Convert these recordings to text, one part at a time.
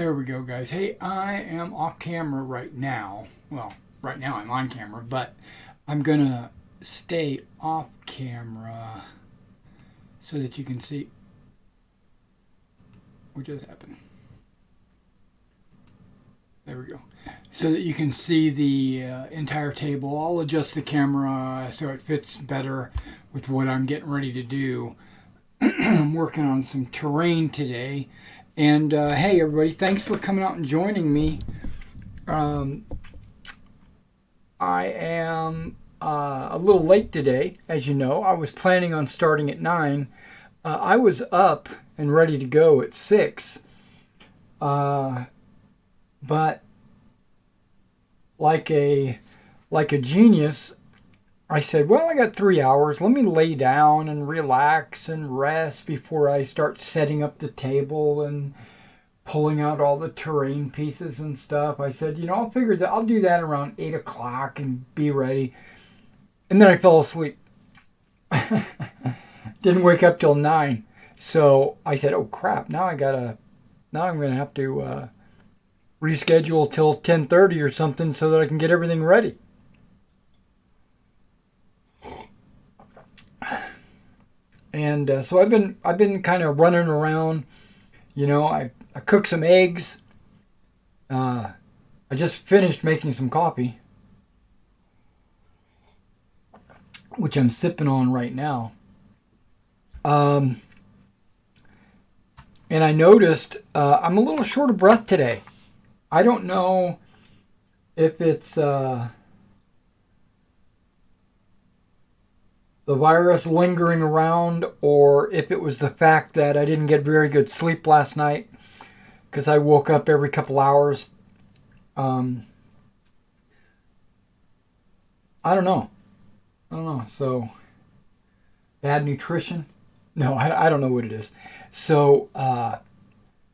There we go, guys. Hey, I am off camera right now. Well, right now I'm on camera, but I'm gonna stay off camera so that you can see what just happened. There we go. So that you can see the entire table. I'll adjust the camera so it fits better with what I'm getting ready to do. I'm working on some terrain today. And hey, everybody, thanks for coming out and joining me. I am a little late today, as you know. I was planning on starting at 9. I was up and ready to go at 6. But like a genius, I said, well, I got 3 hours. Let me lay down and relax and rest before I start setting up the table and pulling out all the terrain pieces and stuff. I said, I'll figure that I'll do that around 8 o'clock and be ready. And then I fell asleep. Didn't wake up till 9. So I said, oh crap, now I'm going to have to reschedule till 10:30 or something so that I can get everything ready. And so I've been kind of running around. I cooked some eggs. I just finished making some coffee, which I'm sipping on right now. And I noticed I'm a little short of breath today. I don't know if it's the virus lingering around or if it was the fact that I didn't get very good sleep last night because I woke up every couple hours. I don't know. So, bad nutrition? No, I don't know what it is. So,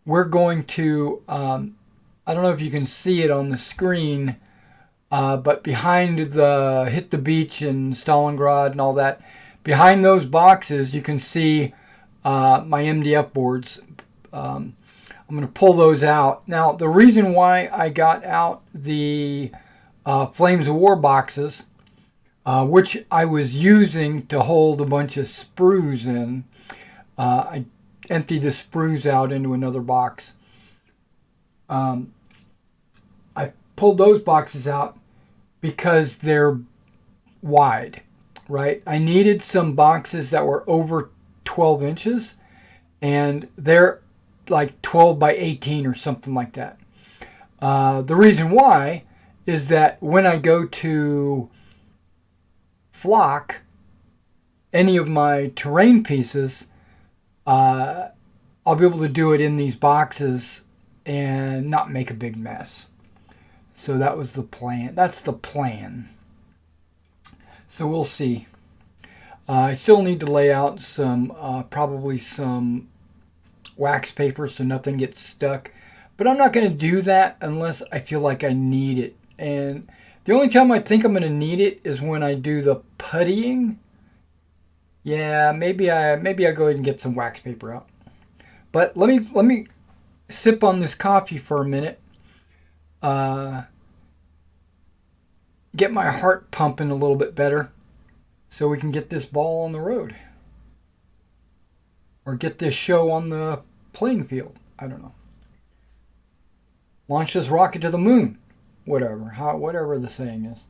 we're going to, I don't know if you can see it on the screen, but behind the Hit the Beach and Stalingrad and all that, behind those boxes, you can see my MDF boards. I'm going to pull those out. Now, the reason why I got out the Flames of War boxes, which I was using to hold a bunch of sprues in, I emptied the sprues out into another box. I pulled those boxes out because they're wide, right? I needed some boxes that were over 12 inches, and they're like 12 by 18 or something like that. The reason why is that when I go to flock any of my terrain pieces, I'll be able to do it in these boxes and not make a big mess. So that was the plan. That's the plan. So we'll see. I still need to lay out probably some wax paper so nothing gets stuck. But I'm not going to do that unless I feel like I need it. And the only time I think I'm going to need it is when I do the puttying. Yeah, maybe I go ahead and get some wax paper out. But let me sip on this coffee for a minute. Get my heart pumping a little bit better so we can get this ball on the road. Or get this show on the playing field. I don't know. Launch this rocket to the moon. Whatever the saying is.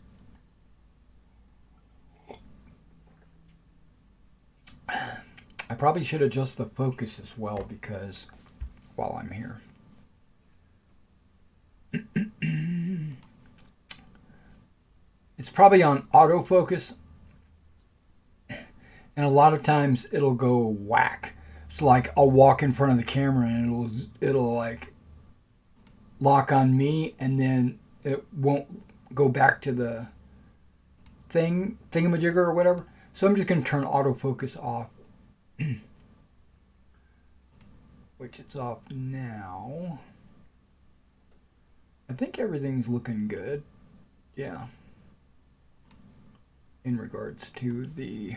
I probably should adjust the focus as well because while I'm here. It's probably on autofocus. And a lot of times it'll go whack. It's like I'll walk in front of the camera and it'll like lock on me and then it won't go back to the thingamajigger or whatever. So I'm just going to turn autofocus off. Which it's off now. I think everything's looking good. Yeah. In regards to the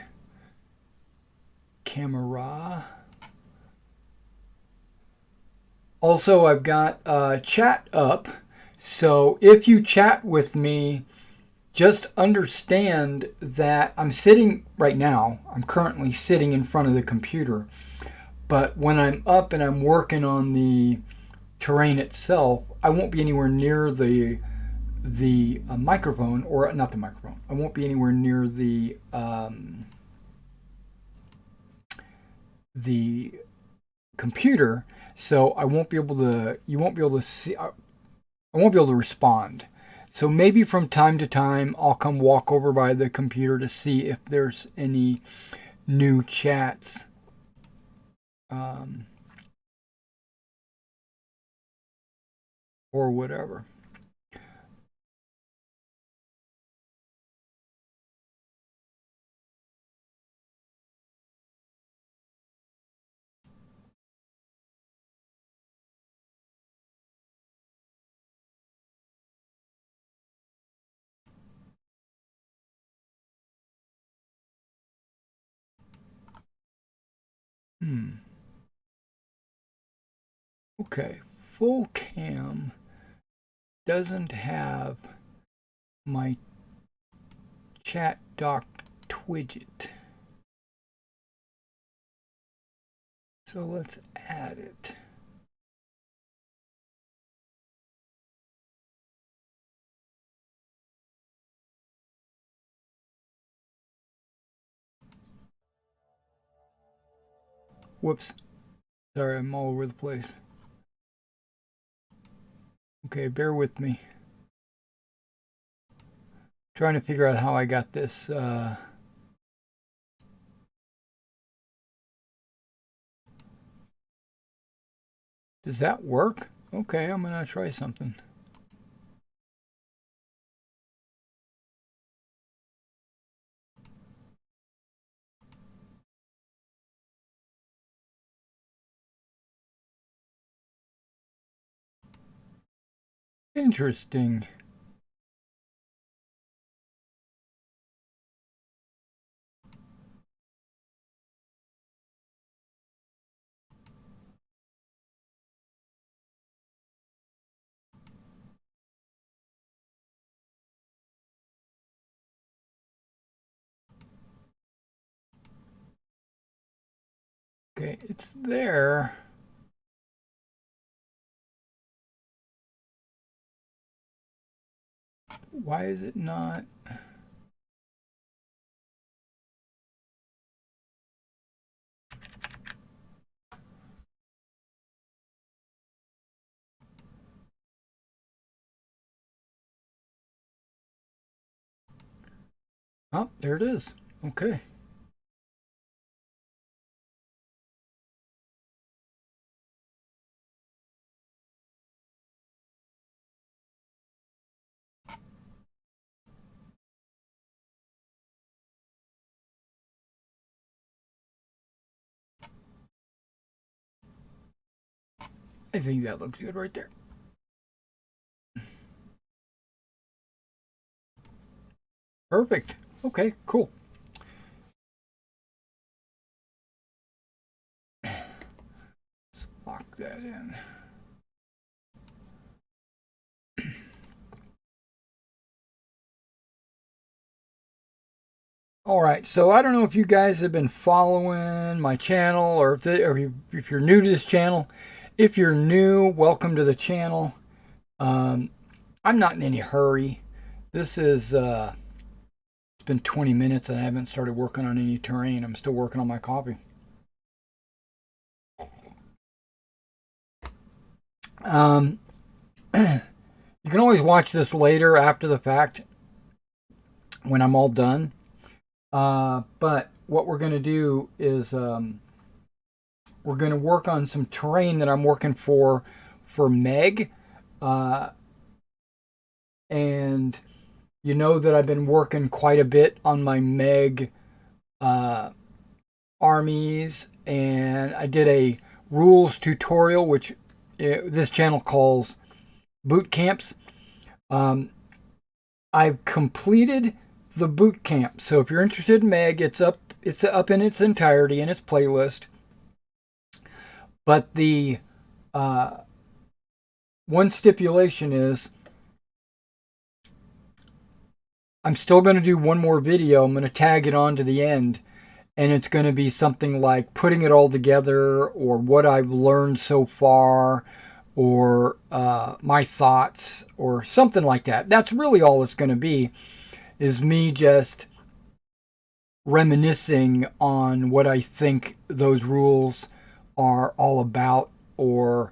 camera. Also, I've got chat up. So if you chat with me, just understand that I'm sitting right now. I'm currently sitting in front of the computer. But when I'm up and I'm working on the terrain itself, I won't be anywhere near the microphone, or not the microphone. I won't be anywhere near the computer, so I won't be able to. You won't be able to see. I won't be able to respond. So maybe from time to time, I'll come walk over by the computer to see if there's any new chats. Um, or whatever. Okay, full cam doesn't have my chat dock widget. So let's add it. Whoops. Sorry, I'm all over the place. Okay, bear with me. Trying to figure out how I got this. Does that work? Okay, I'm going to try something. Interesting. Okay, it's there. Why is it not? Oh, there it is. Okay. I think that looks good right there. Perfect. Okay, cool. Let's lock that in. All right, so I don't know if you guys have been following my channel, or if you're new to this channel. If you're new, welcome to the channel. I'm not in any hurry. This is it's been 20 minutes and I haven't started working on any terrain. I'm still working on my coffee. You can always watch this later after the fact when I'm all done. But what we're going to do is we're going to work on some terrain that I'm working for Meg. And you know that I've been working quite a bit on my Meg armies, and I did a rules tutorial, which this channel calls boot camps. I've completed the boot camp, so if you're interested in Meg, it's up in its entirety in its playlist. But the one stipulation is I'm still going to do one more video. I'm going to tag it on to the end. And it's going to be something like putting it all together, or what I've learned so far, or my thoughts, or something like that. That's really all it's going to be, is me just reminiscing on what I think those rules are all about, or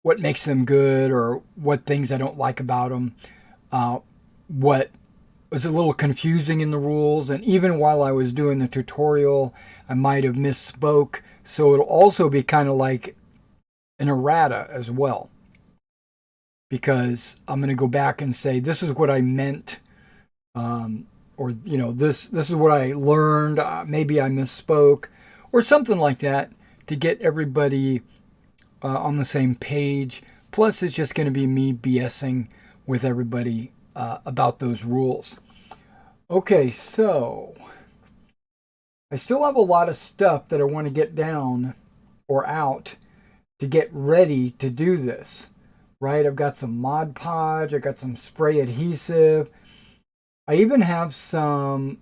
what makes them good, or what things I don't like about them, what was a little confusing in the rules, and even while I was doing the tutorial, I might have misspoke. So it'll also be kind of like an errata as well, because I'm going to go back and say, this is what I meant, or this is what I learned. Maybe I misspoke, or something like that, to get everybody on the same page. Plus, it's just going to be me BSing with everybody about those rules. Okay, so I still have a lot of stuff that I want to get down or out to get ready to do this, right? I've got some Mod Podge, I've got some spray adhesive. I even have some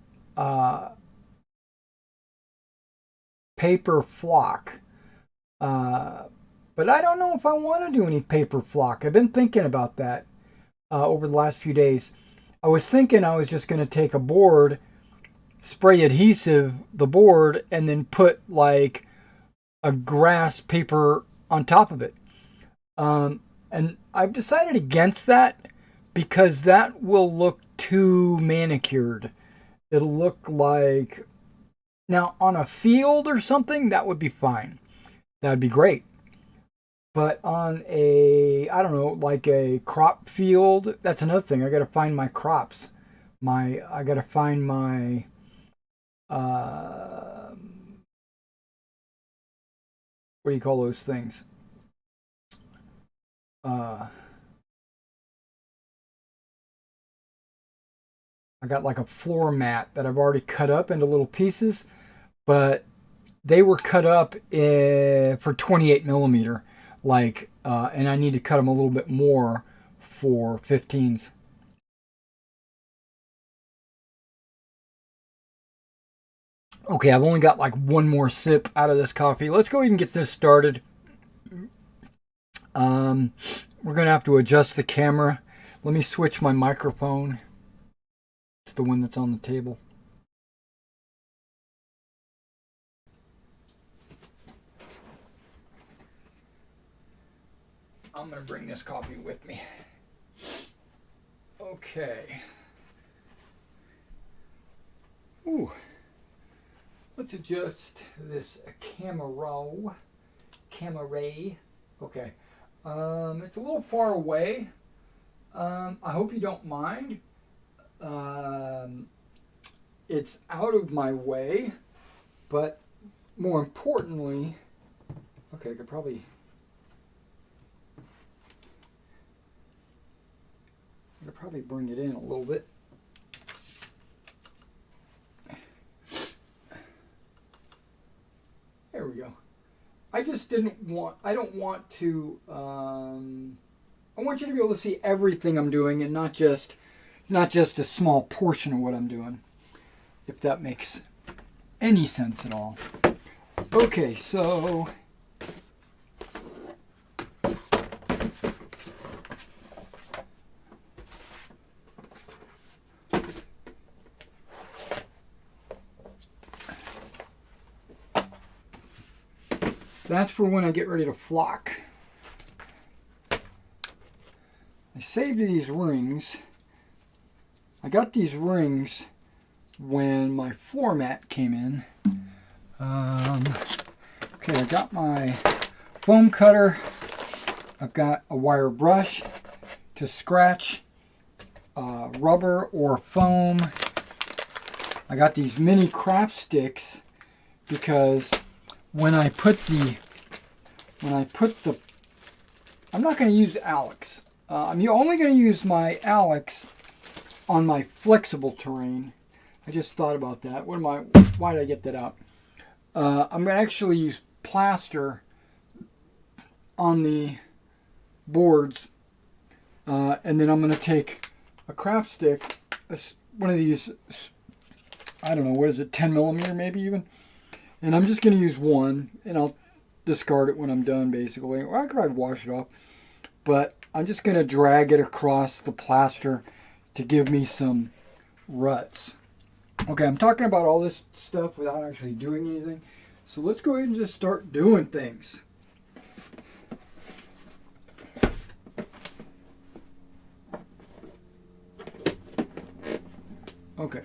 paper flock. But I don't know if I want to do any paper flock. I've been thinking about that over the last few days. I was thinking I was just going to take a board, spray adhesive the board, and then put like a grass paper on top of it. And I've decided against that, because that will look too manicured. It'll look like, now on a field or something, that would be fine. That would be great. But on a, I don't know, like a crop field, that's another thing. I got to find my crops. I got to find my, what do you call those things? I got like a floor mat that I've already cut up into little pieces, but they were cut up for 28 millimeter. And I need to cut them a little bit more for 15s. Okay, I've only got like one more sip out of this coffee. Let's go ahead and get this started. We're going to have to adjust the camera. Let me switch my microphone to the one that's on the table. I'm going to bring this coffee with me. Okay. Ooh. Let's adjust this camera. Okay. It's a little far away. I hope you don't mind. It's out of my way, but more importantly, okay, I could probably bring it in a little bit. There we go. I don't want to, I want you to be able to see everything I'm doing, and not just a small portion of what I'm doing, if that makes any sense at all. Okay, so that's for when I get ready to flock. I saved these rings. I got these rings when my floor mat came in. Okay, I got my foam cutter. I've got a wire brush to scratch rubber or foam. I got these mini craft sticks because when I put the, I'm not going to use Alex. I'm only going to use my Alex on my flexible terrain. I just thought about that. Why did I get that out? I'm going to actually use plaster on the boards, and then I'm going to take a craft stick, one of these, I don't know, what is it, 10 millimeter maybe even, and I'm just going to use one, and I'll discard it when I'm done basically, or I could probably wash it off, but I'm just going to drag it across the plaster to give me some ruts. Okay, I'm talking about all this stuff without actually doing anything, so let's go ahead and just start doing things. Okay.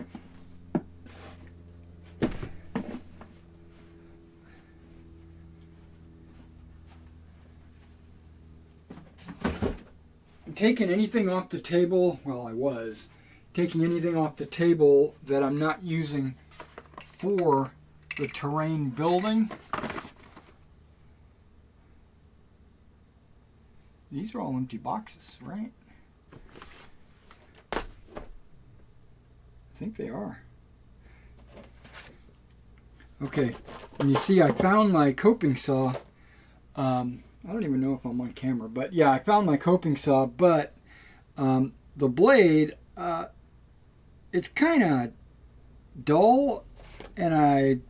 I'm taking anything off the table, well, I was taking anything off the table that I'm not using for the terrain building. These are all empty boxes, right? I think they are. Okay, and you see I found my coping saw. I don't even know if I'm on camera, but yeah, I found my coping saw, but the blade, it's kind of dull, and I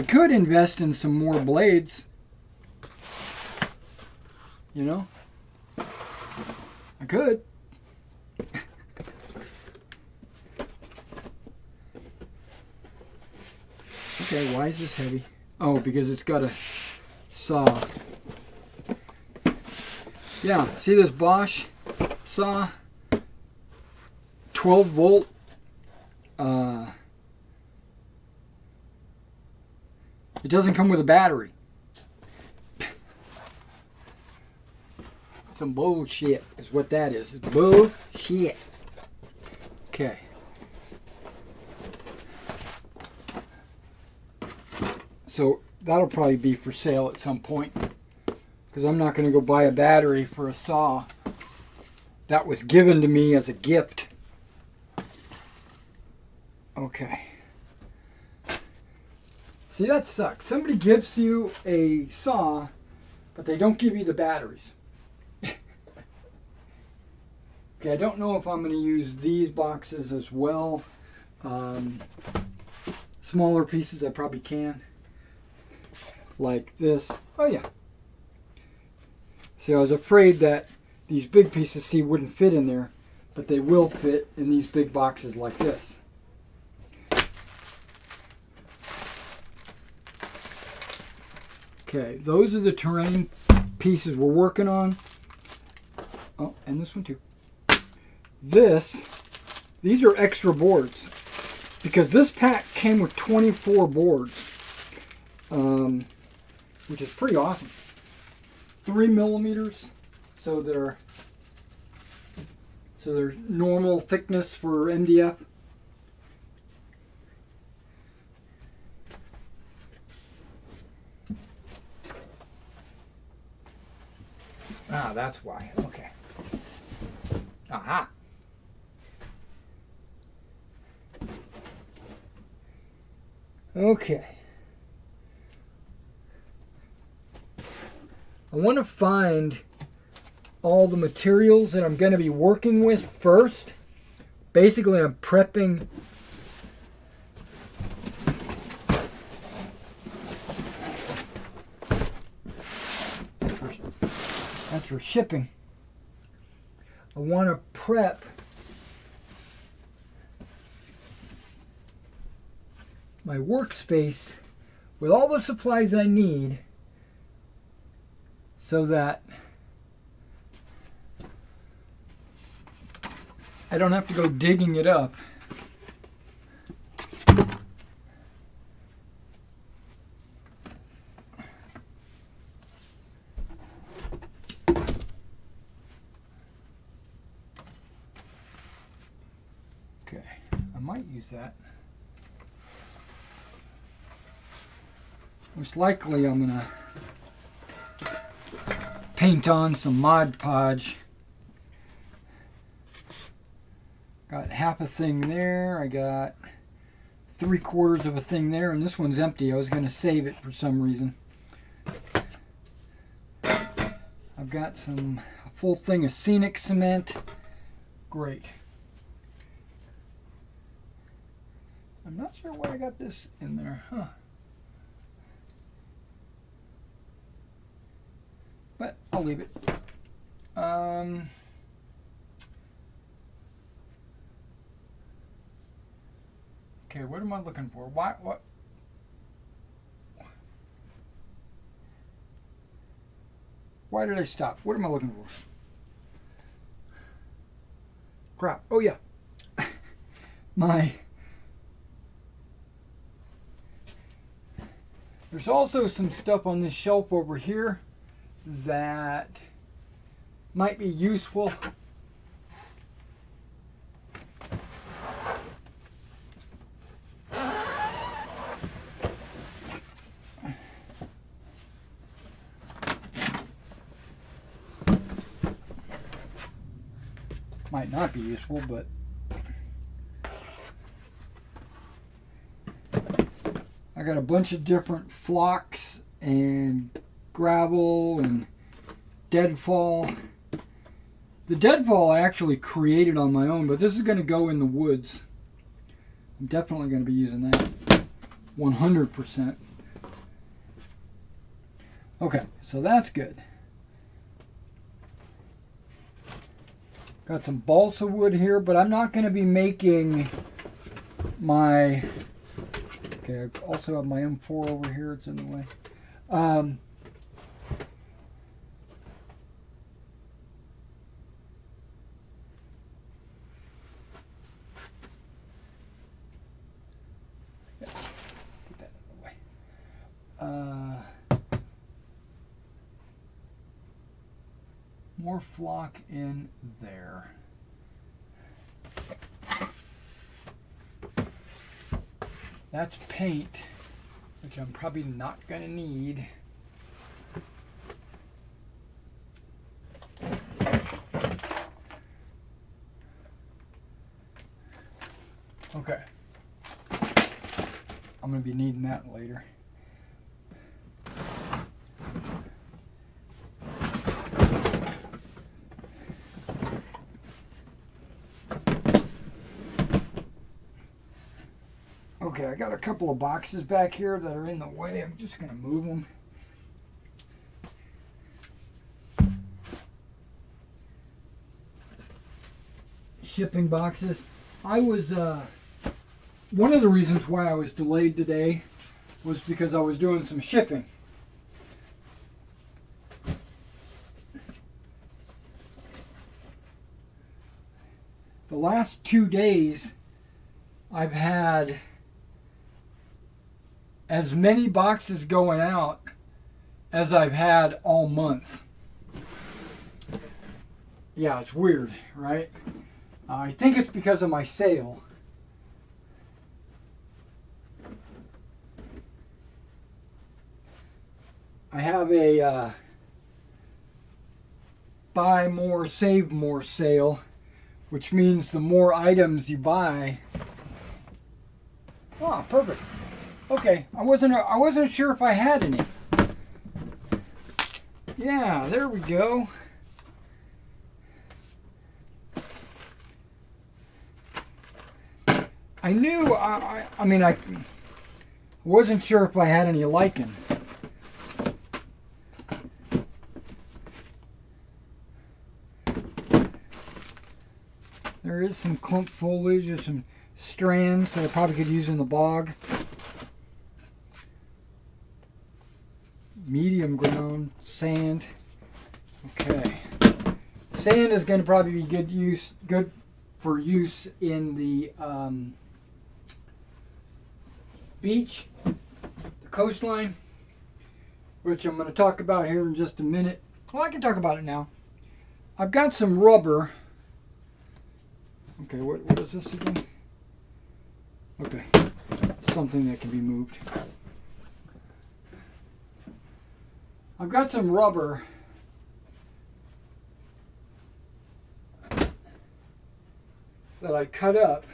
could invest in some more blades, you know? I could. Okay, why is this heavy? Oh, because it's got a saw. Yeah, see this Bosch saw? 12 volt. It doesn't come with a battery. Some bullshit is what that is. It's bullshit. Okay. So that'll probably be for sale at some point, because I'm not going to go buy a battery for a saw that was given to me as a gift. Okay. See, that sucks. Somebody gives you a saw, but they don't give you the batteries. Okay, I don't know if I'm going to use these boxes as well. Smaller pieces I probably can. Like this. Oh yeah. See, I was afraid that these big pieces, see, wouldn't fit in there, but they will fit in these big boxes like this. Okay, those are the terrain pieces we're working on. Oh, and this one too. These are extra boards, because this pack came with 24 boards. Which is pretty awesome. 3 millimeters, so they're normal thickness for MDF. Ah, that's why. Okay. Aha. Okay. I want to find all the materials that I'm going to be working with first. Basically, I'm prepping that's for shipping. I want to prep my workspace with all the supplies I need, so that I don't have to go digging it up. Okay, I might use that. Most likely I'm gonna paint on some Mod Podge. Got half a thing there. I got 3/4 of a thing there, and this one's empty. I was going to save it for some reason. I've got a full thing of scenic cement. Great. I'm not sure why I got this in there, huh? But I'll leave it. Okay, what am I looking for? What? Why did I stop? What am I looking for? Crap. Oh yeah. There's also some stuff on this shelf over here that might be useful. Might not be useful, but I got a bunch of different flocks and gravel and deadfall. The deadfall I actually created on my own, but this is going to go in the woods. I'm definitely going to be using that 100%. Okay, so that's good. Got some balsa wood here, but I'm not going to be making my... Okay, I also have my M4 over here. It's in the way. Yeah, put that in the way. More flock in there. That's paint, which I'm probably not going to need. Okay. I'm going to be needing that later. Okay, I got a couple of boxes back here that are in the way. I'm just going to move them. Shipping boxes. I was, one of the reasons why I was delayed today was because I was doing some shipping. The last 2 days, I've had as many boxes going out as I've had all month. Yeah, it's weird, right? I think it's because of my sale. I have a buy more, save more sale, which means the more items you buy. Oh, perfect. Okay, I wasn't sure if I had any. Yeah, there we go. I knew, I wasn't sure if I had any lichen. There is some clump foliage or some strands that I probably could use in the bog. Medium ground, sand. Okay. Sand is going to probably be good for use in the beach, the coastline, which I'm going to talk about here in just a minute. Well, I can talk about it now. I've got some rubber. Okay, what is this again? Okay, something that can be moved. I've got some rubber that I cut up.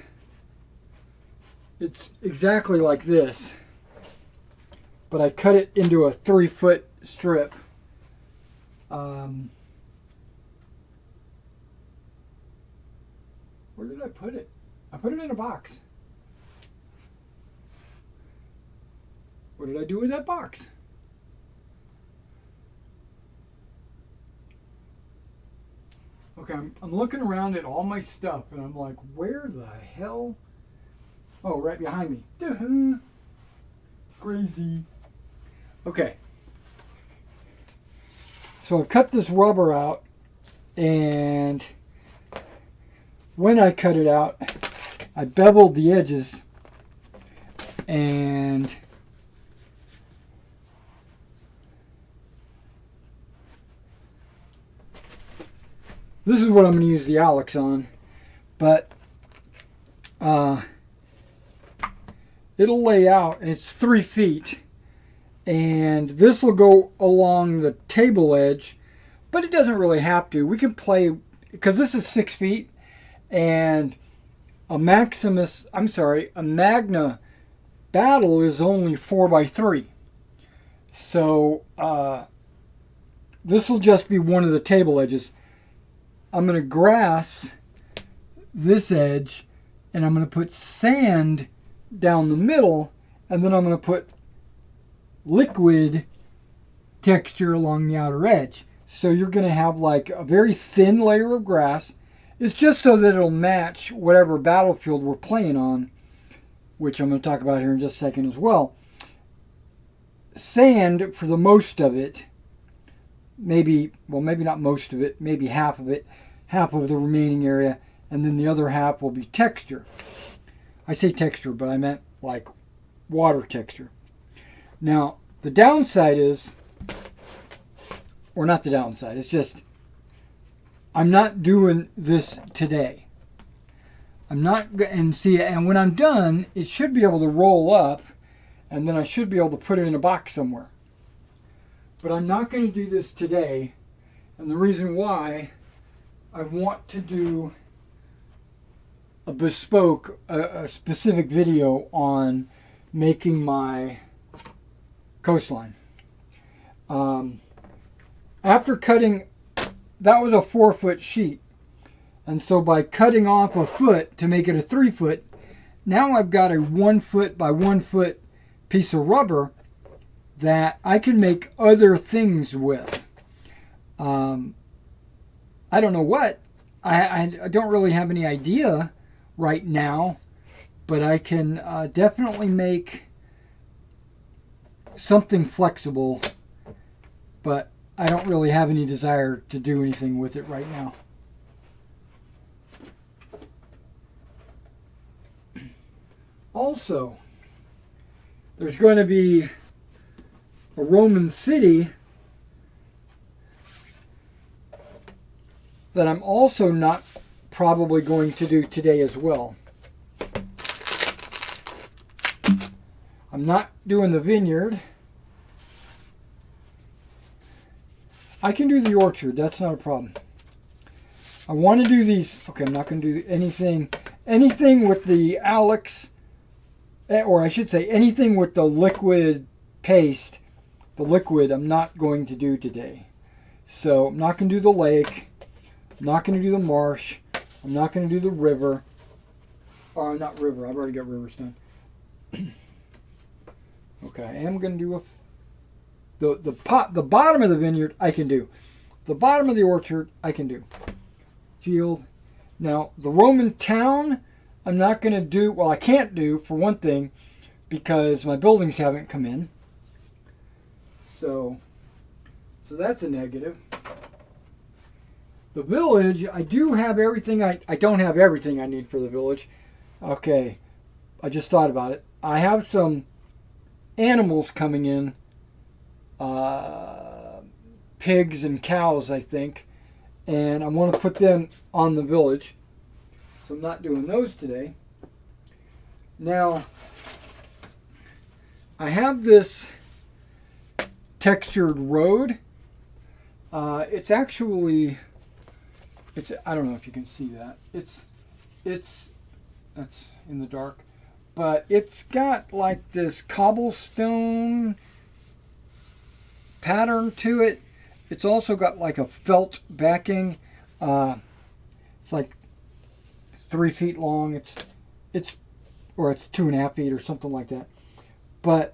It's exactly like this, but I cut it into a 3-foot strip. Where did I put it? I put it in a box. What did I do with that box? Okay, I'm looking around at all my stuff and I'm like, where the hell? Oh, right behind me. Duh-huh. Crazy. Okay. So I cut this rubber out, and when I cut it out, I beveled the edges, and this is what I'm going to use the Alex on, but it'll lay out, and it's 3 feet, and this will go along the table edge, but it doesn't really have to. We can play, because this is 6 feet, and a Magna Battle is only 4x3. So this will just be one of the table edges. I'm going to grass this edge, and I'm going to put sand down the middle, and then I'm going to put liquid texture along the outer edge. So you're going to have like a very thin layer of grass. It's just so that it'll match whatever battlefield we're playing on, which I'm going to talk about here in just a second as well. Sand for the most of it, maybe not most of it, maybe half of it, half of the remaining area, and then the other half will be texture. I say texture, but I meant like water texture. Now, the downside is, or not the downside, it's just, I'm not doing this today. I'm not, and when I'm done, it should be able to roll up, and then I should be able to put it in a box somewhere. But I'm not going to do this today, and the reason why, I want to do a bespoke, a specific video on making my coastline. After cutting, that was a 4-foot sheet, and so by cutting off a foot to make it a 3-foot, now I've got a 1 foot by 1 foot piece of rubber that I can make other things with. I don't know what. I don't really have any idea right now, but I can definitely make something flexible, but I don't really have any desire to do anything with it right now. Also, there's going to be a Roman city that I'm also not probably going to do today as well. I'm not doing the vineyard. I can do the orchard, that's not a problem. I want to do these, okay, I'm not going to do anything with the Alex, or I should say anything with the liquid paste, the liquid I'm not going to do today. So I'm not going to do the lake, I'm not going to do the marsh, I'm not going to do the river, or not river, I've already got rivers done. Okay, I am going to do the bottom of the vineyard I can do. The bottom of the orchard I can do. Field. Now, the Roman town I'm not going to do, well I can't do for one thing because my buildings haven't come in. So that's a negative. The village, I do have everything, I don't have everything I need for the village. Okay, I just thought about it. I have some animals coming in, pigs and cows I think, and I want to put them on the village. So I'm not doing those today. Now, I have this textured road. It's actually, I don't know if you can see that. It's that's in the dark, but it's got like this cobblestone pattern to it. It's also got like a felt backing. It's like 3 feet long. It's or it's 2.5 feet or something like that. But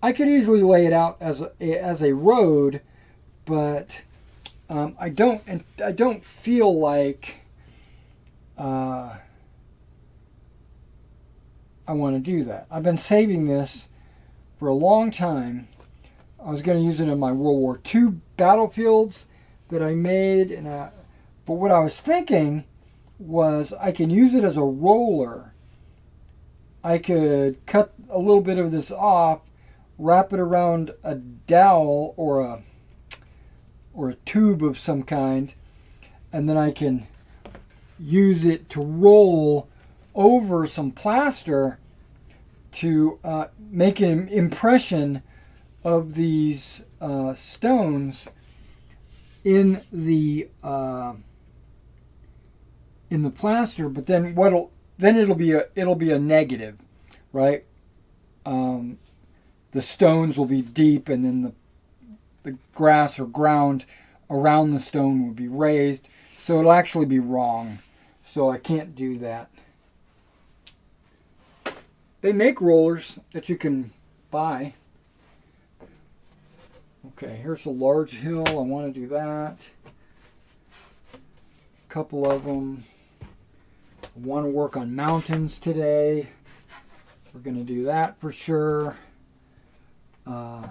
I could easily lay it out as a road, but I don't feel like I want to do that. I've been saving this for a long time. I was going to use it in my World War II battlefields that I made, but what I was thinking was I can use it as a roller. I could cut a little bit of this off, wrap it around a dowel or a tube of some kind, and then I can use it to roll over some plaster to make an impression of these stones in the plaster. But then it'll be a negative, right? The stones will be deep, and then the grass or ground around the stone will be raised, so it'll actually be wrong. So I can't do that. They make rollers that you can buy. Okay, here's a large hill. I want to do that. A couple of them. I want to work on mountains today. We're going to do that for sure. The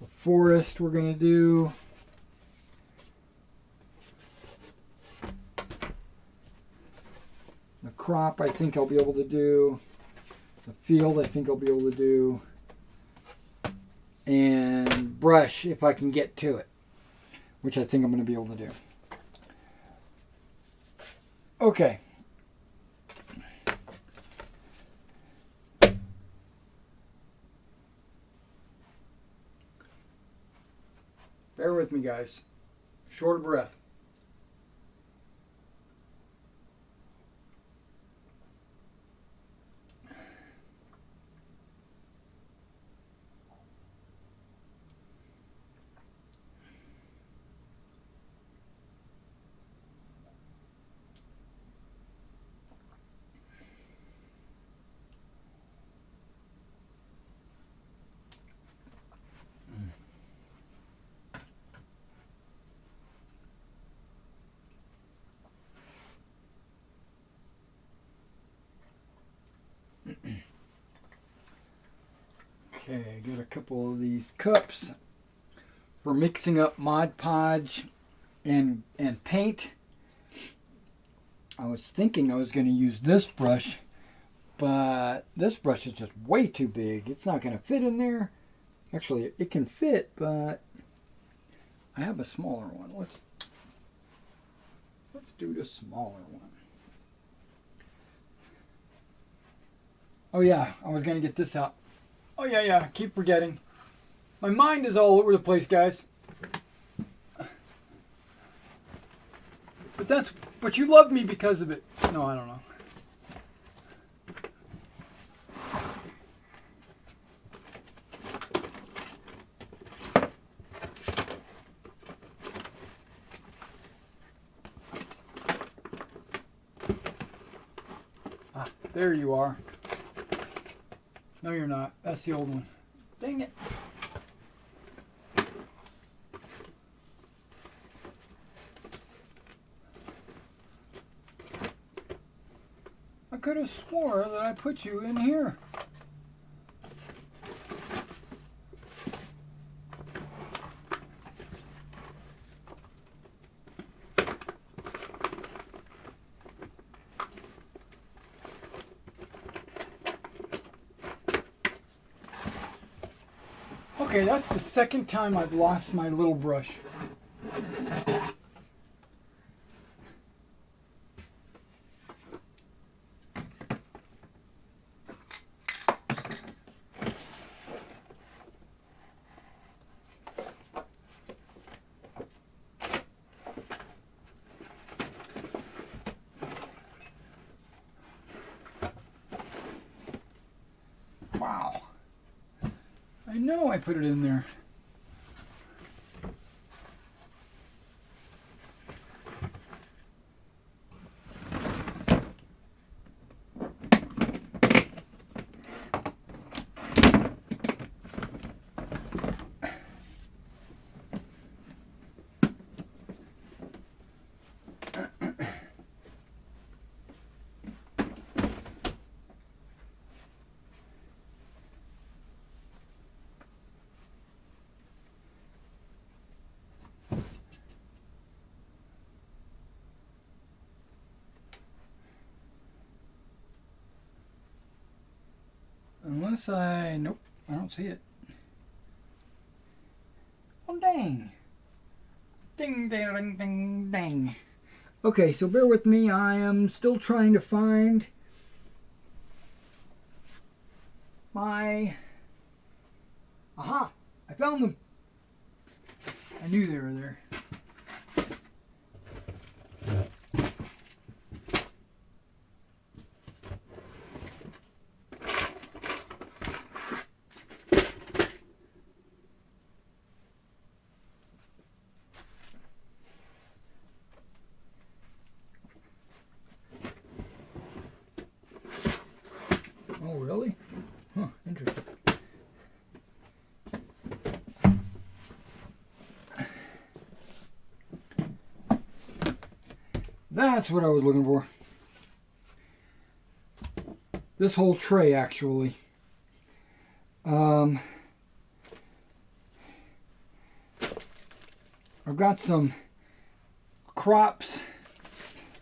forest we're going to do. The crop I think I'll be able to do. The field I think I'll be able to do. And brush if I can get to it, which I think I'm going to be able to do. Okay. Bear with me, guys. Short of breath. Okay, I got a couple of these cups for mixing up Mod Podge and paint. I was thinking I was going to use this brush, but this brush is just way too big. It's not going to fit in there. Actually, it can fit, but I have a smaller one. Let's do the smaller one. Oh yeah, I was going to get this out. Oh yeah, keep forgetting. My mind is all over the place, guys. But you love me because of it. No, I don't know. Ah, there you are. No, you're not. That's the old one. Dang it. I could have swore that I put you in here. Okay, that's the second time I've lost my little brush. Wow. I know I put it in there. Unless nope, I don't see it. Oh, dang. Ding, ding, ding, ding, ding. Okay, so bear with me. I am still trying to find my... Aha! I found them. I knew they were there. Oh, really? Huh, interesting. That's what I was looking for. This whole tray, actually. I've got some crops.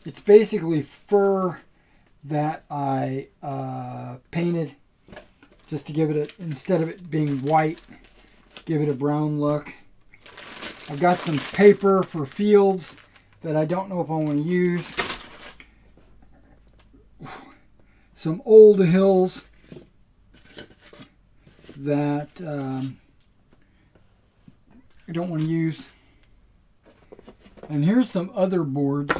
It's basically fur that I painted just to give it a, instead of it being white, give it a brown look. I've got some paper for fields that I don't know if I want to use. Some old hills that I don't want to use. And here's some other boards.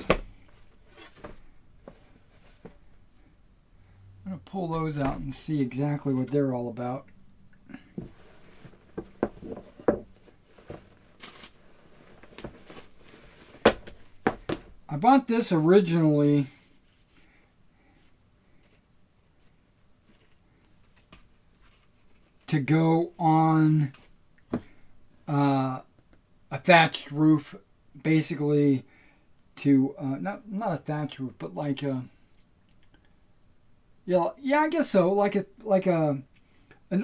I'm going to pull those out and see exactly what they're all about. I bought this originally to go on a thatched roof, basically to not a thatched roof, but like a yeah, I guess so, like an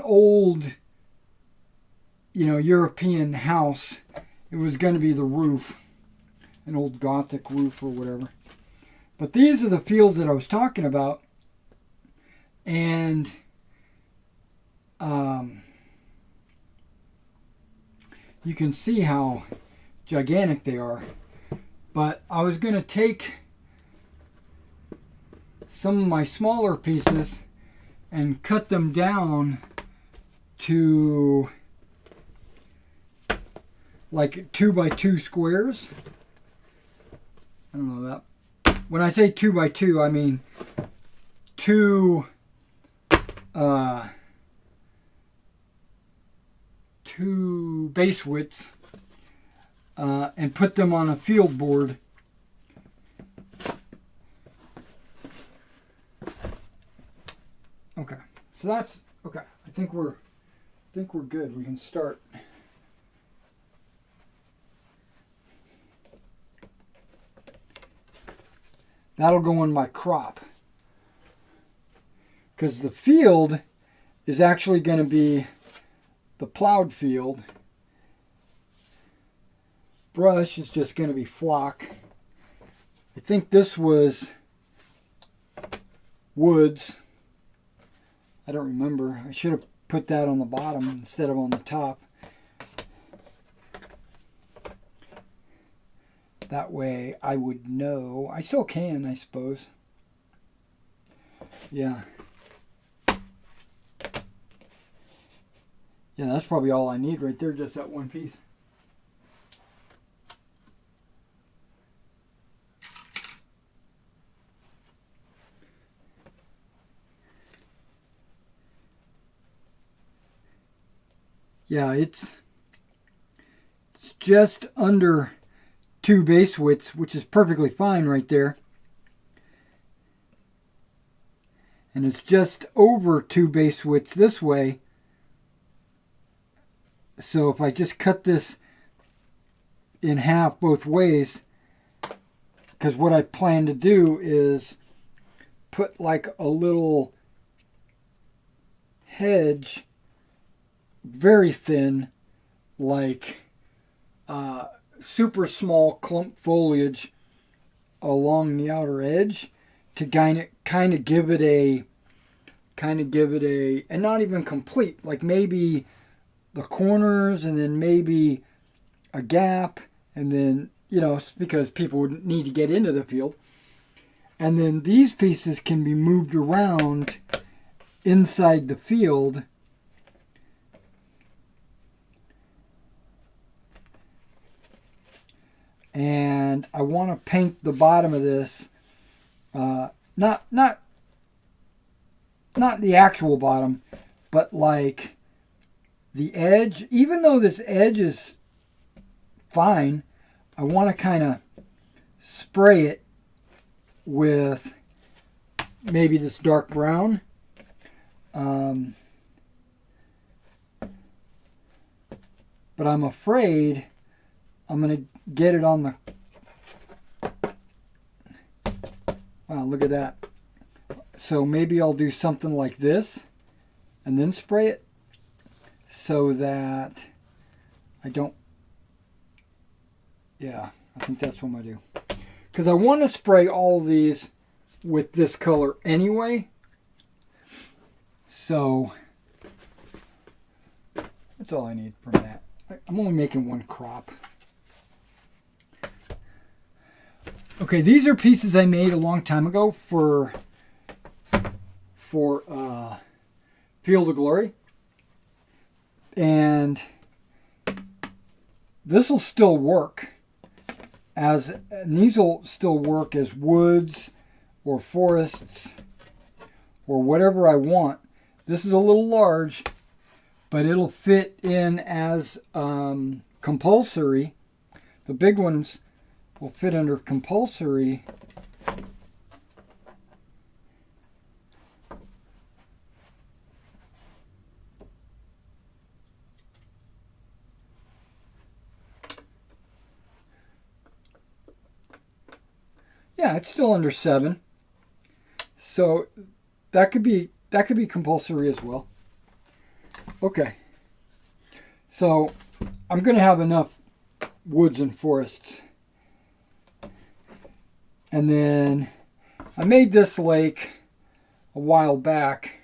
old, you know, European house. It was going to be the roof, an old Gothic roof or whatever. But these are the fields that I was talking about, and you can see how gigantic they are. But I was going to take some of my smaller pieces and cut them down to like 2x2 squares. I don't know that. When I say 2x2, I mean two base widths, and put them on a field board. Okay, so that's okay. I think we're good. We can start. That'll go in my crop, because the field is actually going to be the plowed field. Brush is just going to be flock. I think this was woods. I don't remember. I should have put that on the bottom instead of on the top. That way I would know. I still can, I suppose. Yeah. Yeah, that's probably all I need right there, just that one piece. Yeah, it's just under 2 base widths, which is perfectly fine right there. And it's just over 2 base widths this way. So if I just cut this in half both ways, because what I plan to do is put like a little hedge, very thin, like super small clump foliage along the outer edge to kind of give it a kind of give it a, and not even complete, like maybe the corners and then maybe a gap, and then, you know, because people would need to get into the field. And then these pieces can be moved around inside the field. And I want to paint the bottom of this, not the actual bottom, but like the edge. Even though this edge is fine, I want to kind of spray it with maybe this dark brown. But I'm afraid I'm going to get it on the... Wow, look at that. So maybe I'll do something like this and then spray it so that I don't... Yeah, I think that's what I'm going to do. Because I want to spray all these with this color anyway. So that's all I need from that. I'm only making one crop. Okay, these are pieces I made a long time ago for Field of Glory. And this will still work and these will still work as woods or forests or whatever I want. This is a little large, but it'll fit in as compulsory. The big ones will fit under compulsory. Yeah, it's still under 7. So that could be compulsory as well. Okay. So I'm going to have enough woods and forests. And then I made this lake a while back.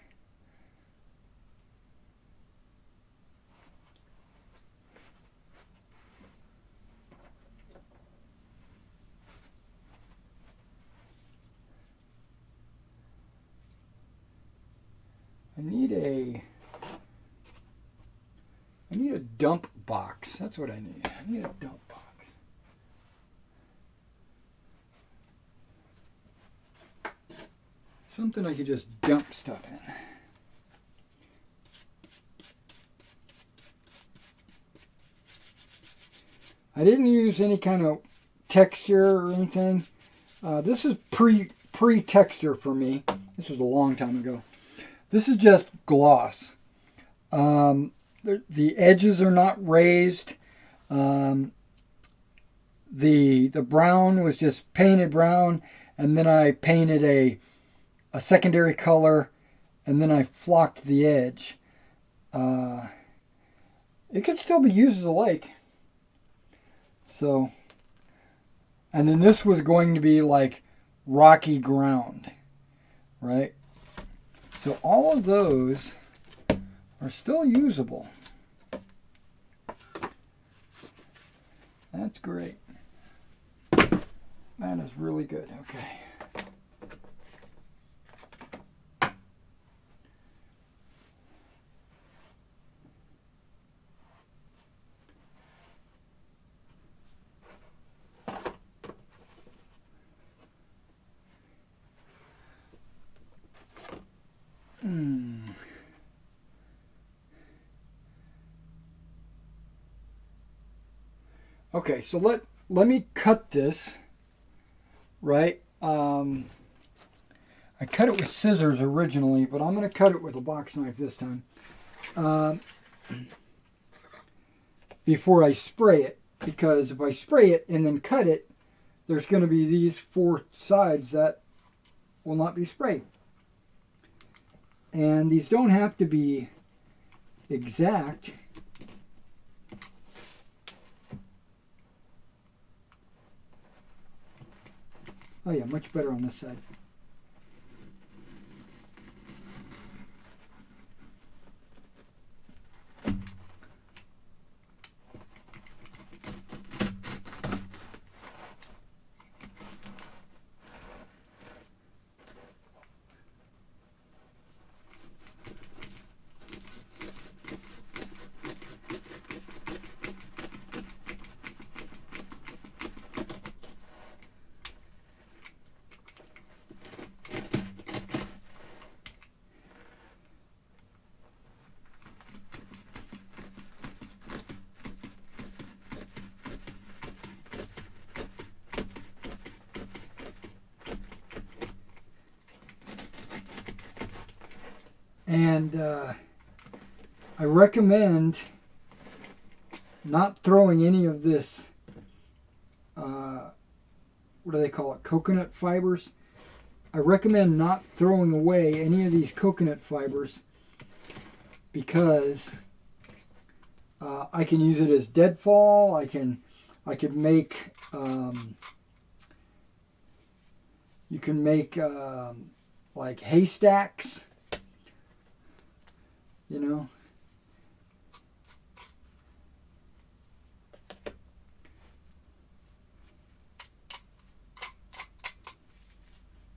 I need a dump box. That's what I need. I need a dump box. Something I could just dump stuff in. I didn't use any kind of texture or anything. This is pre-texture for me. This was a long time ago. This is just gloss. The edges are not raised. The brown was just painted brown, and then I painted a secondary color, and then I flocked the edge. It could still be used as a lake. So, and then this was going to be like rocky ground, right? So all of those are still usable. That's great. That is really good. Okay. Okay, so let me cut this, right? I cut it with scissors originally, but I'm going to cut it with a box knife this time. Before I spray it, because if I spray it and then cut it, there's going to be these 4 sides that will not be sprayed. And these don't have to be exact. Oh yeah, much better on this side. And I recommend not throwing any of this, what do they call it, coconut fibers. I recommend not throwing away any of these coconut fibers because I can use it as deadfall. I could make, you can make like haystacks, you know.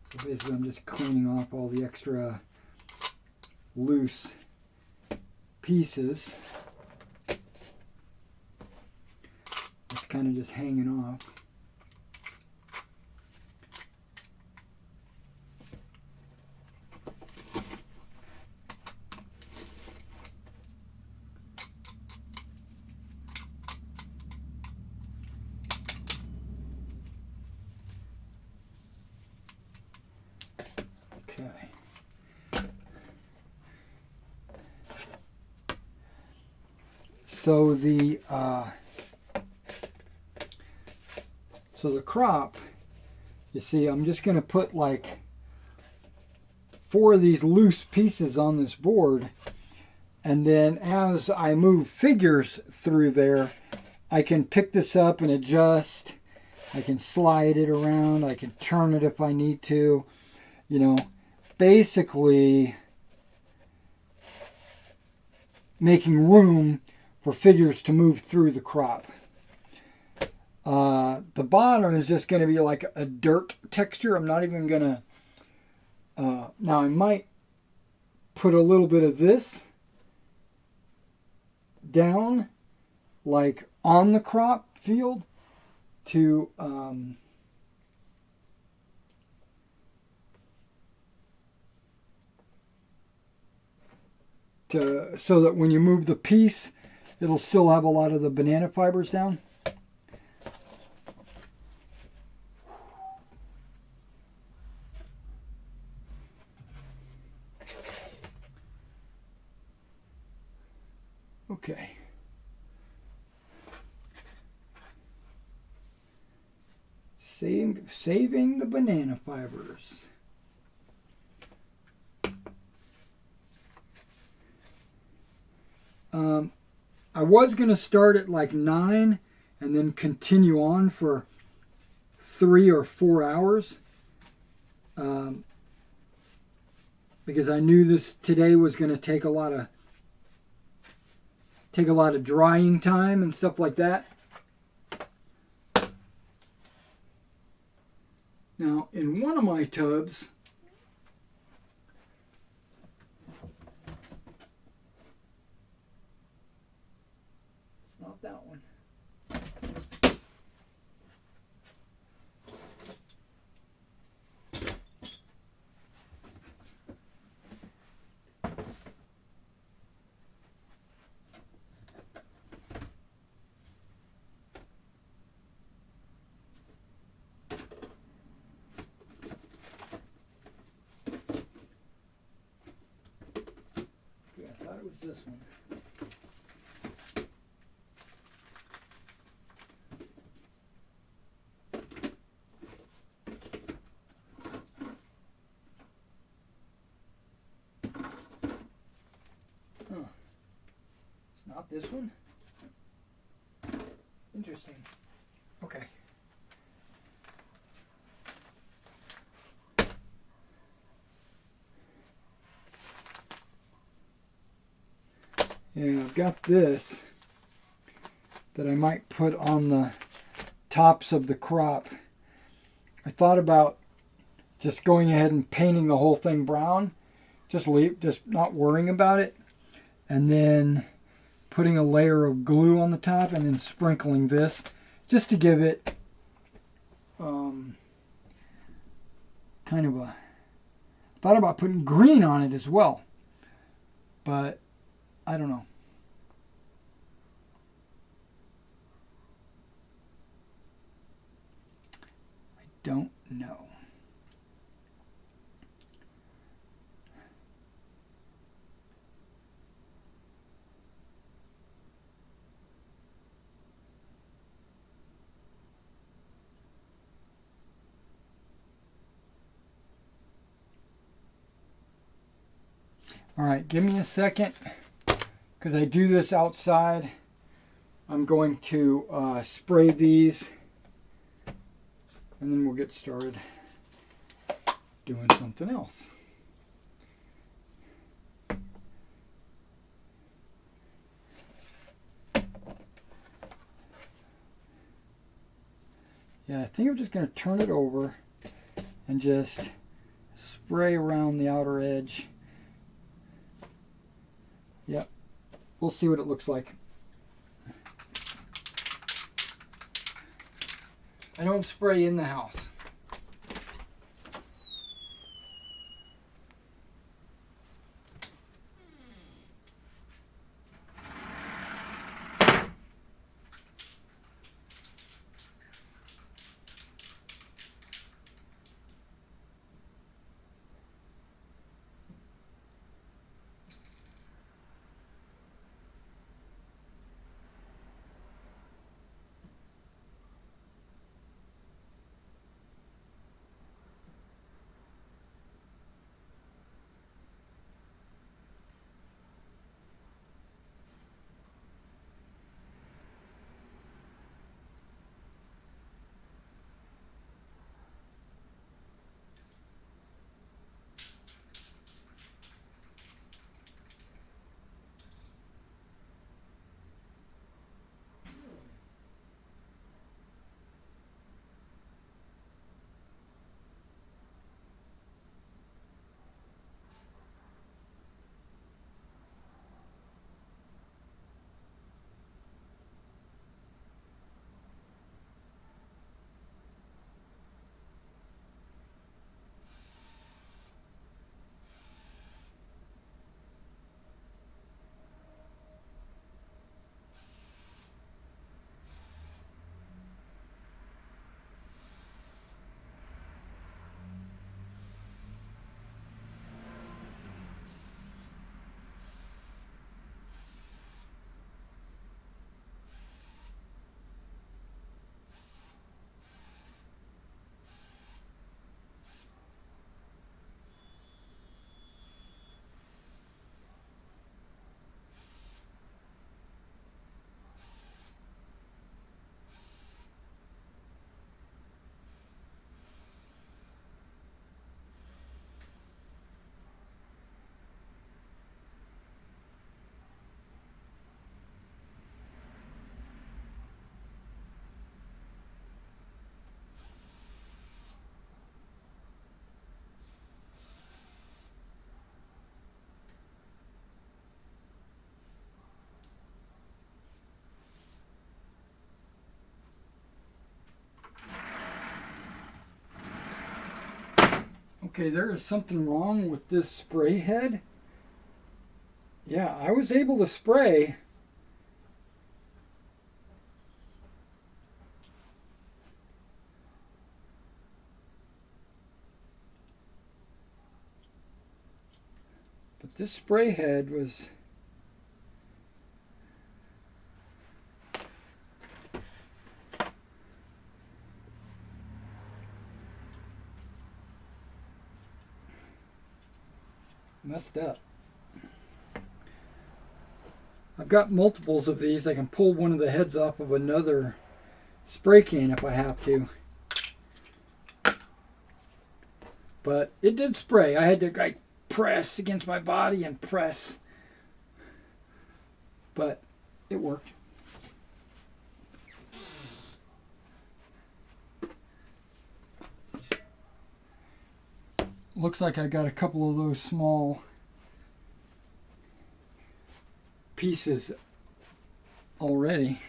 So basically I'm just cleaning off all the extra loose pieces. It's kind of just hanging off. So the crop, you see, I'm just going to put like 4 of these loose pieces on this board, and then as I move figures through there, I can pick this up and adjust. I can slide it around. I can turn it if I need to. You know, basically making room for figures to move through the crop. The bottom is just going to be like a dirt texture. I'm not even going to... now I might put a little bit of this down, like on the crop field, to... so that when you move the piece, it'll still have a lot of the banana fibers down. Okay. Saving the banana fibers. I was going to start at like 9 and then continue on for 3 or 4 hours. Because I knew this today was going to take a lot of drying time and stuff like that. Now, in one of my tubs, it's not that one. I thought it was this one. Huh. It's not this one? Interesting. Okay. Yeah, I've got this that I might put on the tops of the crop. I thought about just going ahead and painting the whole thing brown, just not worrying about it, and then putting a layer of glue on the top and then sprinkling this just to give it kind of a... Thought about putting green on it as well, but I don't know. I don't know. All right, give me a second, because I do this outside. I'm going to spray these, and then we'll get started doing something else. Yeah, I think I'm just going to turn it over and just spray around the outer edge. Yep, we'll see what it looks like. I don't spray in the house. Okay, there is something wrong with this spray head. Yeah, I was able to spray. But this spray head was... messed up. I've got multiples of these. I can pull one of the heads off of another spray can if I have to. But it did spray. I had to press against my body and press. But it worked. Looks like I got a couple of those small pieces already.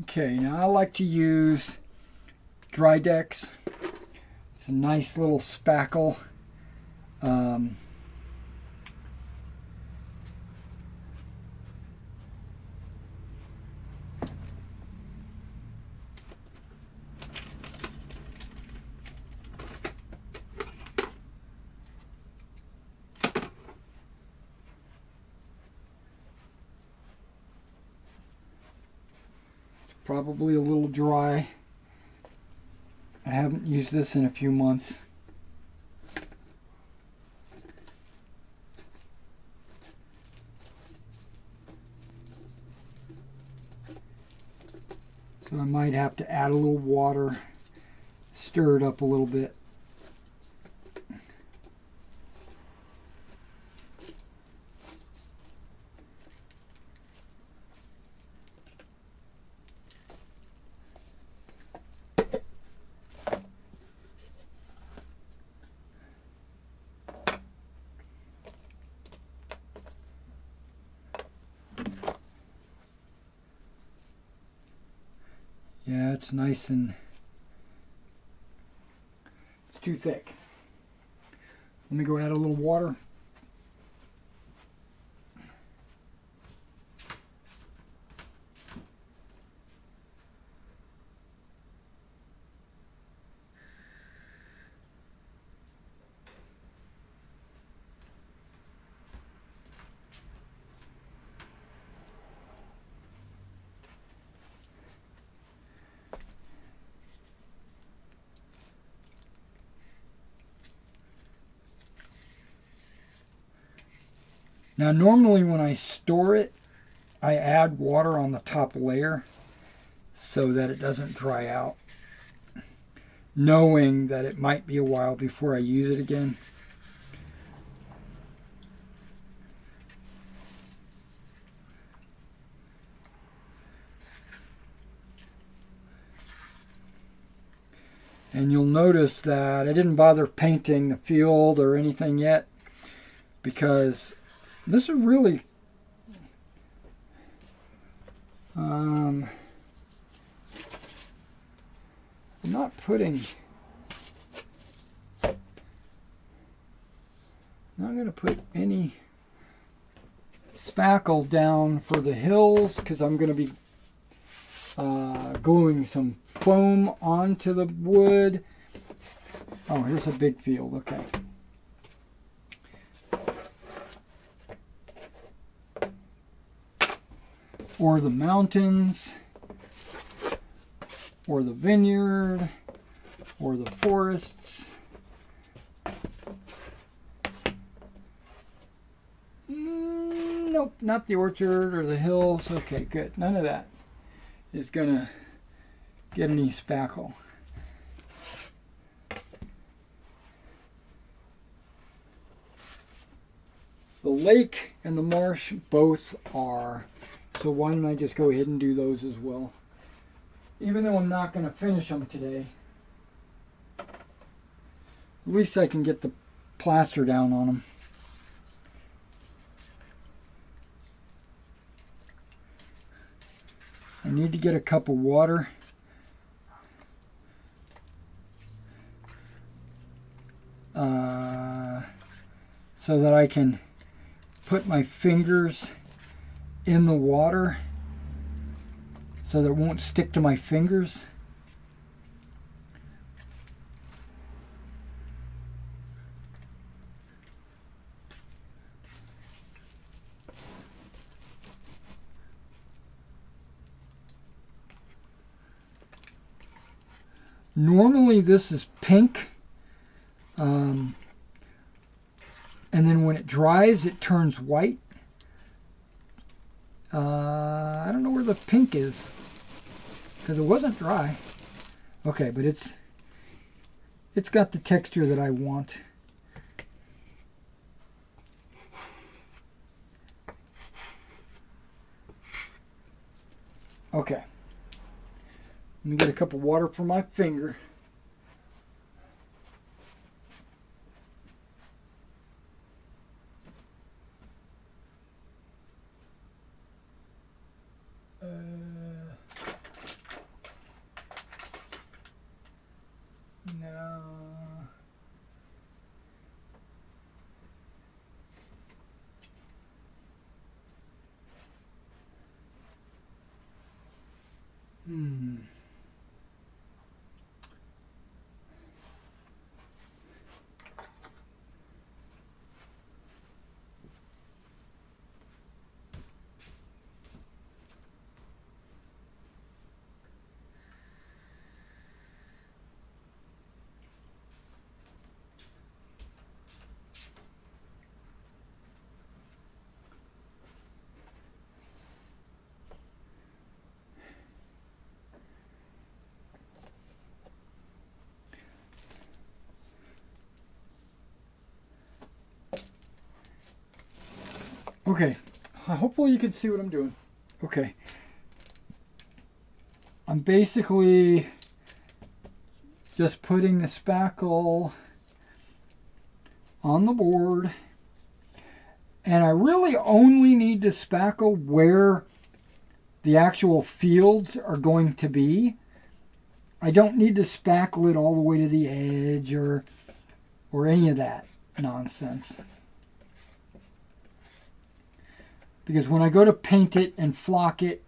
Okay, now I like to use dry decks. It's a nice little spackle. Probably a little dry. I haven't used this in a few months. So I might have to add a little water, stir it up a little bit. Yeah, it's nice and it's too thick. Let me go add a little water. Now normally when I store it, I add water on the top layer so that it doesn't dry out, knowing that it might be a while before I use it again. And you'll notice that I didn't bother painting the field or anything yet, because this is really I'm not going to put any spackle down for the hills because I'm going to be gluing some foam onto the wood. Oh, here's a big field. Okay. Or the mountains, or the vineyard, or the forests. Nope, not the orchard or the hills. Okay, good. None of that is gonna get any spackle. The lake and the marsh both are. So why don't I just go ahead and do those as well? Even though I'm not going to finish them today, at least I can get the plaster down on them. I need to get a cup of water. So that I can put my fingers in the water so that it won't stick to my fingers. Normally this is pink, and then when it dries it turns white. I don't know where the pink is because it wasn't dry. Okay, but it's got the texture that I want. Okay. Let me get a cup of water for my finger. Okay, hopefully you can see what I'm doing. Okay, I'm basically just putting the spackle on the board, and I really only need to spackle where the actual fields are going to be. I don't need to spackle it all the way to the edge or any of that nonsense. Because when I go to paint it and flock it,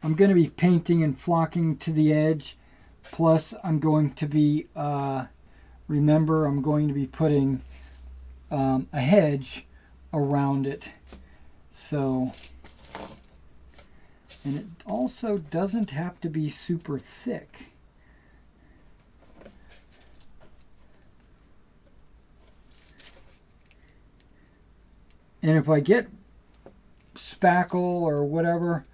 I'm going to be painting and flocking to the edge. Plus, I'm going to be, remember, I'm going to be putting a hedge around it. So, and it also doesn't have to be super thick. And if I get spackle or whatever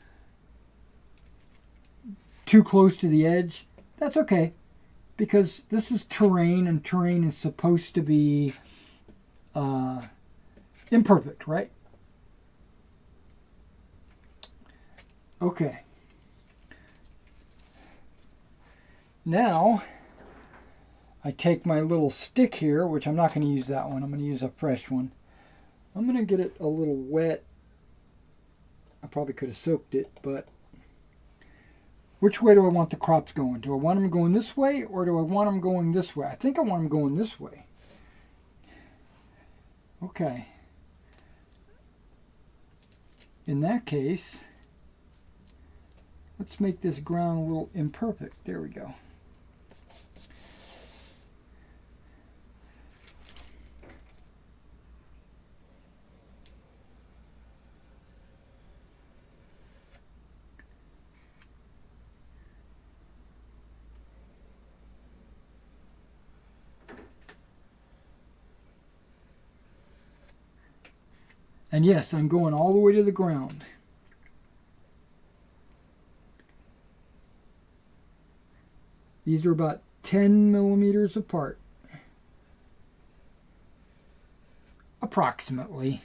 too close to the edge, that's okay, because this is terrain, and terrain is supposed to be imperfect, right? Okay. Now I take my little stick here, which I'm not going to use that one. I'm going to use a fresh one. I'm going to get it a little wet. I probably could have soaked it, but which way do I want the crops going? Do I want them going this way, or do I want them going this way? I think I want them going this way. Okay. In that case, let's make this ground a little imperfect. There we go. And yes, I'm going all the way to the ground. These are about 10 millimeters apart. Approximately.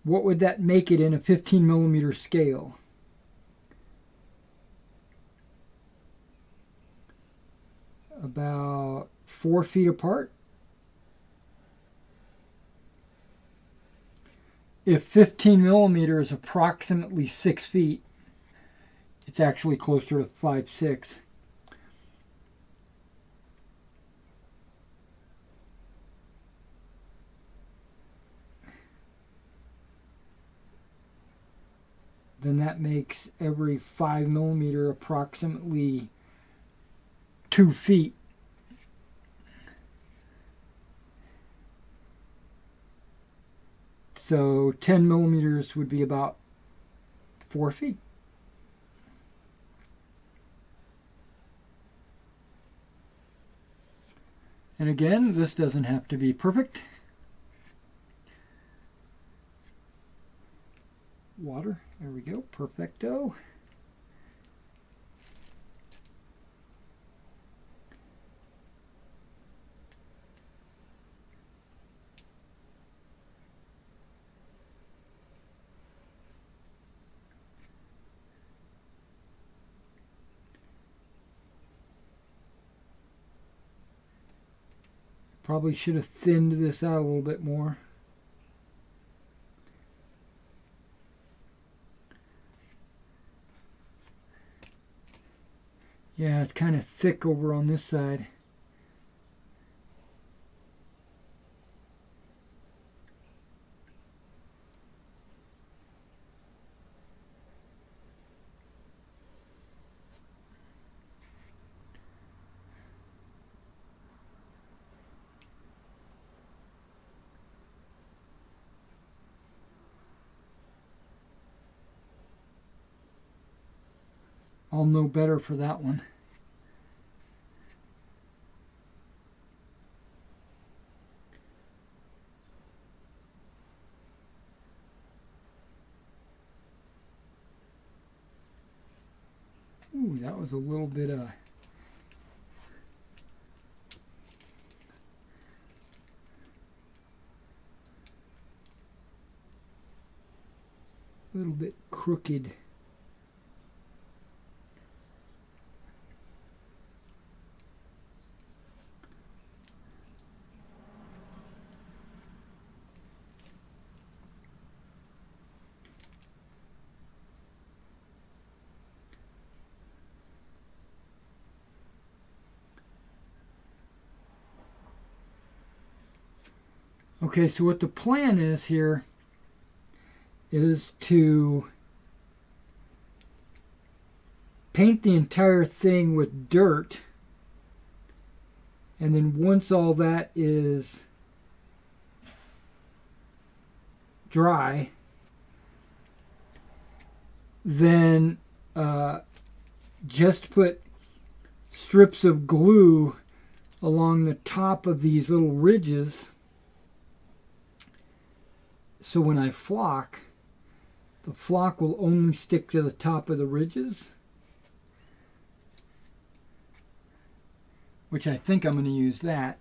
What would that make it in a 15 millimeter scale? About 4 feet apart. If 15 millimeters is approximately 6 feet, it's actually closer to 5, 6. Then that makes every 5 millimeter approximately 2 feet. So 10 millimeters would be about 4 feet. And again, this doesn't have to be perfect. Water, there we go, perfecto. Probably should have thinned this out a little bit more. Yeah, it's kind of thick over on this side. I'll know better for that one. Ooh, that was a little bit of... a little bit crooked. Okay, so what the plan is here is to paint the entire thing with dirt, and then once all that is dry, then just put strips of glue along the top of these little ridges, so when I flock, the flock will only stick to the top of the ridges, which I think I'm going to use that.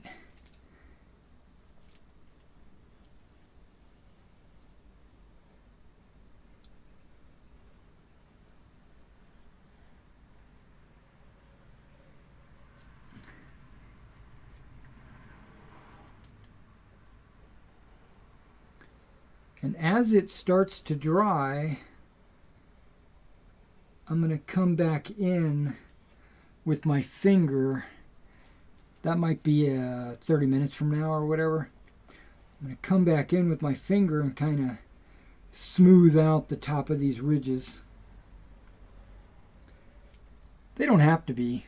And as it starts to dry, I'm going to come back in with my finger. That might be 30 minutes from now or whatever. I'm going to come back in with my finger and kind of smooth out the top of these ridges. They don't have to be.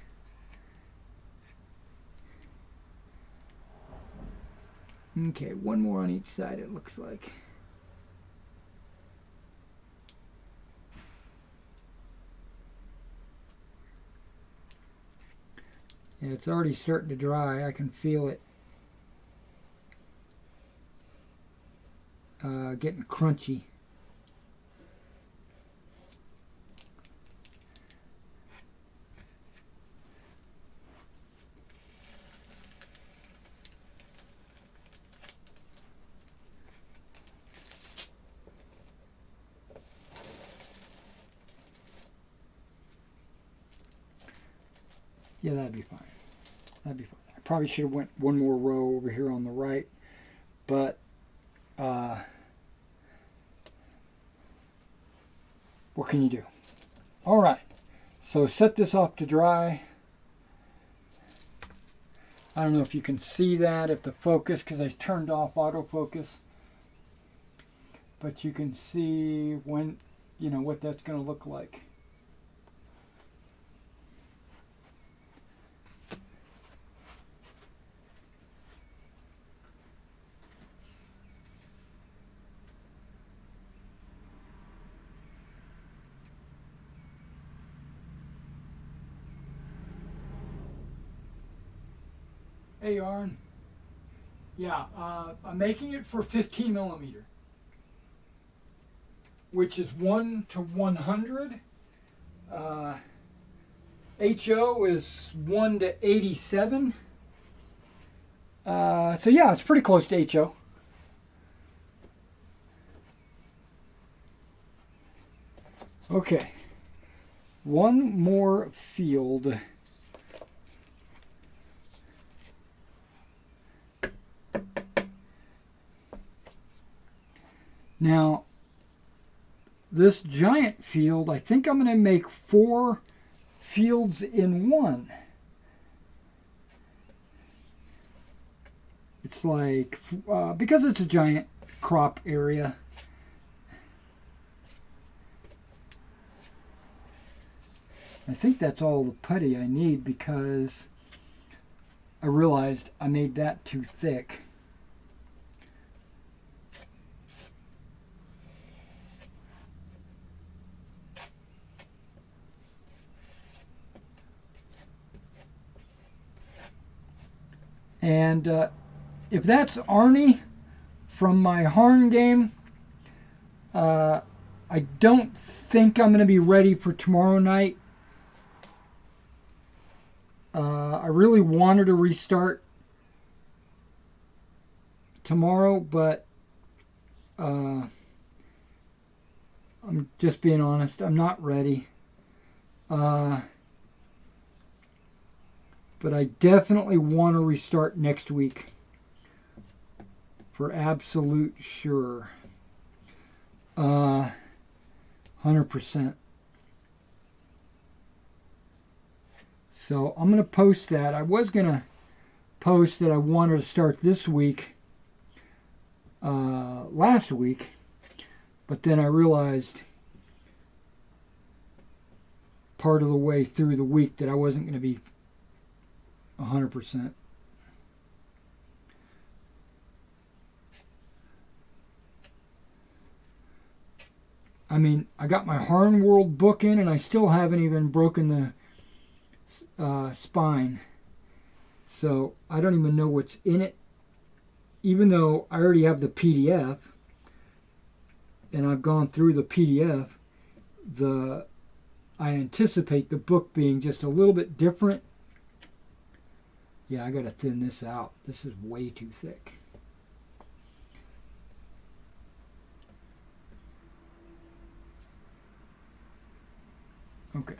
Okay, one more on each side, it looks like. Yeah, it's already starting to dry. I can feel it getting crunchy. Yeah, that'd be fine. That'd be fine. I probably should have went one more row over here on the right, but what can you do? All right, so set this off to dry. I don't know if you can see that, if the focus, because I turned off autofocus, but you can see when, you know, what that's going to look like. Hey, Yarn. Yeah, I'm making it for 15 millimeter, which is 1 to 100. HO is 1 to 87. So yeah, it's pretty close to HO. Okay, one more field. Now, this giant field, I think I'm going to make 4 fields in one. It's like, because it's a giant crop area, I think that's all the putty I need, because I realized I made that too thick. And if that's Arnie from my Harn game, I don't think I'm going to be ready for tomorrow night. I really wanted to restart tomorrow, but I'm just being honest. I'm not ready. But I definitely want to restart next week. For absolute sure. 100%. So I'm going to post that. I was going to post that I wanted to start this week, last week, but then I realized part of the way through the week that I wasn't going to be 100%. I mean, I got my Harn World book in, and I still haven't even broken the spine. So I don't even know what's in it, even though I already have the PDF, and I've gone through the PDF. I anticipate the book being just a little bit different. Yeah, I got to thin this out. This is way too thick. Okay.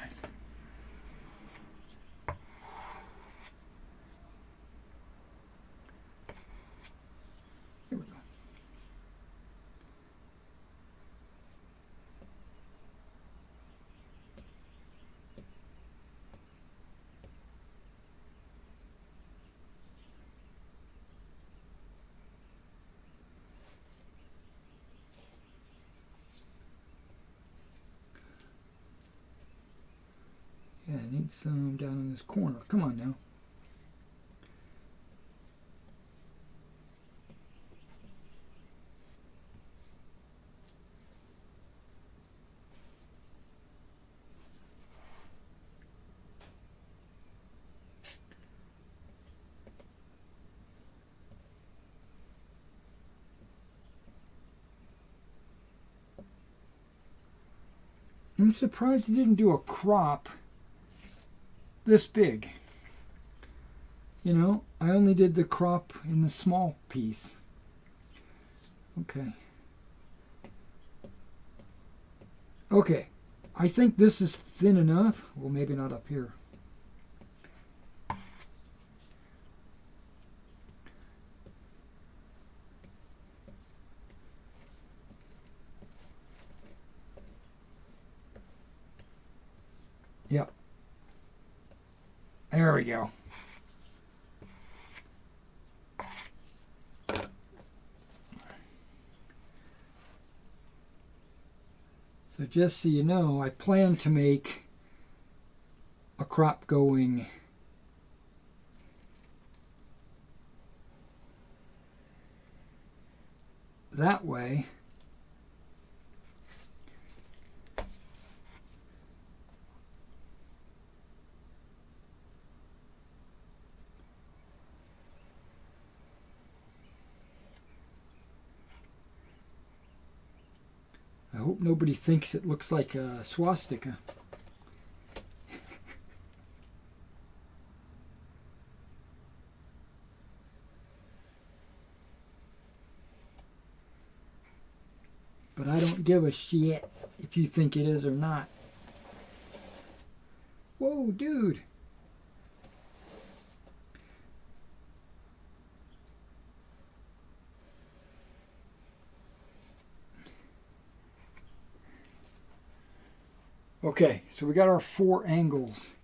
Here we go. Yeah, I need some down in this corner. Come on now. I'm surprised he didn't do a crop this big. You know, I only did the crop in the small piece. Okay. Okay. I think this is thin enough. Well, maybe not up here. Yep. There we go. So just so you know, I plan to make a crop going that way. I hope nobody thinks it looks like a swastika. But I don't give a shit if you think it is or not. Whoa, dude. Okay, so we got our 4 angles.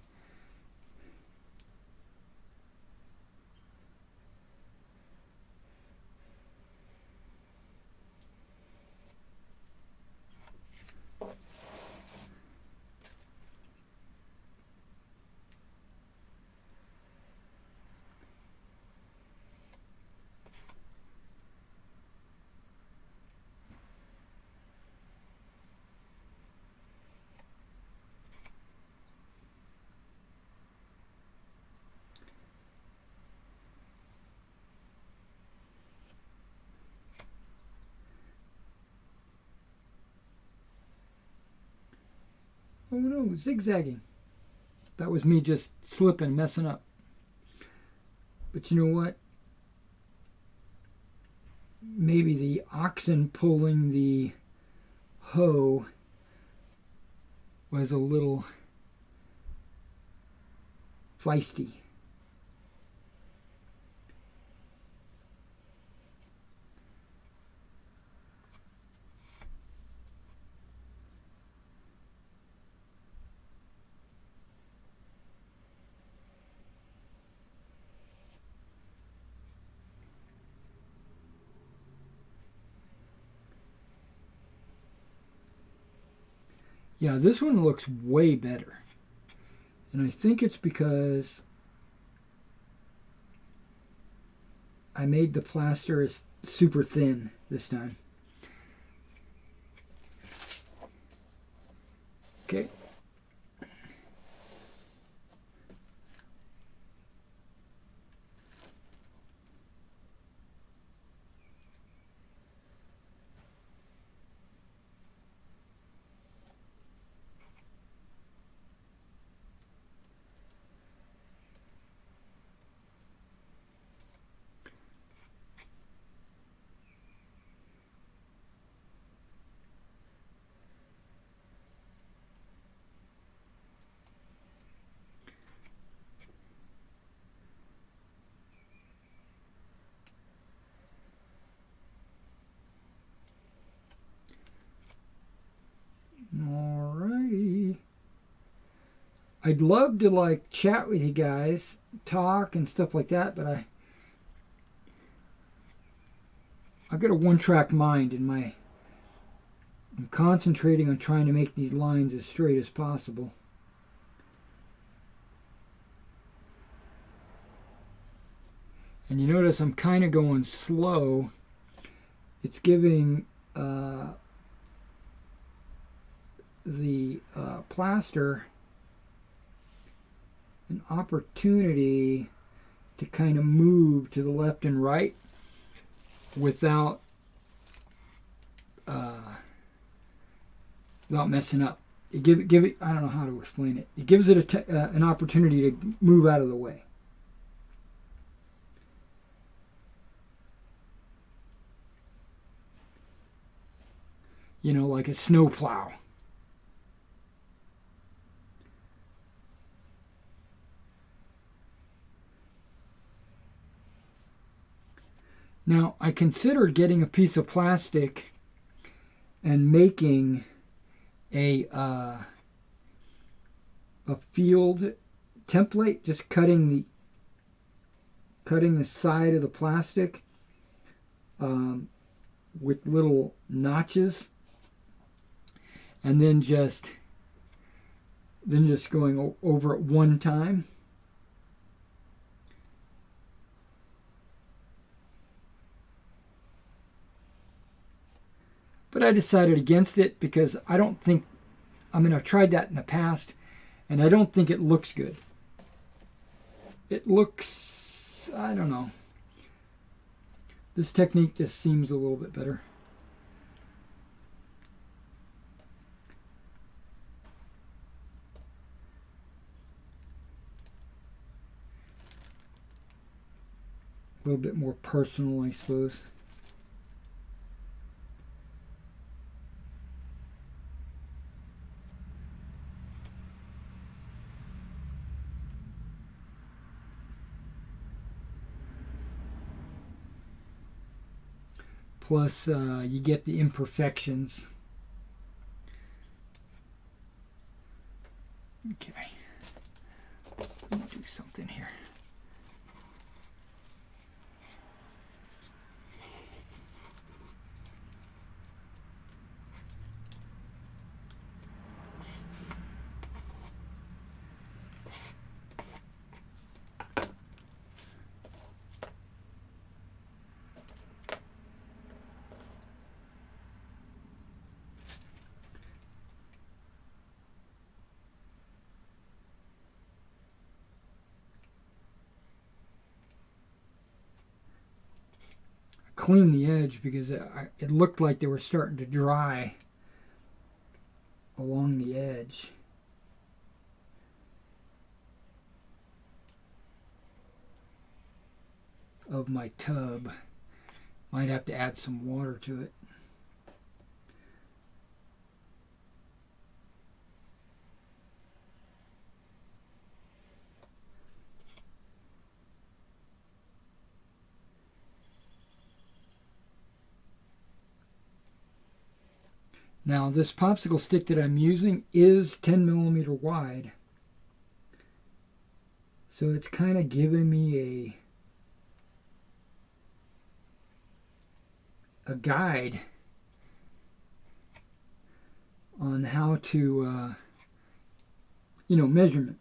Oh no, zigzagging. That was me just slipping, messing up. But you know what? Maybe the oxen pulling the hoe was a little feisty. Yeah, this one looks way better. And I think it's because I made the plaster super thin this time. Okay. Alrighty. I'd love to like chat with you guys, talk and stuff like that, but I've got a one-track mind and I'm concentrating on trying to make these lines as straight as possible. And you notice I'm kind of going slow. It's giving the plaster an opportunity to kind of move to the left and right without messing up. It give it. I don't know how to explain it. It gives it an opportunity to move out of the way. You know, like a snowplow. Now, I considered getting a piece of plastic and making a field template, just cutting the side of the plastic with little notches, and then just going over it one time. But I decided against it because I don't think, I've tried that in the past, and I don't think it looks good. It looks, I don't know. This technique just seems a little bit better. A little bit more personal, I suppose. Plus, you get the imperfections. Okay. Let me do something here. Clean the edge because it looked like they were starting to dry along the edge. of my tub. Might have to add some water to it. Now this popsicle stick that I'm using is 10 millimeter wide. So it's kind of giving me a guide on how to, measurement.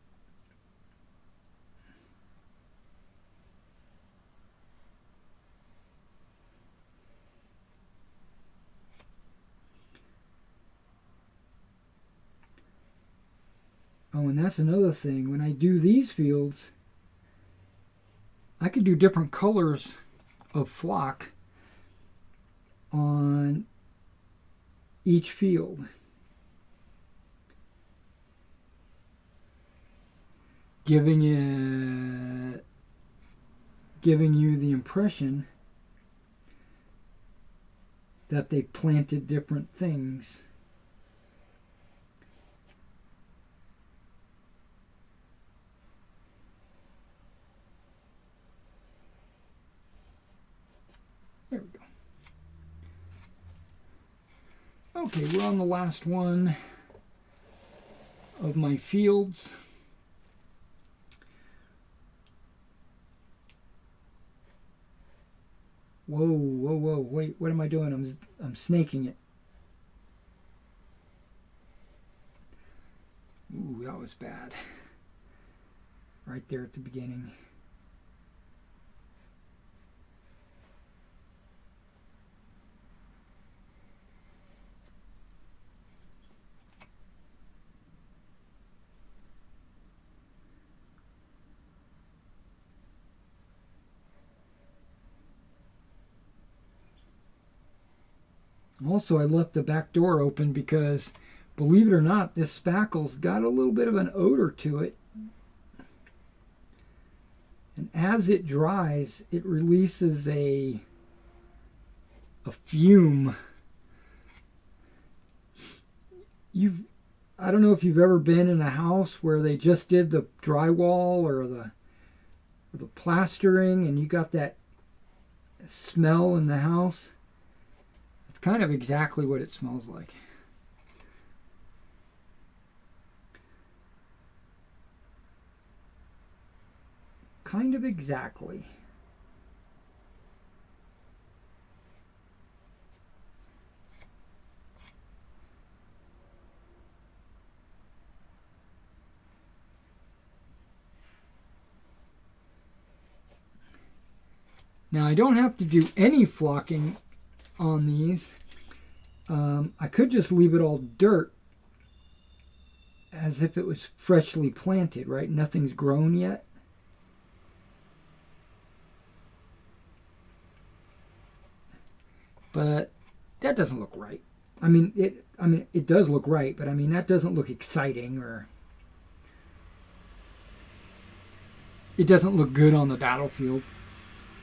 Oh, and that's another thing. When I do these fields, I could do different colors of flock on each field. Giving you the impression that they planted different things. There we go. Okay, we're on the last one of my fields. Whoa, wait, what am I doing? I'm snaking it. Ooh, that was bad. Right there at the beginning. Also, I left the back door open because, believe it or not, this spackle's got a little bit of an odor to it. And as it dries, it releases a fume. I don't know if you've ever been in a house where they just did the drywall or the plastering and you got that smell in the house. Kind of exactly what it smells like. Kind of exactly. Now I don't have to do any flocking on these. I could just leave it all dirt as if it was freshly planted, right? Nothing's grown yet. But that doesn't look right. It does look right, but that doesn't look exciting, or it doesn't look good on the battlefield.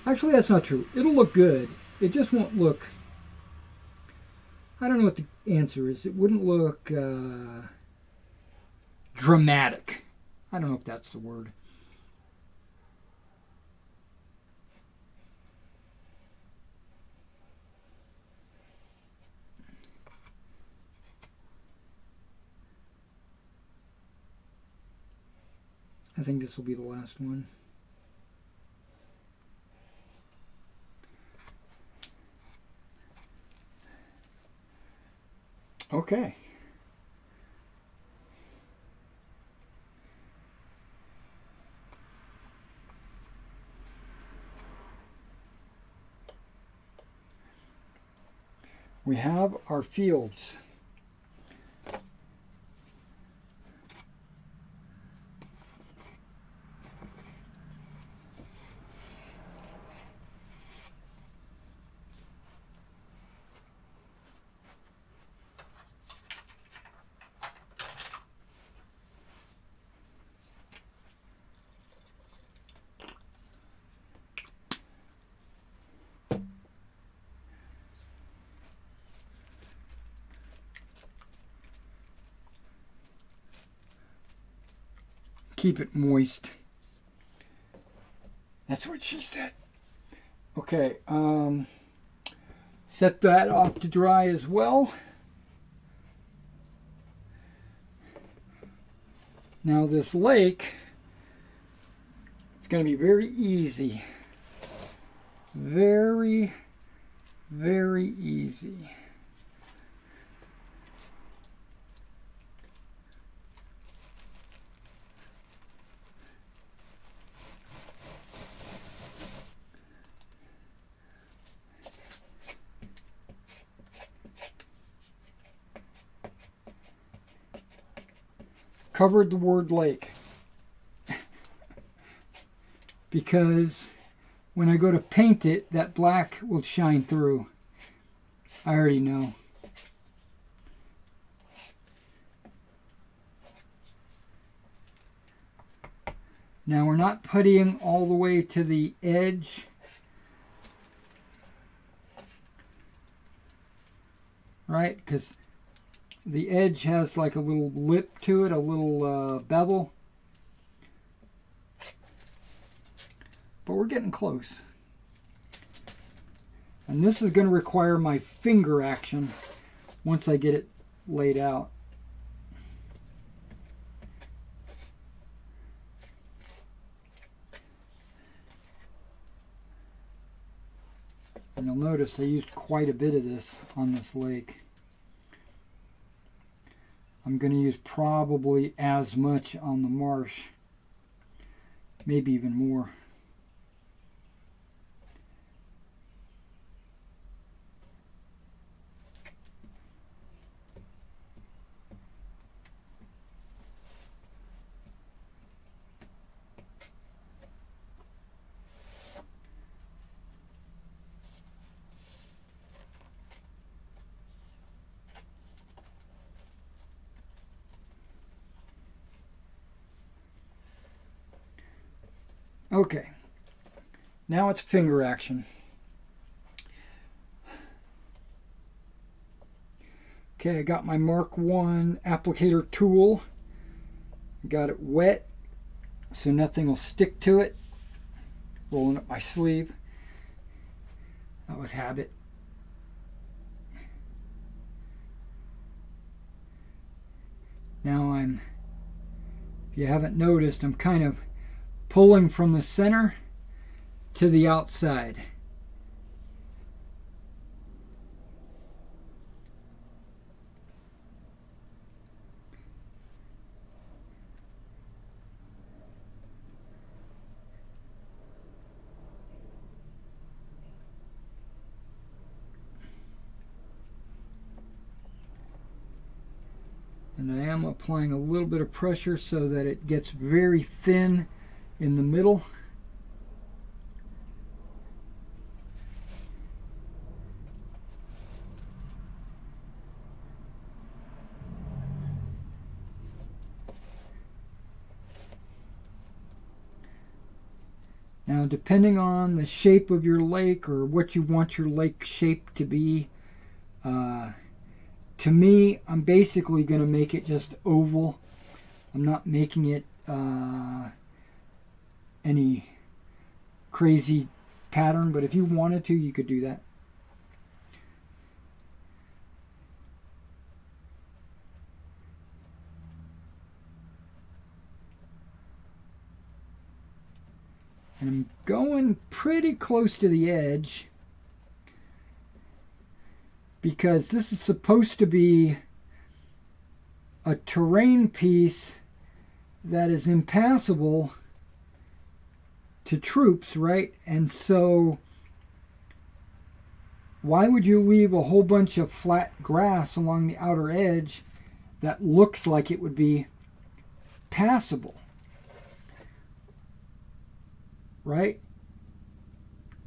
Actually, that's not true. It'll look good. It just won't look... I don't know what the answer is. It wouldn't look dramatic. I don't know if that's the word. I think this will be the last one. Okay. We have our fields. keep it moist. That's what she said. Okay, set that off to dry as well. Now this lake, it's going to be very easy. Very, very easy. Covered the word lake because when I go to paint it, that black will shine through. I already know. Now we're not puttying all the way to the edge. Right? Because the edge has like a little lip to it, a little bevel. But we're getting close. And this is going to require my finger action once I get it laid out. And you'll notice I used quite a bit of this on this lake. I'm going to use probably as much on the marsh, maybe even more. Okay, now it's finger action. Okay, I got my Mark 1 applicator tool. I got it wet so nothing will stick to it. Rolling up my sleeve. That was habit. Now if you haven't noticed, I'm kind of pulling from the center to the outside. And I am applying a little bit of pressure so that it gets very thin in the middle. Now, depending on the shape of your lake or what you want your lake shape to be, to me, I'm basically going to make it just oval. I'm not making it any crazy pattern, but if you wanted to, you could do that. And I'm going pretty close to the edge because this is supposed to be a terrain piece that is impassable to troops, right? And so why would you leave a whole bunch of flat grass along the outer edge that looks like it would be passable? Right?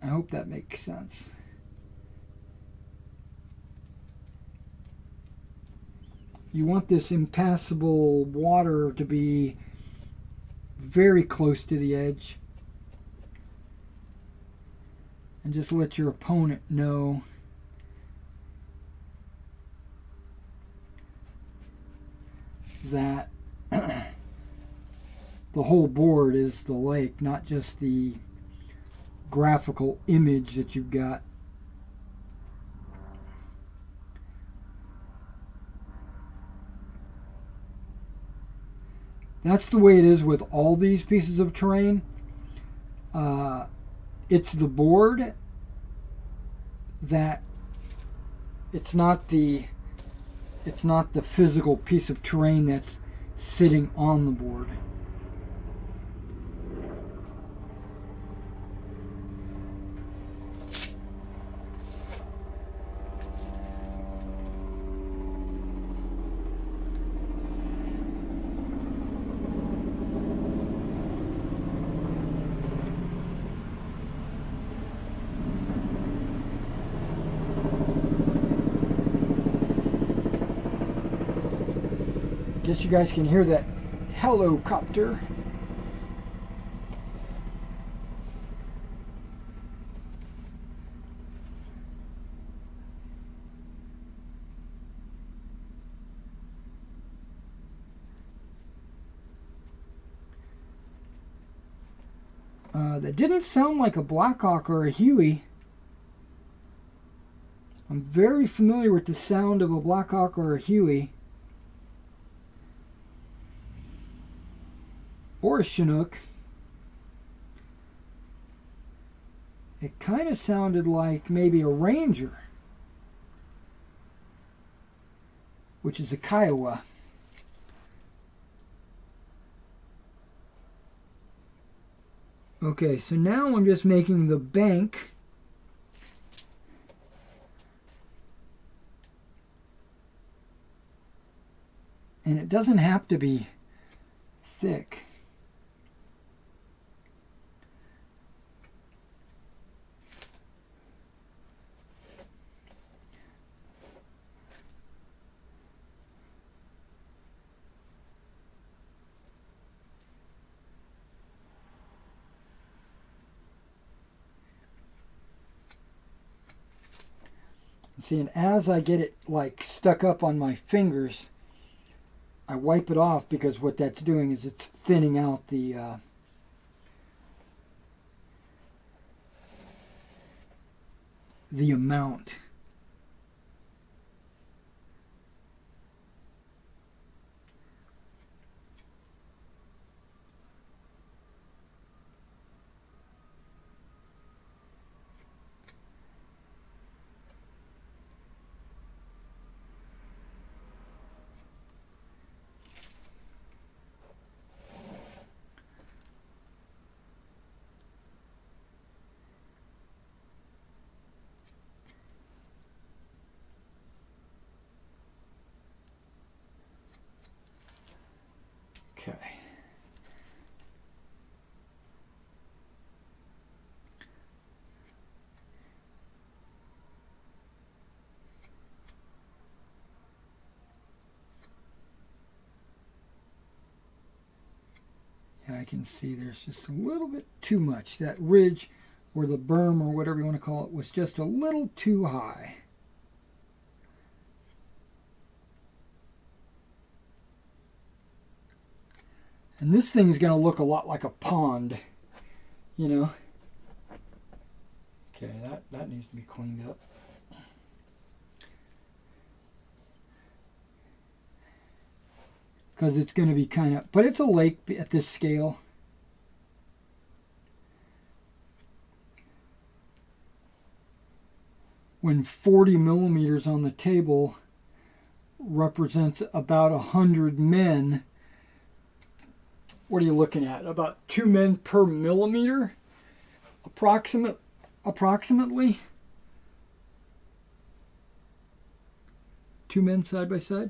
I hope that makes sense. You want this impassable water to be very close to the edge. And just let your opponent know that the whole board is the lake, not just the graphical image that you've got. That's the way it is with all these pieces of terrain. It's the board that it's not the physical piece of terrain that's sitting on the board. Guess you guys can hear that helicopter. That didn't sound like a Blackhawk or a Huey. I'm very familiar with the sound of a Blackhawk or a Huey. Or a Chinook. It kind of sounded like maybe a Ranger, which is a Kiowa. Okay, so now I'm just making the bank. And it doesn't have to be thick. See, and as I get it like stuck up on my fingers, I wipe it off, because what that's doing is it's thinning out the amount. Okay. Yeah, I can see there's just a little bit too much. That ridge or the berm or whatever you want to call it was just a little too high. And this thing's going to look a lot like a pond, you know. Okay, that needs to be cleaned up. Because it's going to be kind of, but it's a lake at this scale. When 40 millimeters on the table represents about 100 men, what are you looking at? About 2 men per millimeter? Approximately? 2 men side by side?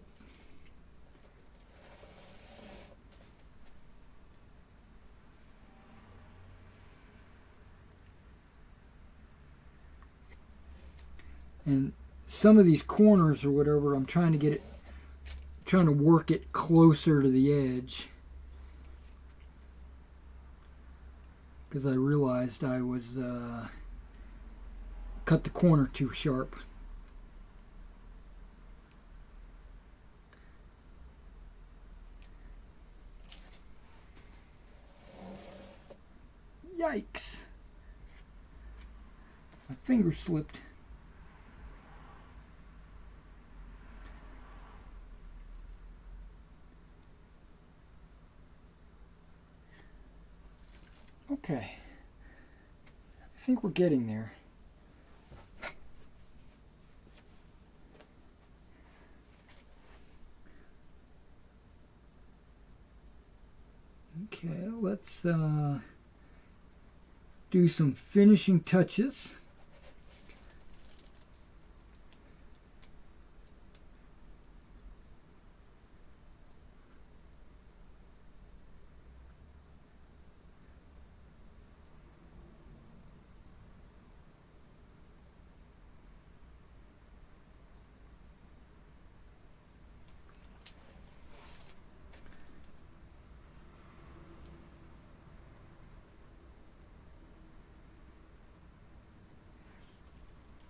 And some of these corners or whatever, I'm trying to work it closer to the edge. Because I realized I was cut the corner too sharp. Yikes. My finger slipped. Okay. I think we're getting there. Okay, let's do some finishing touches.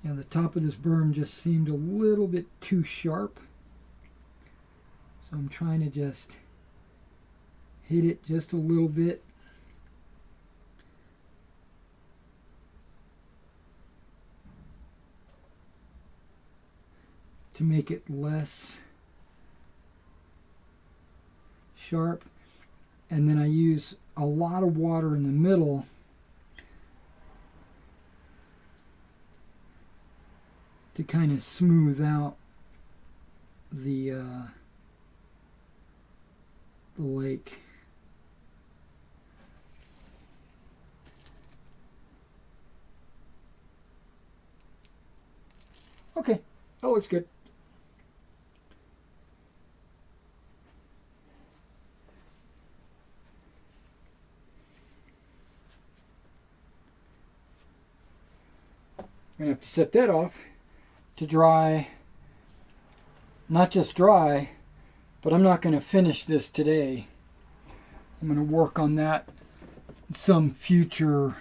Yeah, the top of this berm just seemed a little bit too sharp. So I'm trying to just hit it just a little bit. To make it less sharp. And then I use a lot of water in the middle to kind of smooth out the lake. Okay, that looks good. I'm going to have to set that off to dry. Not just dry, but I'm not going to finish this today. I'm going to work on that at some future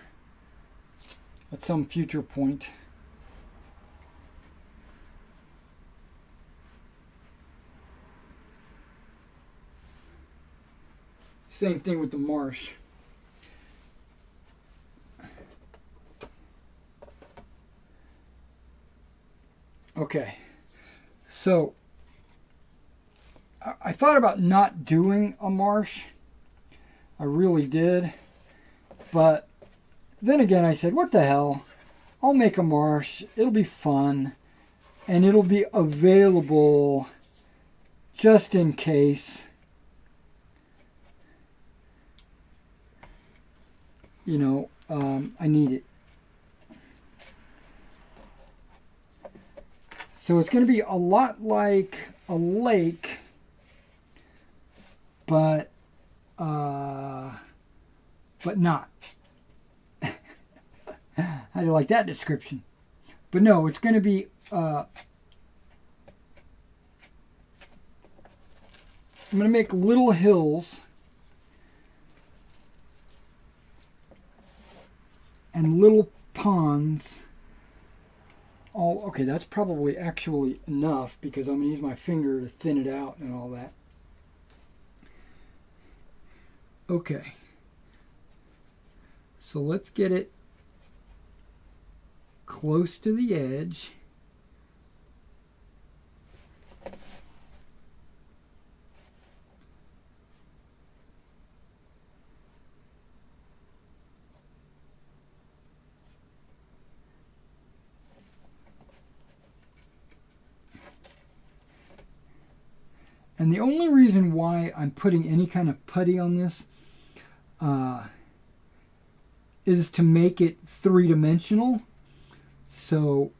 point. Same thing with the marsh. Okay, so I thought about not doing a marsh. I really did. But then again, I said, what the hell? I'll make a marsh. It'll be fun. And it'll be available just in case. You know, I need it. So it's going to be a lot like a lake, but not. How do you like that description? But no, it's going to be I'm going to make little hills and little ponds. Oh, okay, that's probably actually enough because I'm going to use my finger to thin it out and all that. Okay. So let's get it close to the edge. And the only reason why I'm putting any kind of putty on this is to make it three-dimensional. So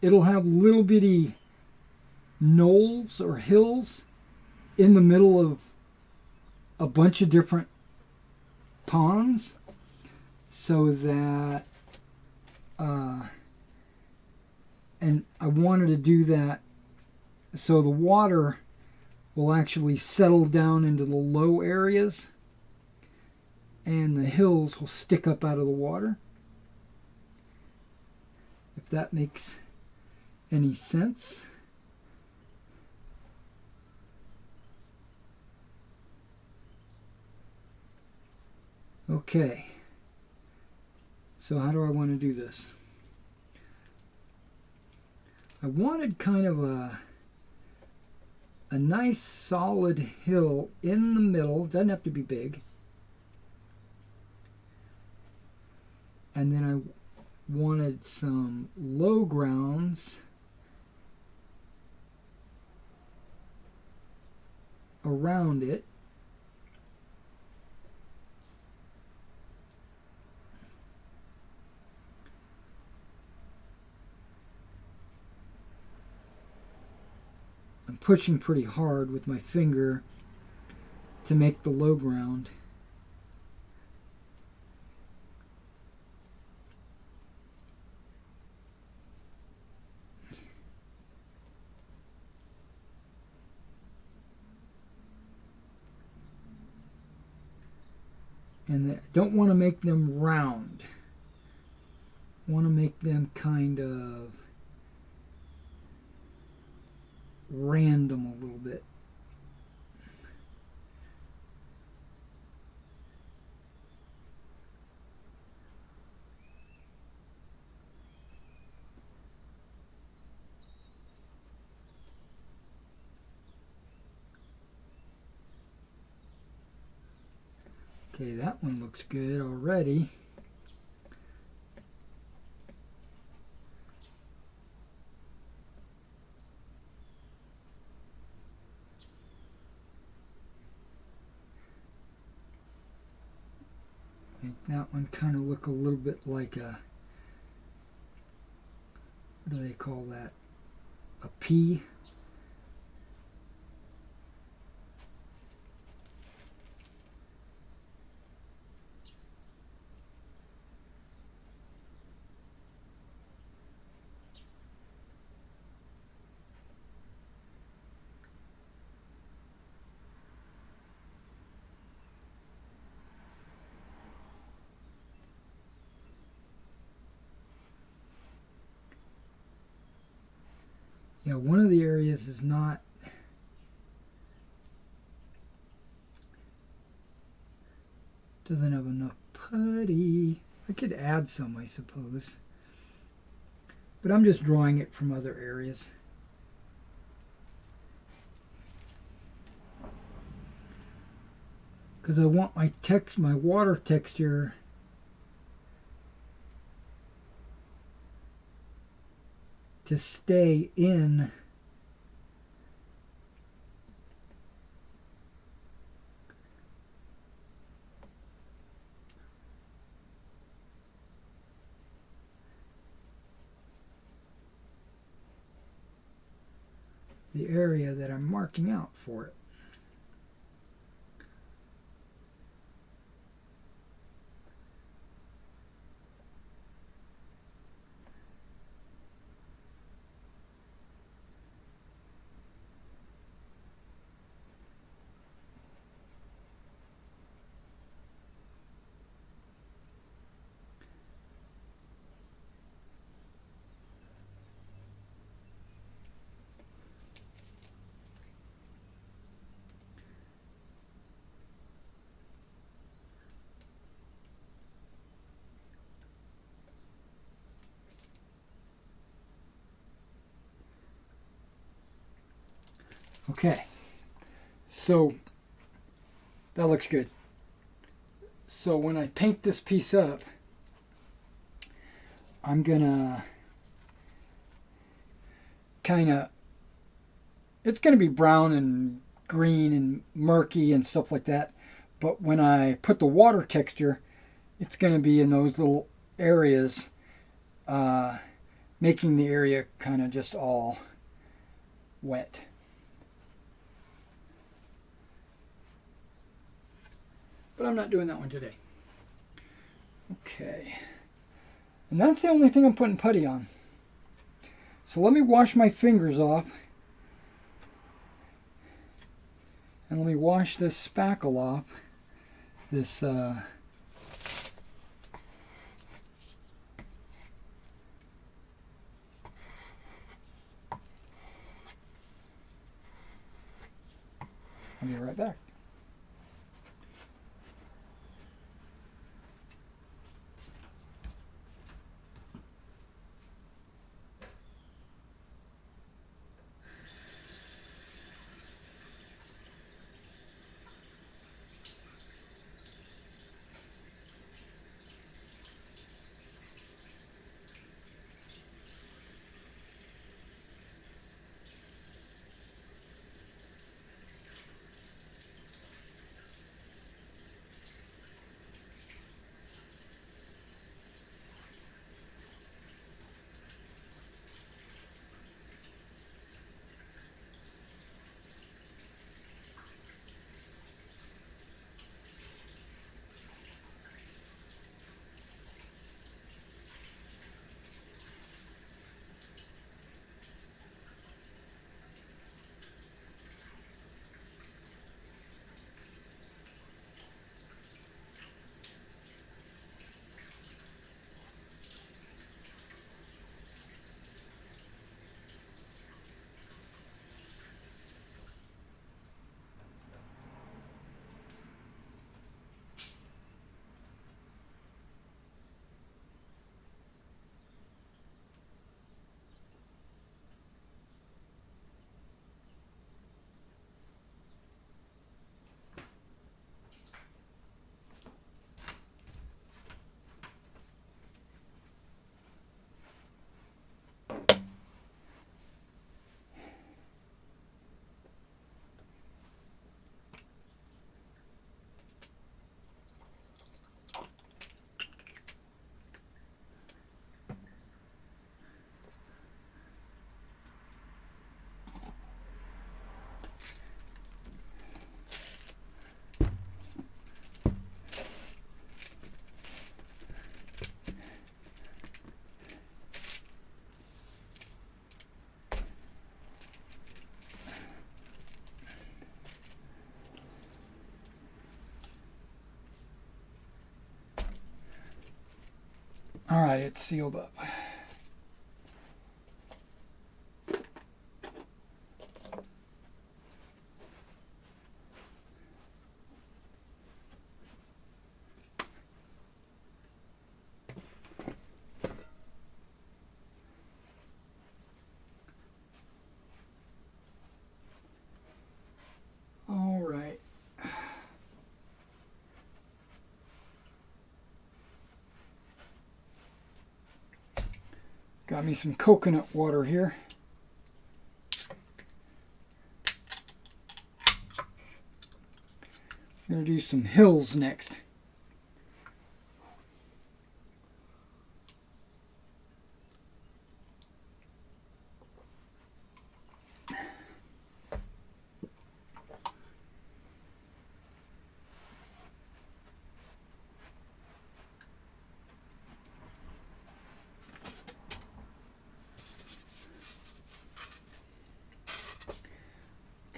it'll have little bitty knolls or hills in the middle of a bunch of different ponds so that and I wanted to do that so the water will actually settle down into the low areas and the hills will stick up out of the water. If that makes any sense. Okay. So how do I want to do this? I wanted kind of a nice solid hill in the middle. Doesn't have to be big. And then I wanted some low grounds around it. I'm pushing pretty hard with my finger to make the low ground. And I don't want to make them round. I want to make them kind of random a little bit. Okay, that one looks good already. Make that one kind of look a little bit like a, what do they call that? A pea. Yeah, one of the areas is not doesn't have enough putty. I could add some, I suppose. But I'm just drawing it from other areas. Because I want my water texture to stay in the area that I'm marking out for it. Okay, so that looks good. So when I paint this piece up, I'm gonna it's gonna be brown and green and murky and stuff like that, but when I put the water texture, it's gonna be in those little areas, making the area kind of just all wet. But I'm not doing that one today. Okay. And that's the only thing I'm putting putty on. So let me wash my fingers off. And let me wash this spackle off. This, let me be right back. All right, it's sealed up. All right. Got me some coconut water here. I'm going to do some hills next.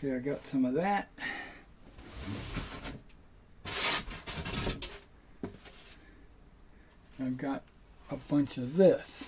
Okay, I got some of that. I've got a bunch of this.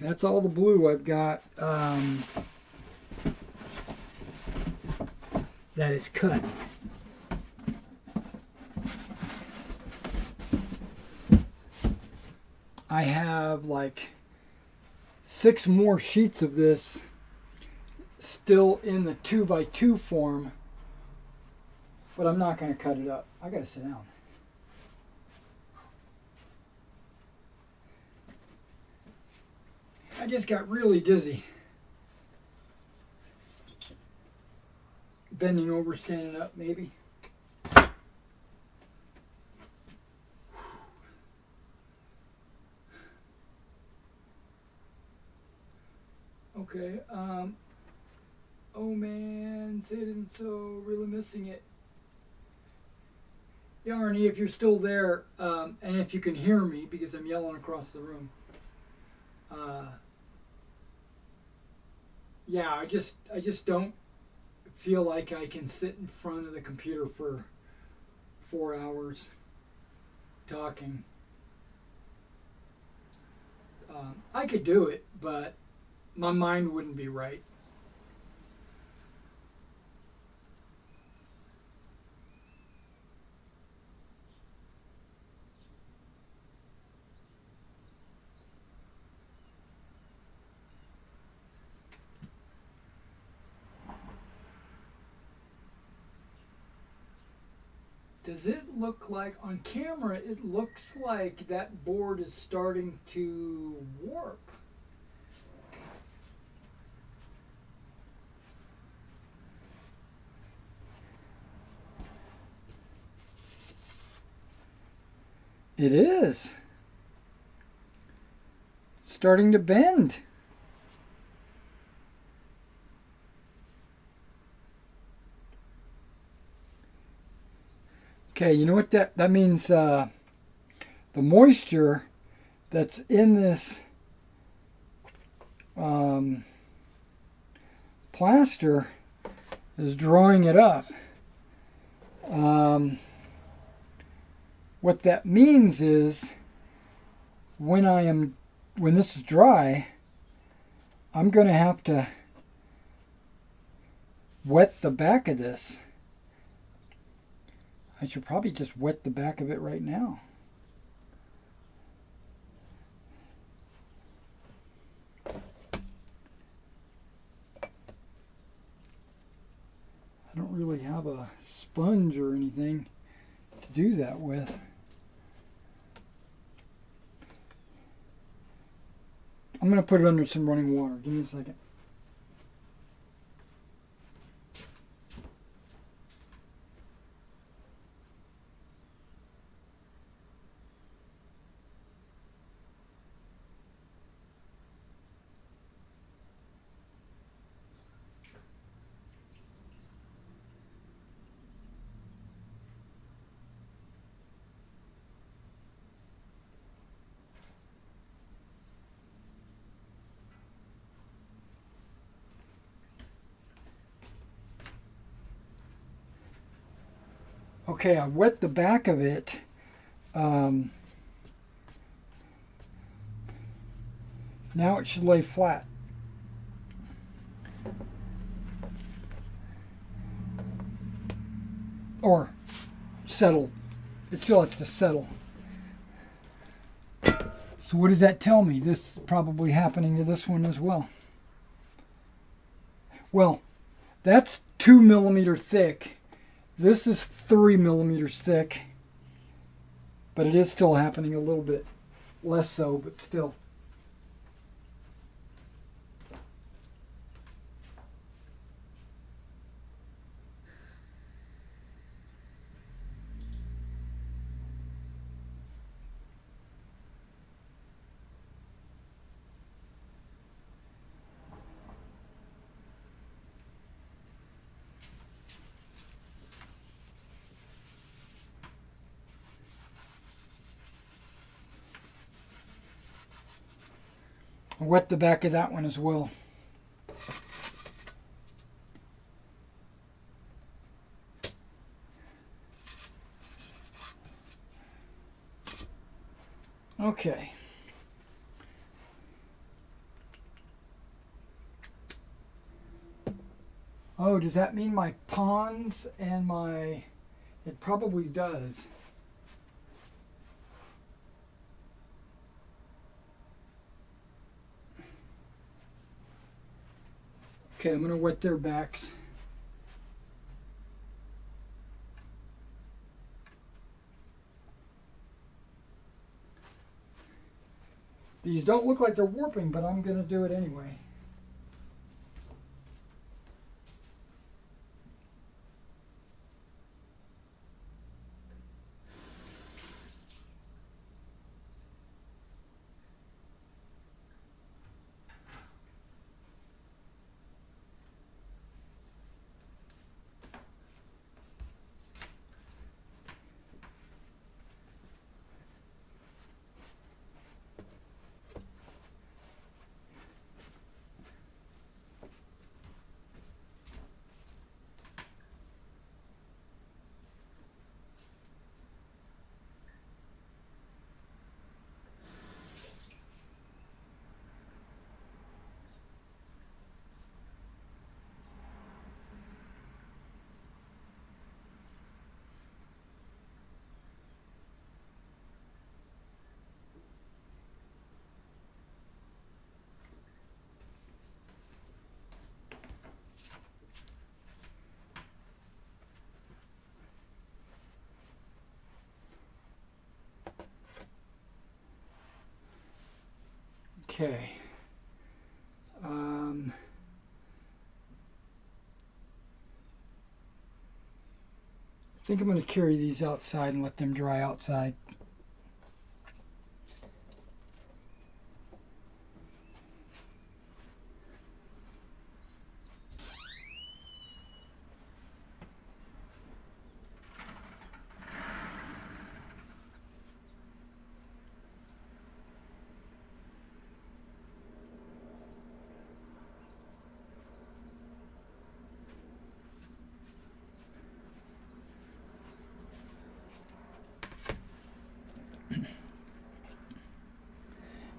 That's all the blue I've got that is cut. I have like 6 more sheets of this still in the 2x2 form, but I'm not going to cut it up. I got to sit down. I just got really dizzy. Bending over, standing up, maybe. Okay, oh man, Sid, so really missing it. Yeah, Arnie, if you're still there, and if you can hear me, because I'm yelling across the room. Yeah, I just don't feel like I can sit in front of the computer for 4 hours talking. I could do it, but my mind wouldn't be right. Does it look like, on camera, it looks like that board is starting to warp? It is. It's starting to bend. Okay, you know what that means? The moisture that's in this plaster is drawing it up. What that means is when this is dry, I'm going to have to wet the back of this. I should probably just wet the back of it right now. I don't really have a sponge or anything to do that with. I'm going to put it under some running water. Give me a second. Okay, I wet the back of it. Now it should lay flat. Or settle. It still has to settle. So what does that tell me? This is probably happening to this one as well. Well, that's 2 millimeter thick. This is 3 millimeters thick. But it is still happening a little bit less so, but still. I wet the back of that one as well. Okay. Oh, does that mean my pawns and my... It probably does. Okay, I'm going to wet their backs. These don't look like they're warping, but I'm going to do it anyway. Okay. I think I'm going to carry these outside and let them dry outside.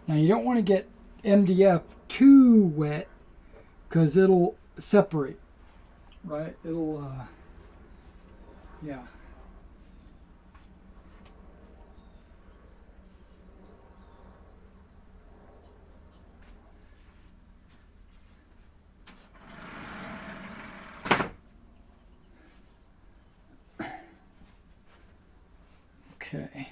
Now you don't want to get MDF too wet because it'll separate, right? It'll, yeah. Okay.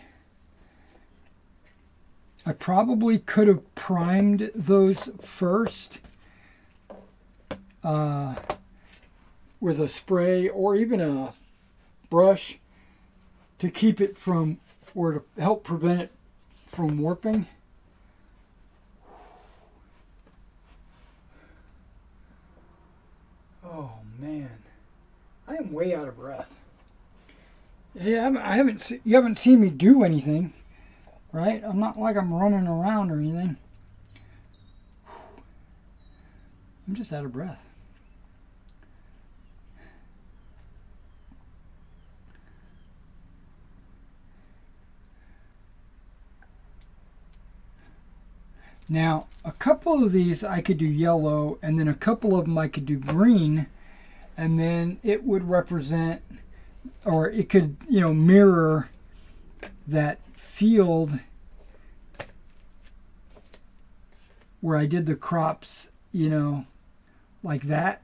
I probably could have primed those first with a spray or even a brush to keep it from, or to help prevent it from warping. Oh man, I am way out of breath. Yeah, you haven't seen me do anything. Right? I'm not like I'm running around or anything. I'm just out of breath. Now, a couple of these I could do yellow, and then a couple of them I could do green, and then it would represent, or it could, mirror that field where I did the crops, like that.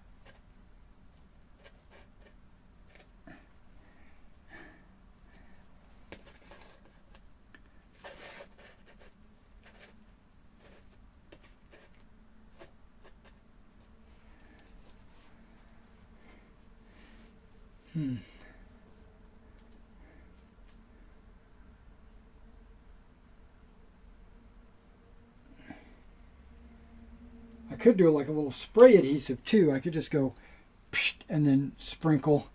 I could do like a little spray adhesive too. I could just go and then sprinkle,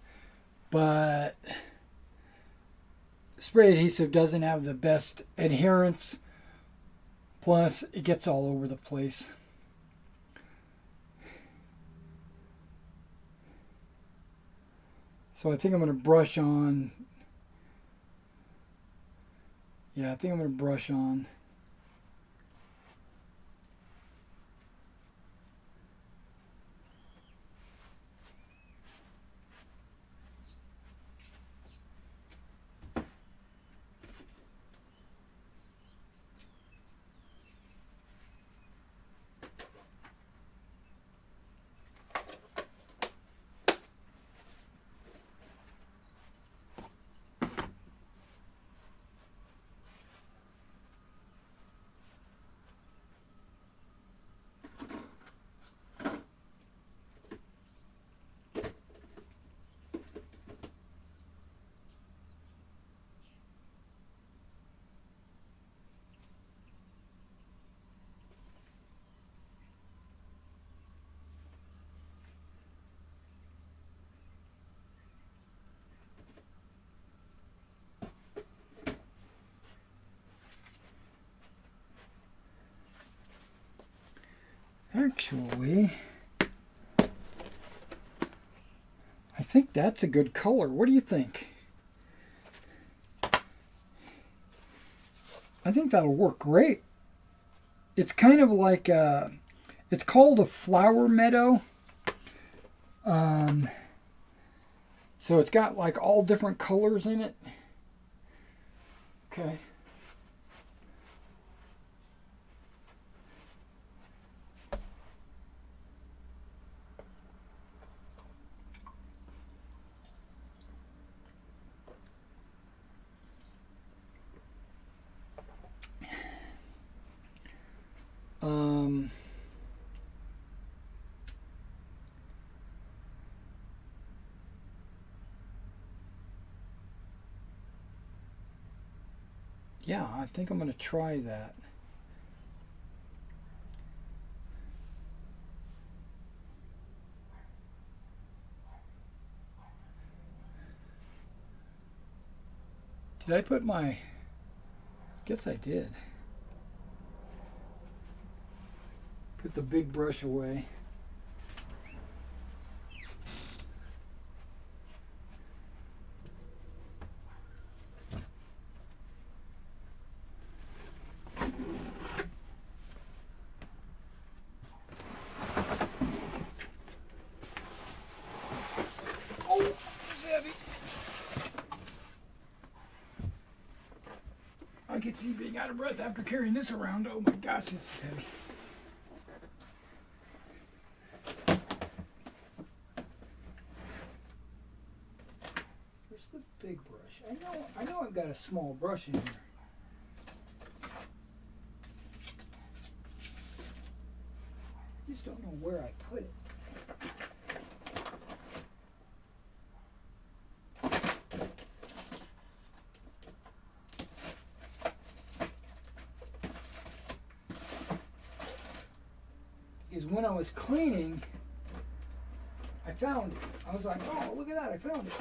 but spray adhesive doesn't have the best adherence, plus it gets all over the place. So I think I'm going to brush on. Yeah, I think I'm going to brush on. Actually, I think that's a good color. What do you think? I think that'll work great. It's kind of like it's called a flower meadow. So it's got like all different colors in it. Okay. Yeah, I think I'm going to try that. Did I put my... Guess I did. Put the big brush away. I can see being out of breath after carrying this around. Oh my gosh, this is heavy. Where's the big brush? I know I've got a small brush in here. I just don't know where I put it. Because when I was cleaning, I found it. I was like, oh, look at that, I found it.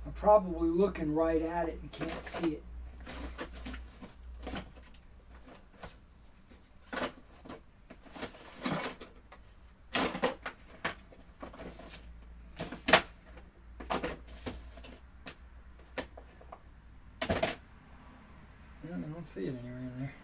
I'm probably looking right at it and can't see it. don't see it anywhere in there.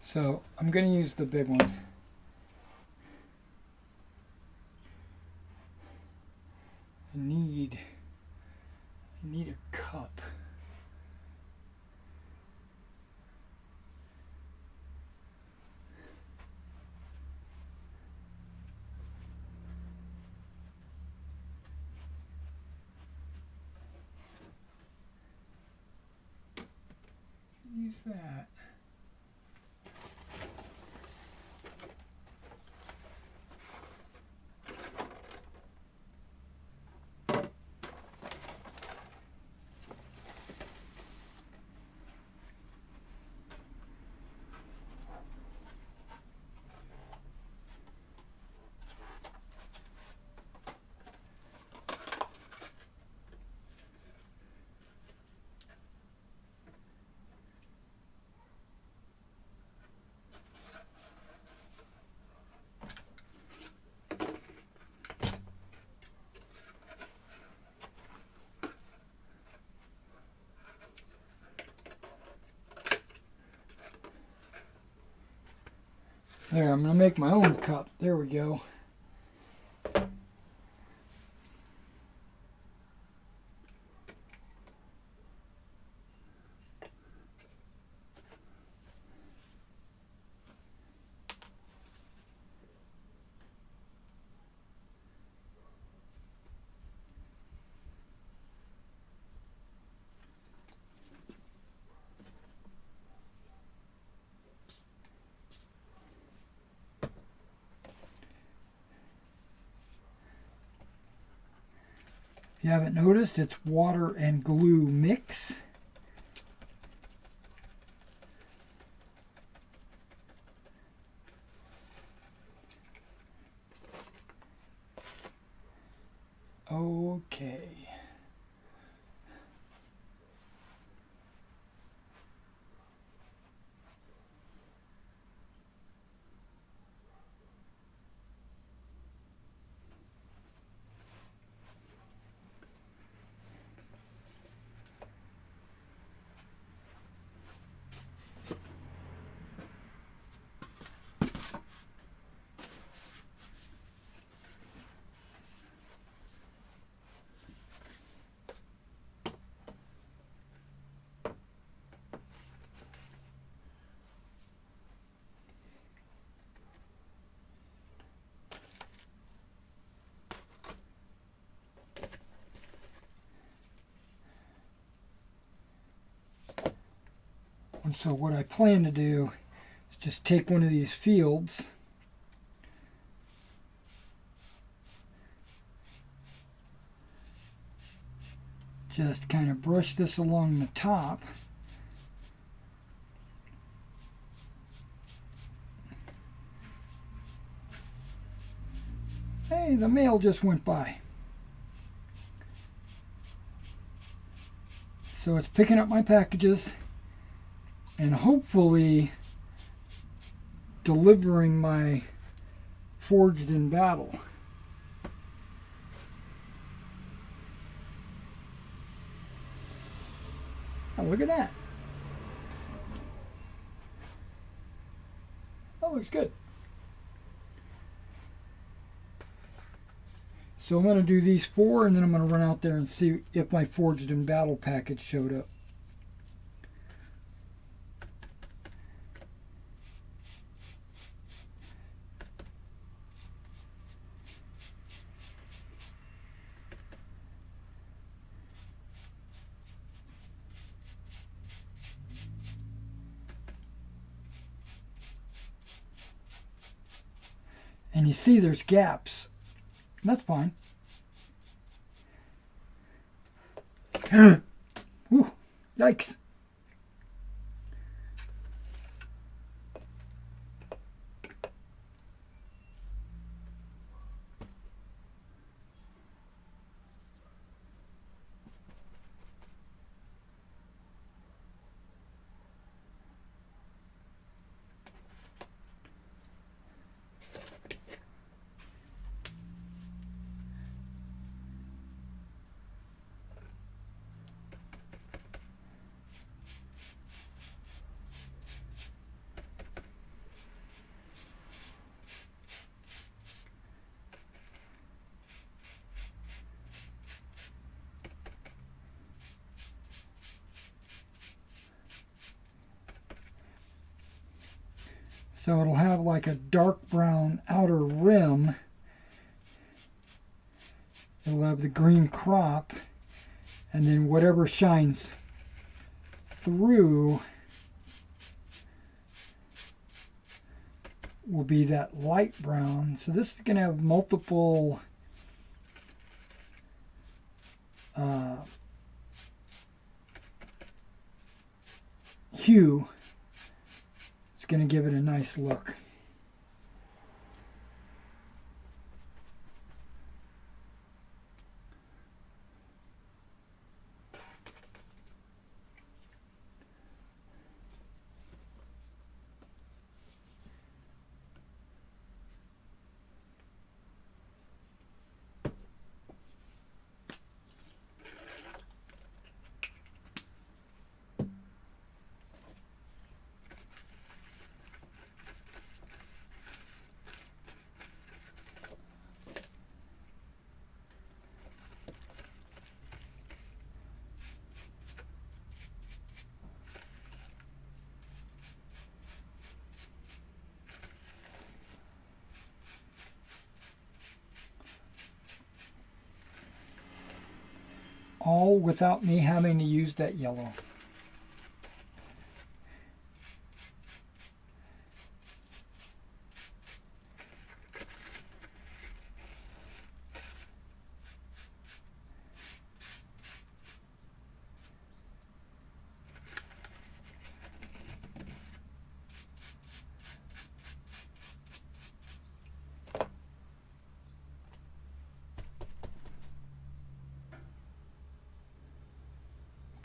So I'm going to use the big one. I need a cup. Use that. There, I'm going to make my own cup. There we go. If you haven't noticed, it's water and glue mix. Okay. And so what I plan to do is just take one of these fields, just kind of brush this along the top. Hey, the mail just went by. So it's picking up my packages and hopefully delivering my Forged in Battle. Oh, look at that. That looks good. So I'm going to do these 4 and then I'm going to run out there and see if my Forged in Battle package showed up. And you see there's gaps. That's fine. Ooh, yikes. So it'll have like a dark brown outer rim. It'll have the green crop, and then whatever shines through will be that light brown. So this is going to have multiple hue. It's going to give it a nice look. All without me having to use that yellow.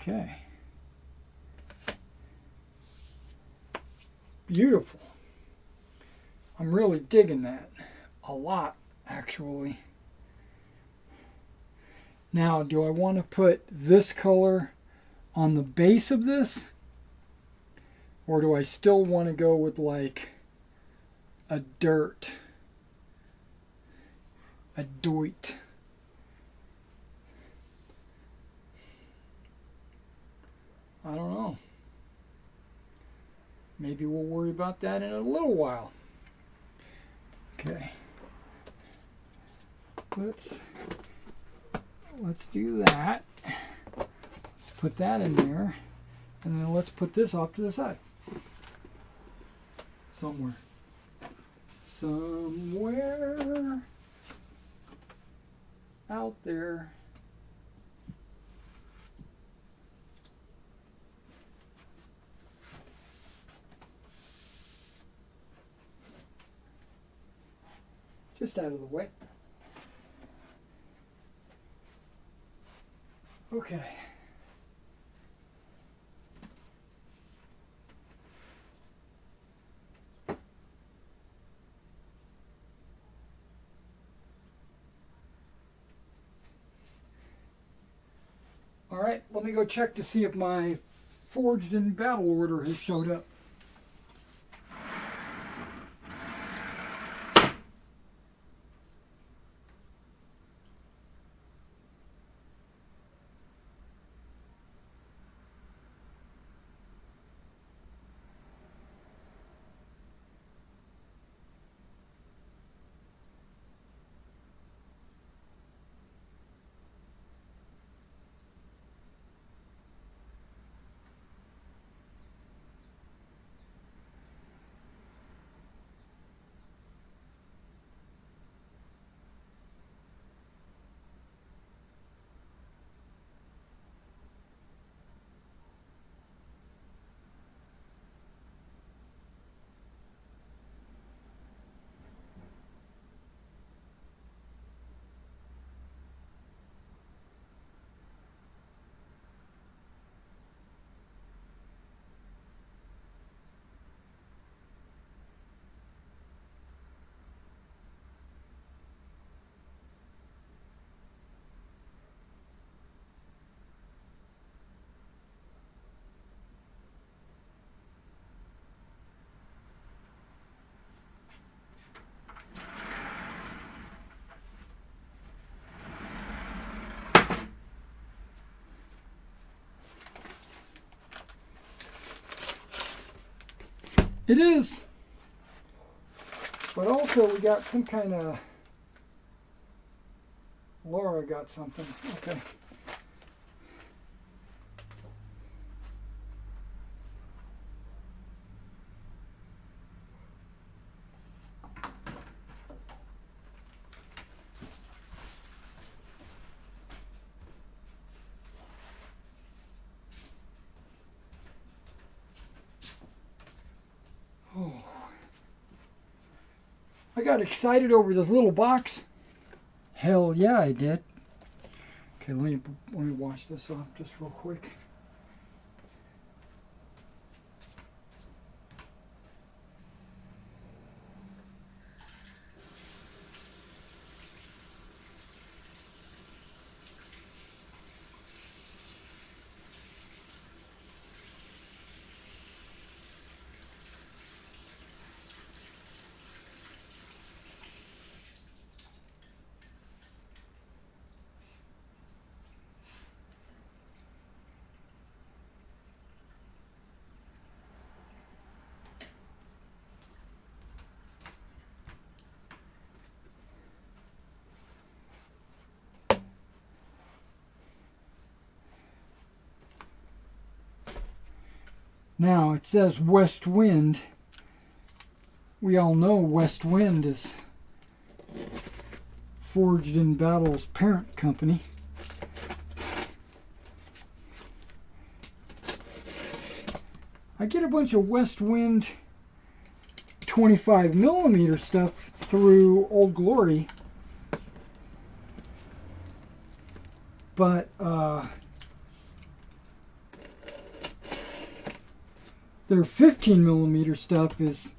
Okay. Beautiful. I'm really digging that. A lot, actually. Now, do I want to put this color on the base of this? Or do I still want to go with like a dirt? A doit? I don't know. Maybe we'll worry about that in a little while. Okay. Let's do that. Let's put that in there. And then let's put this off to the side. Somewhere out there. Just out of the way. Okay. All right, let me go check to see if my Forged in Battle order has showed up. It is. But also we got some kind of, Laura got something. Okay. Oh. I got excited over this little box. Hell yeah, I did. Okay, let me wash this off just real quick. Now it says West Wind. We all know West Wind is Forged in Battle's parent company. I get a bunch of West Wind 25mm stuff through Old Glory, but their 15mm stuff is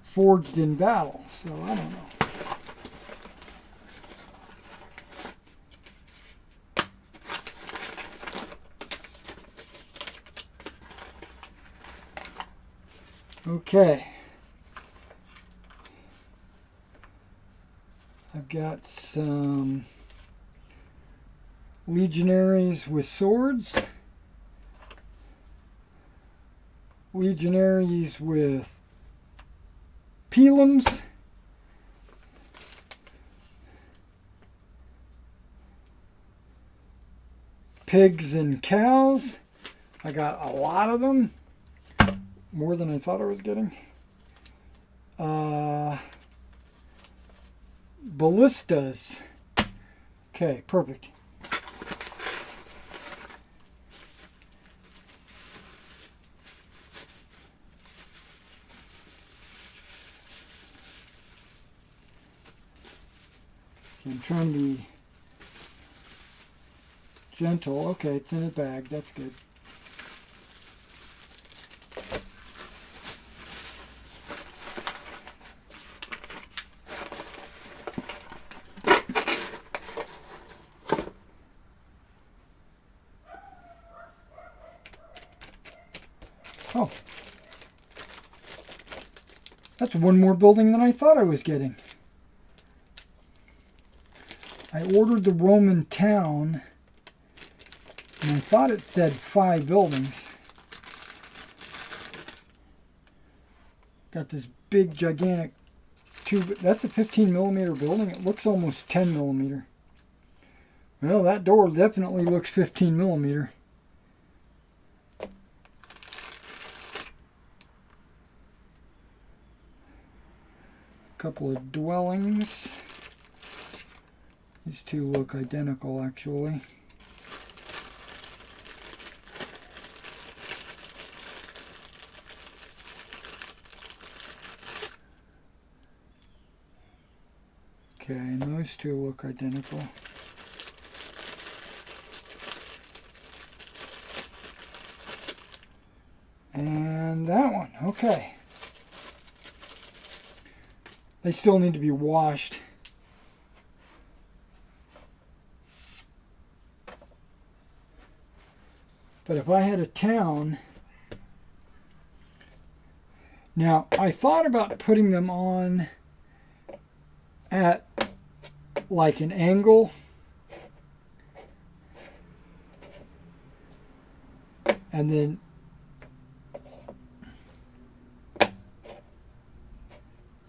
Forged in Battle, so I don't know. Okay. I've got some Legionaries with swords. Legionaries with pilums. Pigs and cows. I got a lot of them. More than I thought I was getting. Ballistas. Okay, perfect. Okay, I'm trying to be gentle. Okay, it's in a bag. That's good. Oh, that's one more building than I thought I was getting. I ordered the Roman town, and I thought it said 5 buildings. Got this big, gigantic that's a 15mm building. It looks almost 10mm. Well, that door definitely looks 15mm. Couple of dwellings. These two look identical, actually. Okay, and those two look identical. And that one, okay. They still need to be washed. But if I had a town... Now, I thought about putting them on at like an angle. And then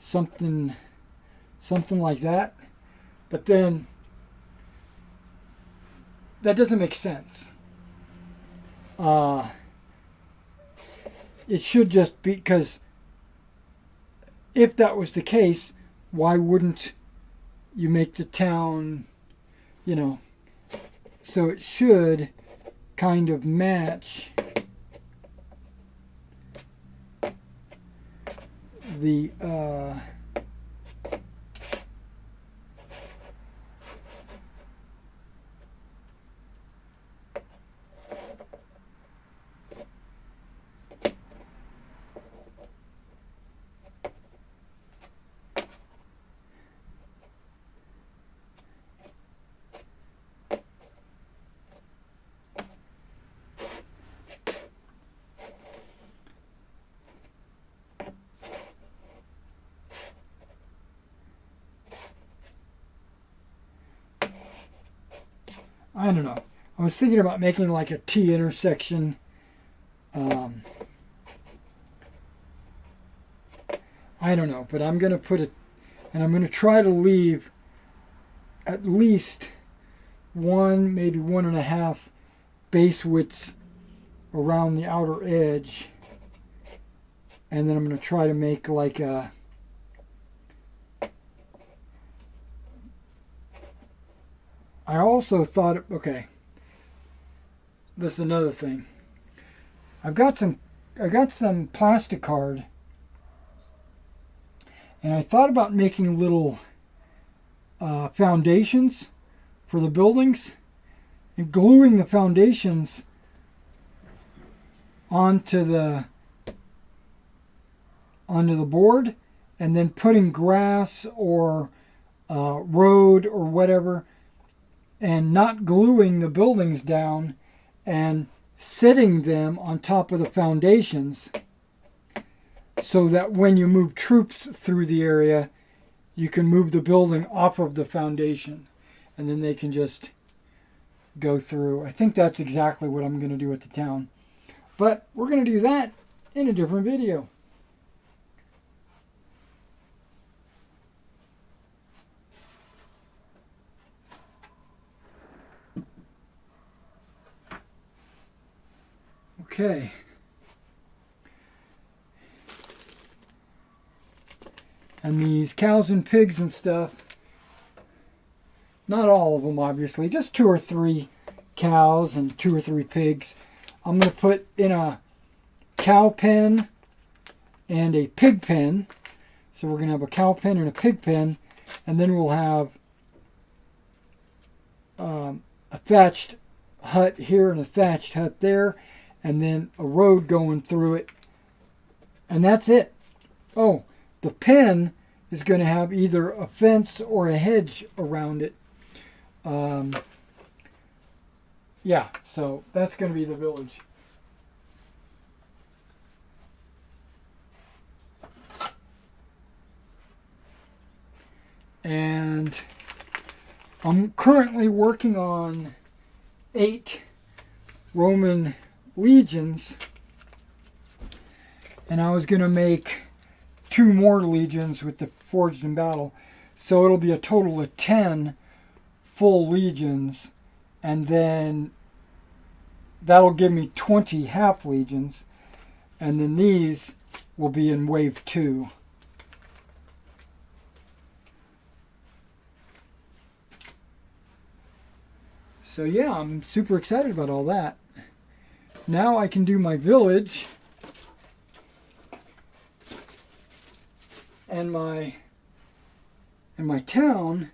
something like that. But then that doesn't make sense. It should just be, because if that was the case, why wouldn't you make the town, so it should kind of match the I don't know. I was thinking about making like a T intersection. I don't know, but I'm going to put it, and I'm going to try to leave at least one, maybe 1.5 base widths around the outer edge. And then I'm going to try to make like a I also thought, okay, this is another thing. I got some plastic card, and I thought about making little foundations for the buildings and gluing the foundations onto the board, and then putting grass or road or whatever, and not gluing the buildings down and setting them on top of the foundations, so that when you move troops through the area, you can move the building off of the foundation and then they can just go through. I think that's exactly what I'm going to do at the town. But we're going to do that in a different video. Okay. And these cows and pigs and stuff, not all of them obviously, just 2 or 3 cows and 2 or 3 pigs, I'm going to put in a cow pen and a pig pen. So we're going to have a cow pen and a pig pen, and then we'll have a thatched hut here and a thatched hut there, and then a road going through it, and that's it. Oh, the pen is going to have either a fence or a hedge around it. Yeah, so that's going to be the village. And I'm currently working on 8 Roman legions, and I was going to make 2 more legions with the Forged in Battle, so it'll be a total of 10 full legions, and then that'll give me 20 half legions, and then these will be in wave 2. So yeah, I'm super excited about all that. Now I can do my village and my town,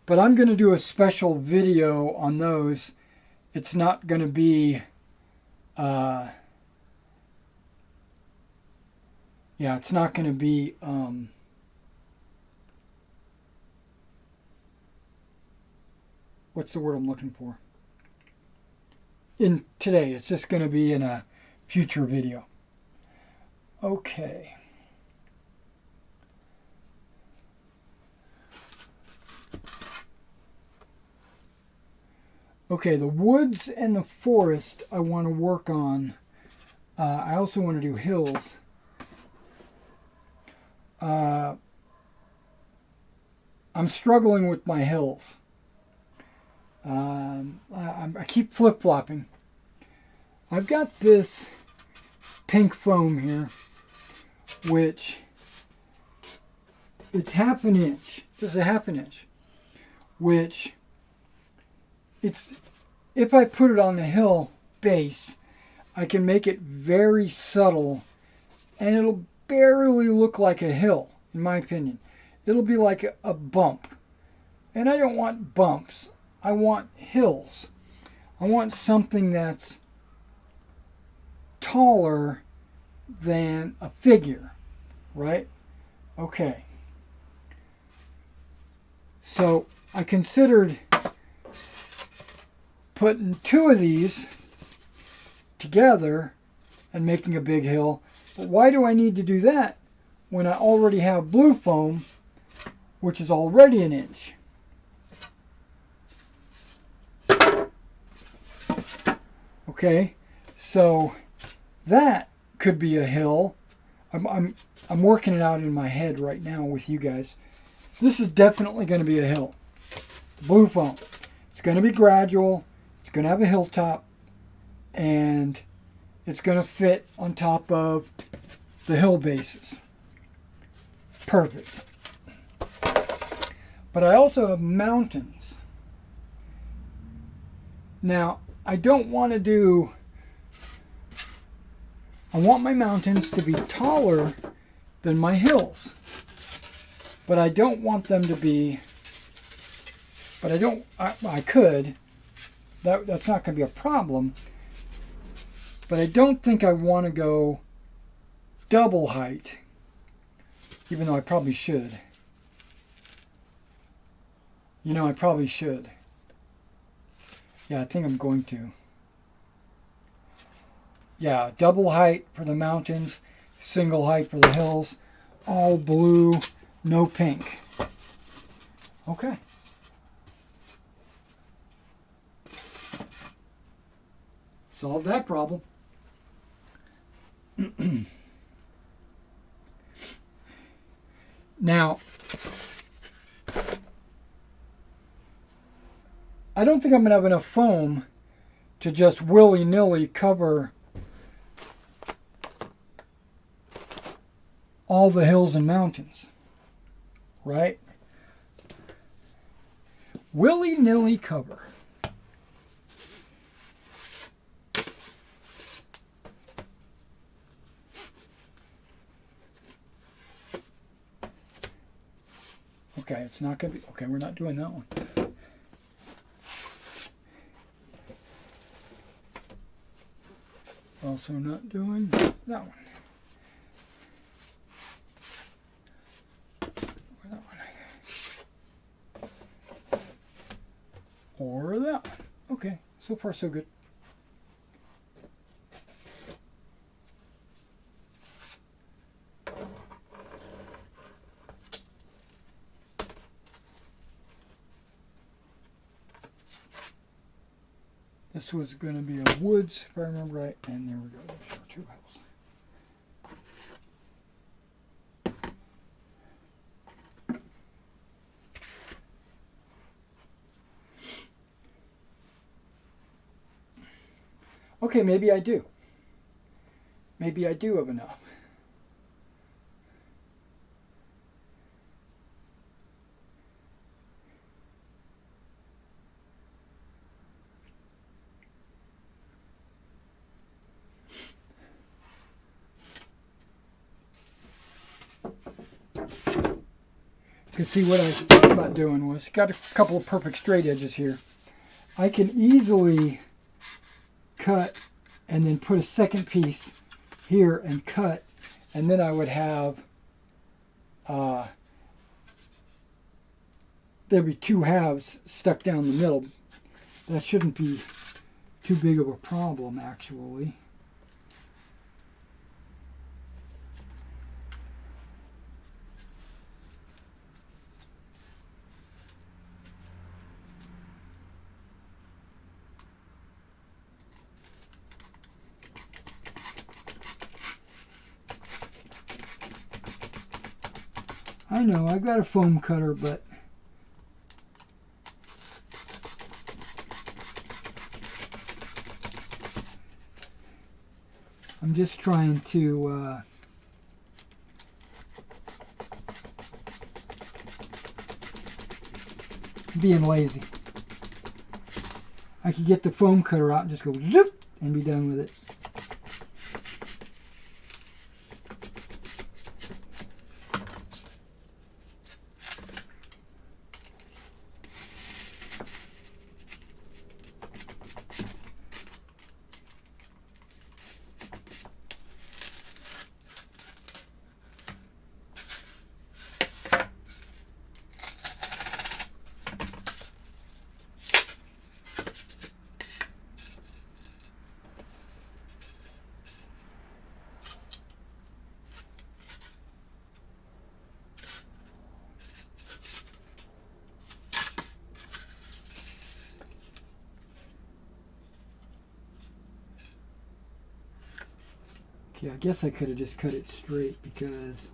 but I'm going to do a special video on those. It's not going to be it's not going to be what's the word I'm looking for? In today, it's just going to be in a future video. Okay. Okay, the woods and the forest I want to work on. I also want to do hills. I'm struggling with my hills. I keep flip-flopping. I've got this pink foam here, which it's half an inch. This is a half an inch, which it's, if I put it on the hill base, I can make it very subtle, and it'll barely look like a hill, in my opinion. It'll be like a bump. And I don't want bumps. I want hills. I want something that's taller than a figure, right? Okay. So I considered putting two of these together and making a big hill. But why do I need to do that when I already have blue foam, which is already an inch? Okay, so that could be a hill. I'm working it out in my head right now with you guys. This is definitely going to be a hill. Blue foam. It's going to be gradual. It's going to have a hilltop, and it's going to fit on top of the hill bases. Perfect. But I also have mountains. Now, I don't want to do... I want my mountains to be taller than my hills. But I don't want them to be... But I don't... I could. That's not going to be a problem. But I don't think I want to go double height. Even though I probably should. You know, I probably should. Yeah, I think I'm going to. Yeah, double height for the mountains, single height for the hills, all blue, no pink. Okay. Solved that problem. Now, I don't think I'm going to have enough foam to just willy-nilly cover all the hills and mountains, right? Willy-nilly cover. Okay, it's not going to be... Okay, we're not doing that one. Also not doing that one. Or that one. Or that one. Okay, so far so good. This was going to be a woods, if I remember right, and there we go. There's our two hills. Okay, maybe I do. Maybe I do have enough. You can see what I thought about doing was, got a couple of perfect straight edges here. I can easily cut and then put a second piece here and cut, and then I would have there'd be two halves stuck down the middle. That shouldn't be too big of a problem, actually. I know, I've got a foam cutter, but I'm just trying to being lazy. I could get the foam cutter out and just go zip and be done with it. Okay, I guess I could have just cut it straight because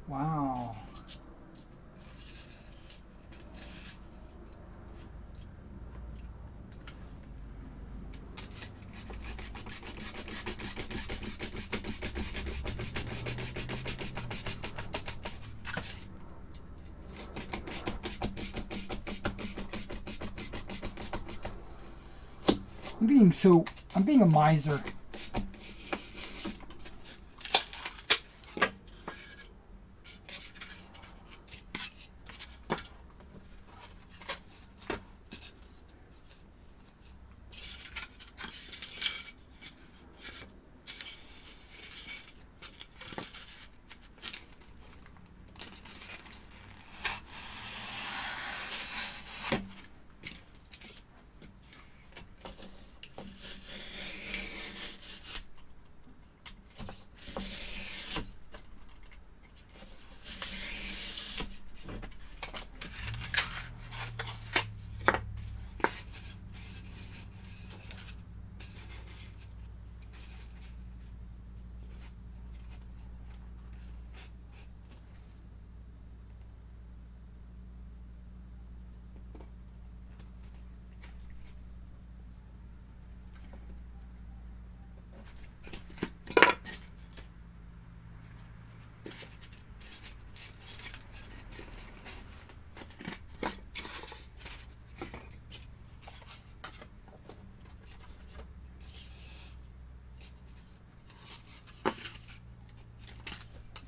wow. I'm being a miser.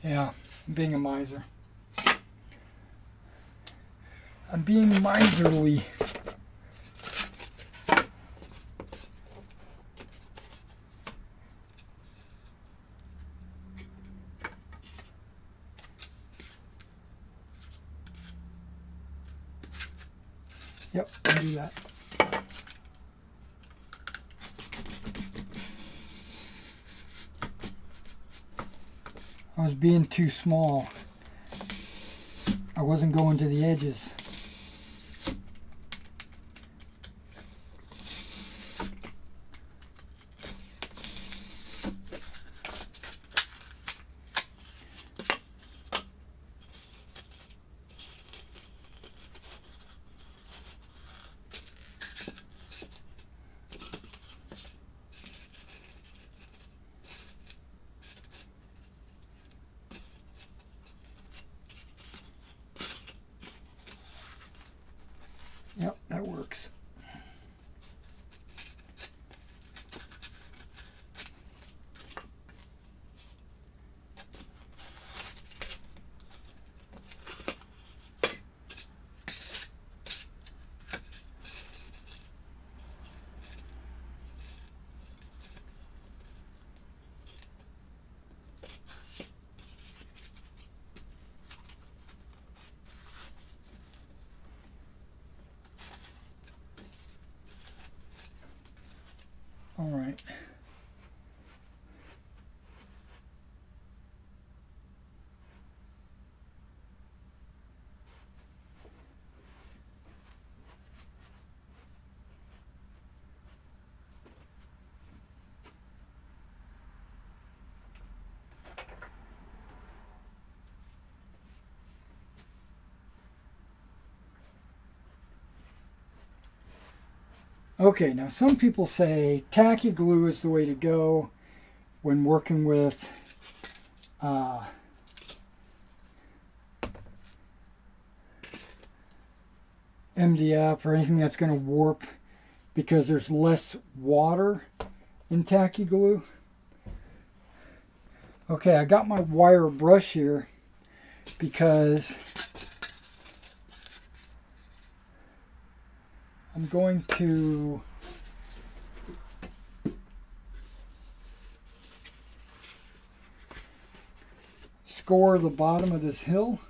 Yeah, I'm being a miser. I'm being miserly. Yep, I'll do that. I was being too small. I wasn't going to the edges. Yep, that works. All right. Okay, now some people say tacky glue is the way to go when working with MDF or anything that's going to warp because there's less water in tacky glue. Okay, I got my wire brush here because I'm going to score the bottom of this hill.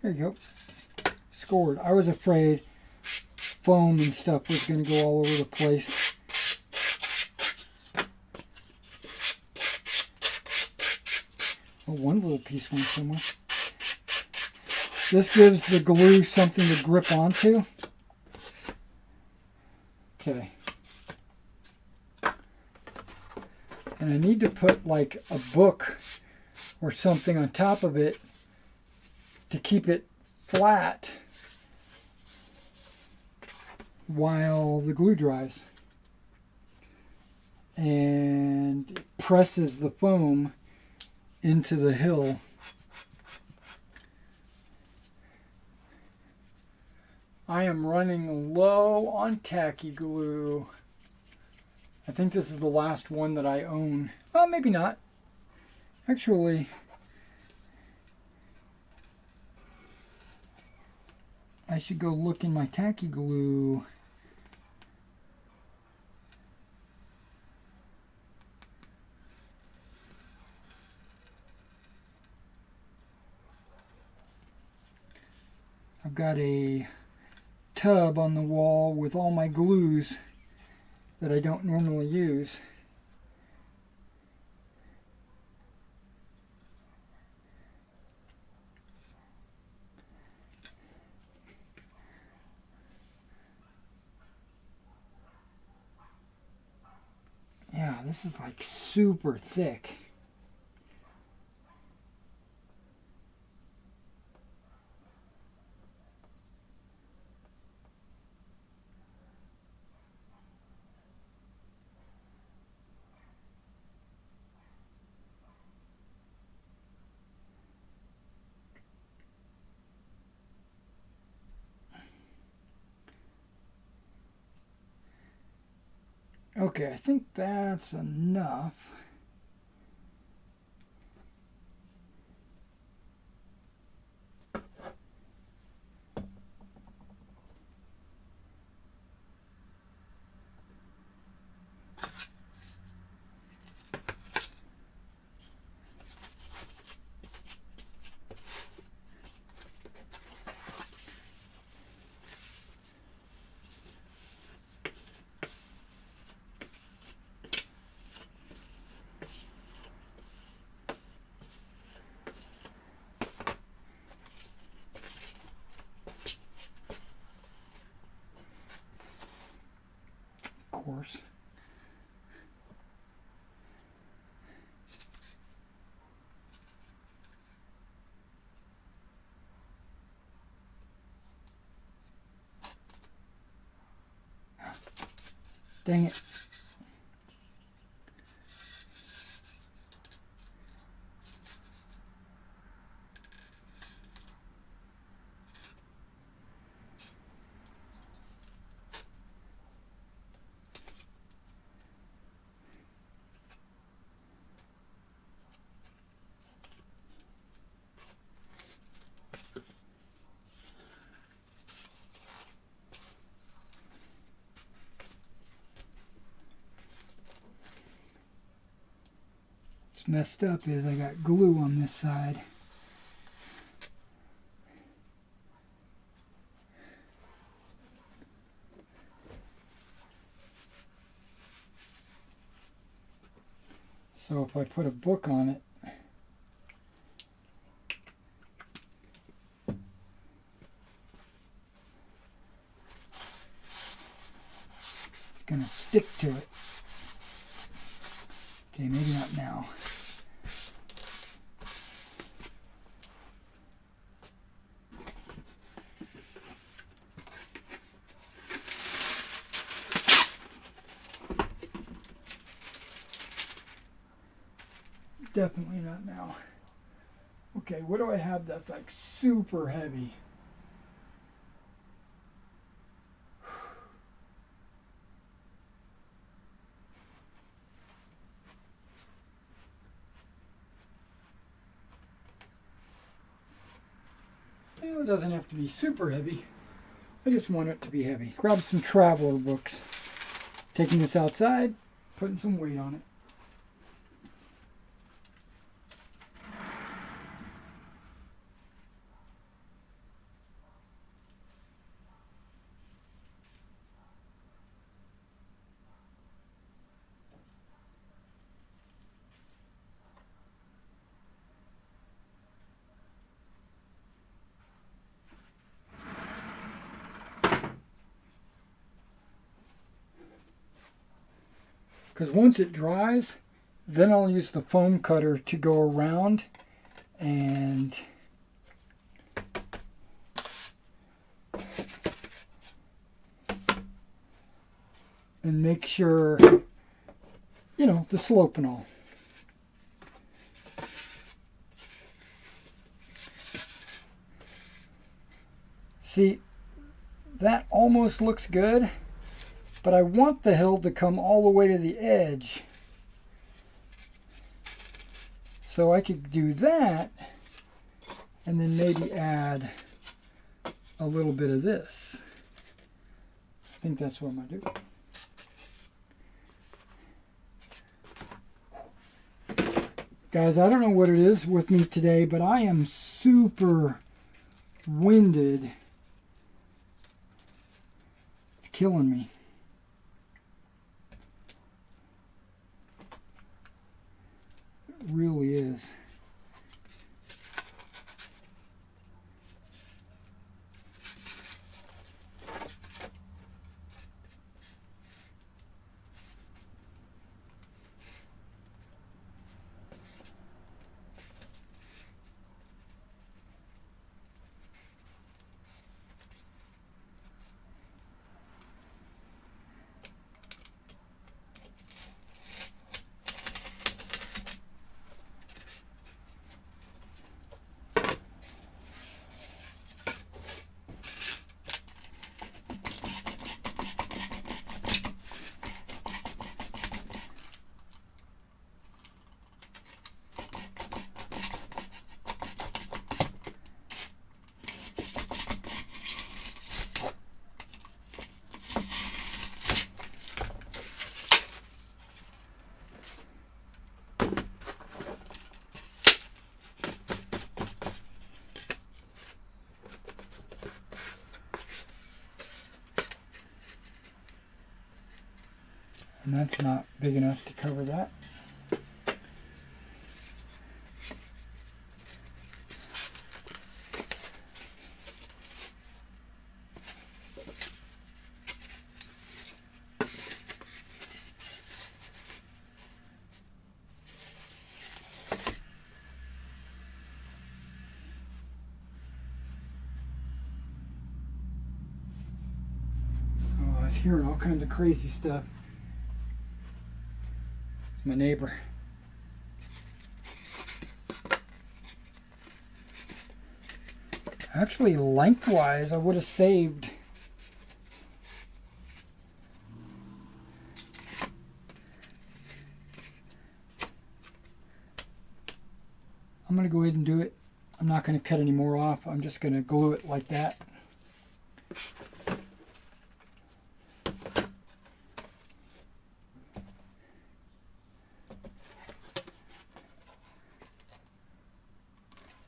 There you go. Scored. I was afraid foam and stuff was going to go all over the place. Oh, one little piece went somewhere. This gives the glue something to grip onto. Okay. And I need to put like a book or something on top of it to keep it flat while the glue dries. And it presses the foam into the hill. I am running low on tacky glue. I think this is the last one that I own. Well, maybe not. Actually, I should go look in my tacky glue. I've got a tub on the wall with all my glues that I don't normally use. Yeah, this is like super thick. Okay, I think that's enough. Course. Dang it. What's messed up is I got glue on this side. So if I put a book on it, going to stick to it. Okay, maybe not now. Definitely not now. Okay, what do I have that's like super heavy? Well, it doesn't have to be super heavy. I just want it to be heavy. Grab some traveler books. Taking this outside, putting some weight on it. Because once it dries, then I'll use the foam cutter to go around and make sure, you know, the slope and all. See, that almost looks good. But I want the hill to come all the way to the edge. So I could do that and then maybe add a little bit of this. I think that's what I'm going to do. Guys, I don't know what it is with me today, but I am super winded. It's killing me. Really is. And that's not big enough to cover that. Oh, I was hearing all kinds of crazy stuff. My neighbor. Actually, lengthwise, I would have saved. I'm going to go ahead and do it. I'm not going to cut any more off. I'm just going to glue it like that.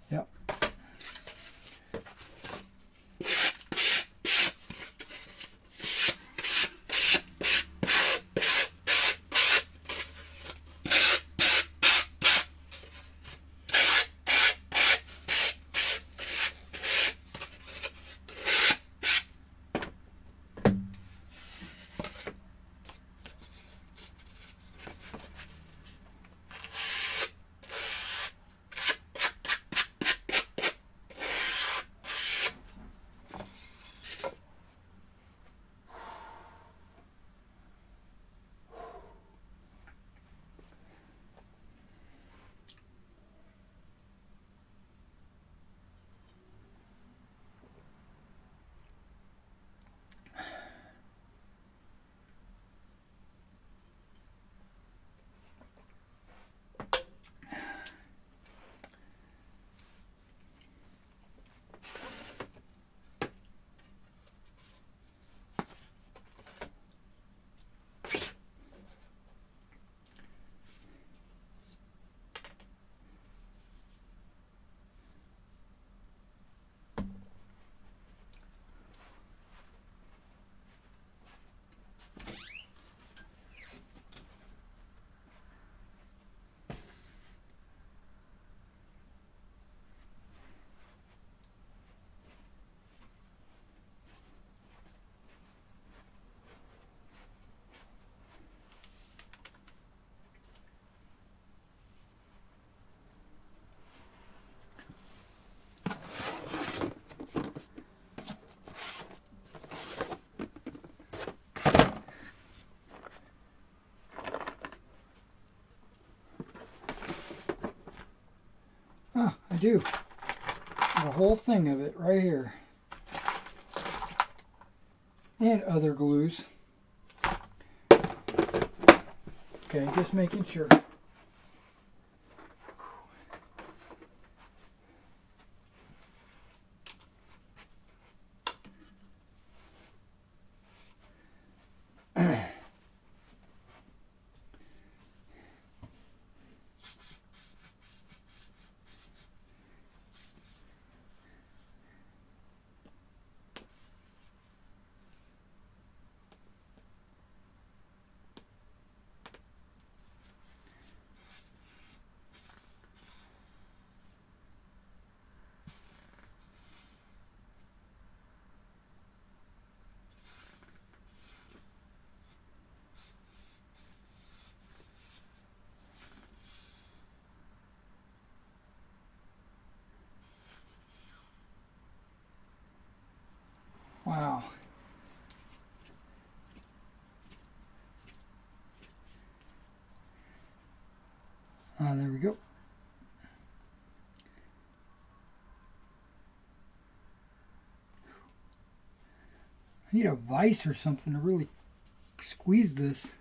Yep. I do. Got a whole thing of it right here. And other glues. Okay, just making sure. Wow. There we go. I need a vise or something to really squeeze this.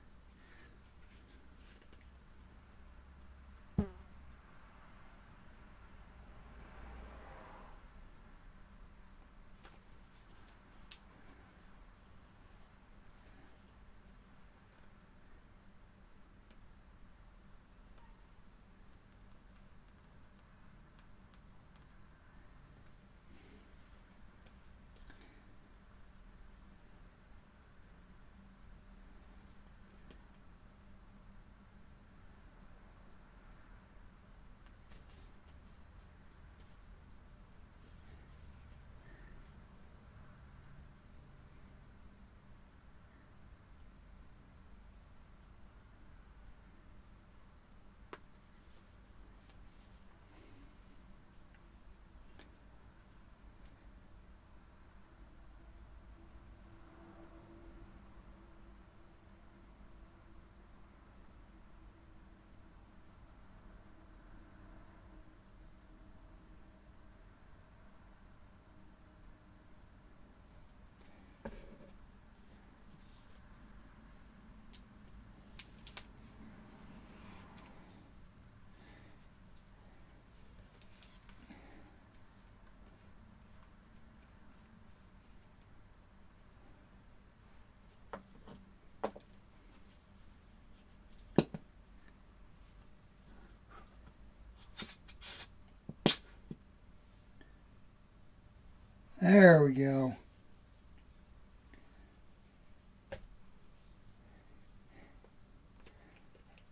There we go.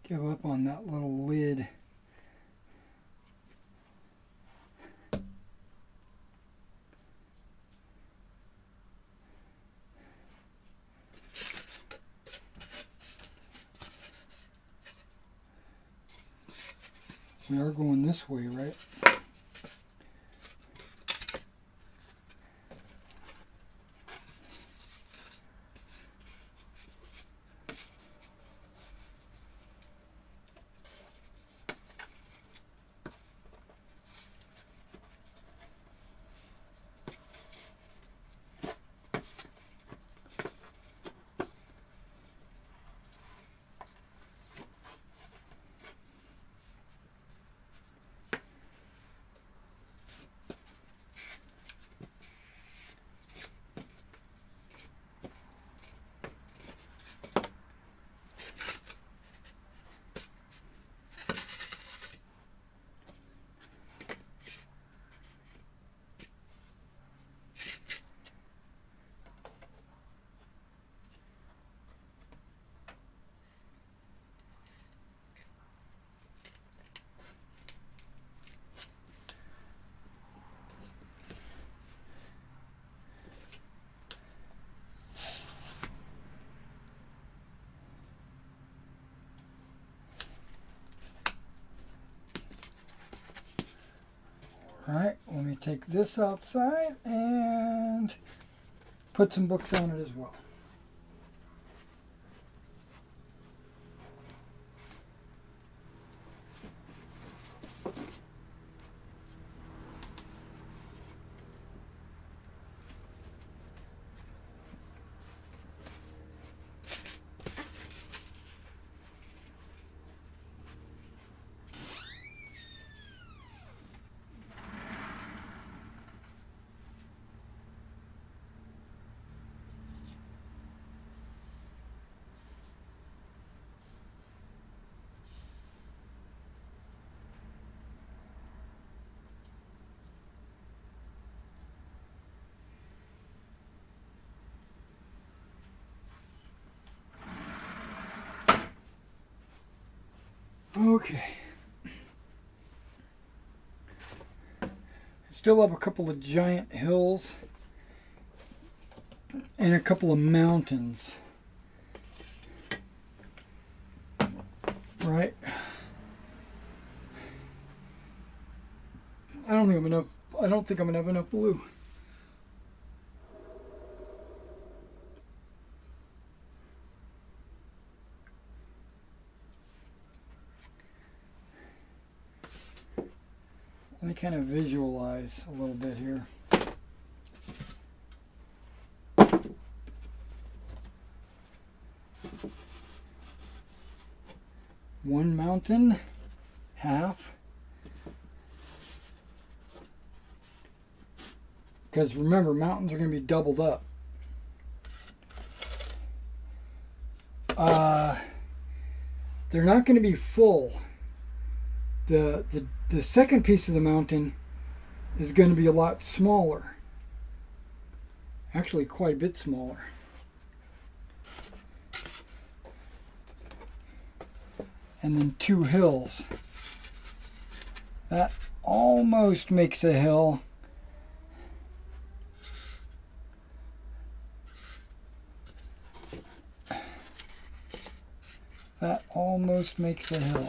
Give up on that little lid. We are going this way, right? Alright, let me take this outside and put some books on it as well. Okay. Still have a couple of giant hills and a couple of mountains. Right? I don't think I'm gonna have enough blue. Let me kind of visualize a little bit here. One mountain, half. Because remember, mountains are going to be doubled up. They're not going to be full. The second piece of the mountain is going to be a lot smaller. Actually, quite a bit smaller. And then two hills. That almost makes a hill. That almost makes a hill.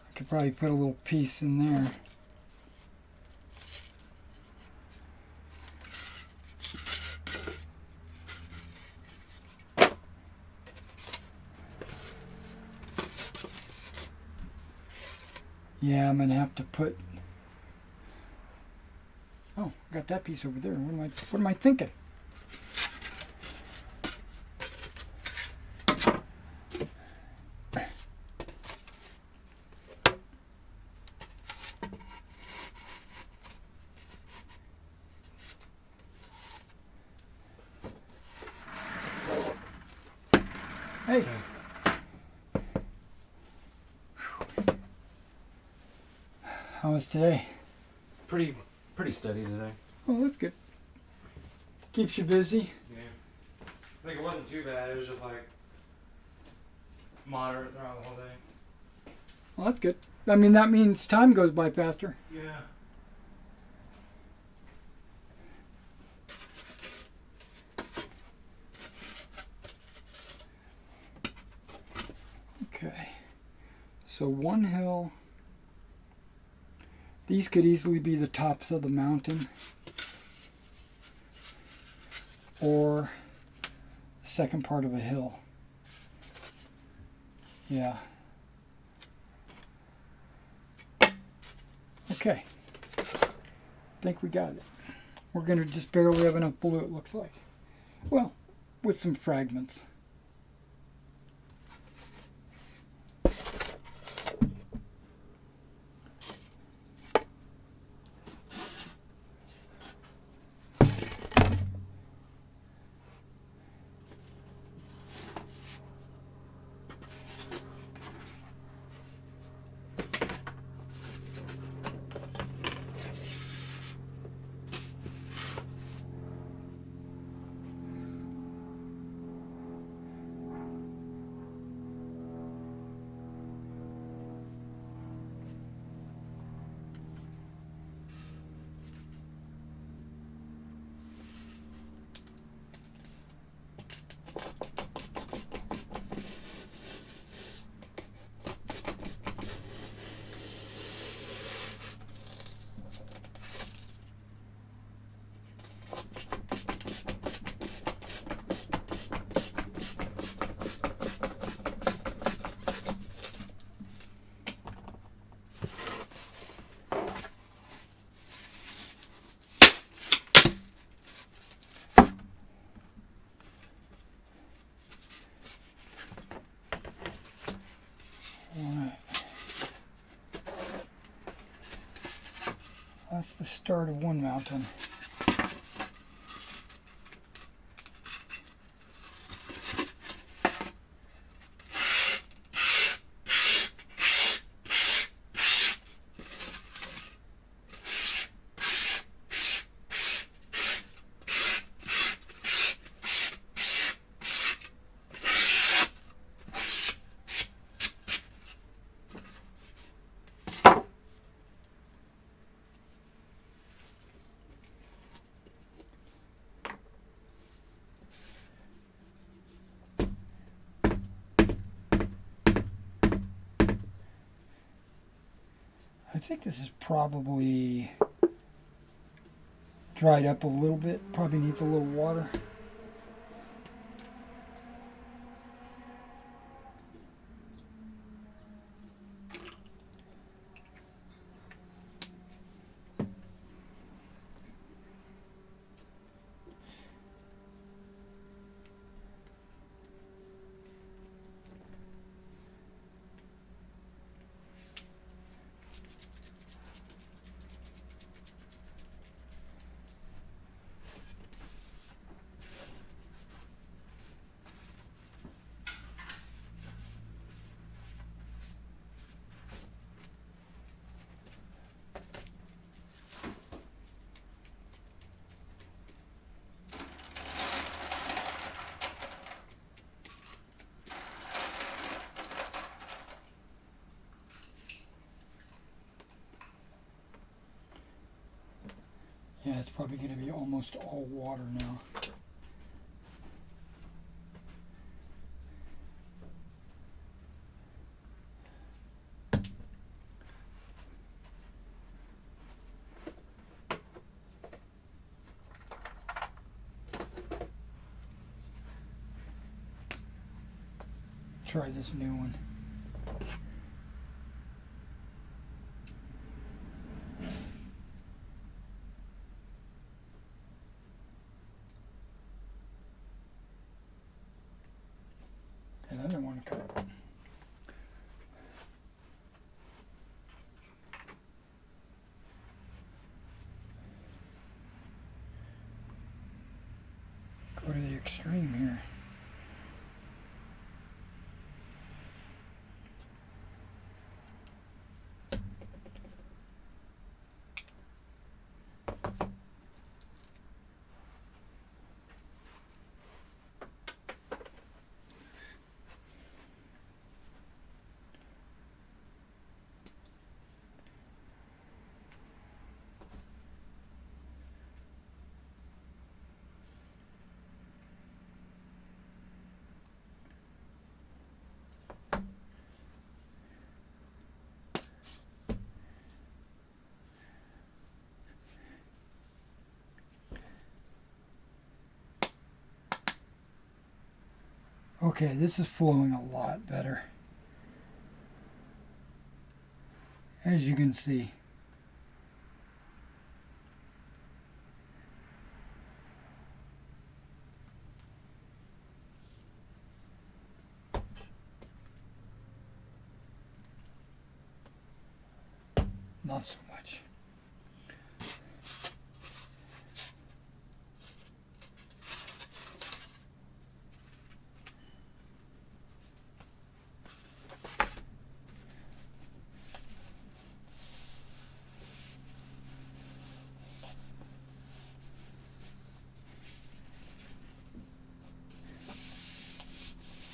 I could probably put a little piece in there. Yeah, I'm gonna have to put. Oh, I got that piece over there. What am I thinking? Hey. How was today? Pretty steady today. Oh, that's good. Keeps you busy. Yeah. I think it wasn't too bad. It was just like moderate throughout the whole day. Well, that's good. I mean, that means time goes by faster. Yeah. Okay. So one hill. These could easily be the tops of the mountain or the second part of a hill. Yeah. Okay. I think we got it. We're going to just barely have enough blue, it looks like. Well, with some fragments. That's the start of one mountain. think this is probably dried up a little bit. Probably needs a little water. Yeah, it's probably going to be almost all water now. Try this new one. And I didn't want to cut it. Go to the extreme here. Okay, this is flowing a lot better. As you can see. Not so much.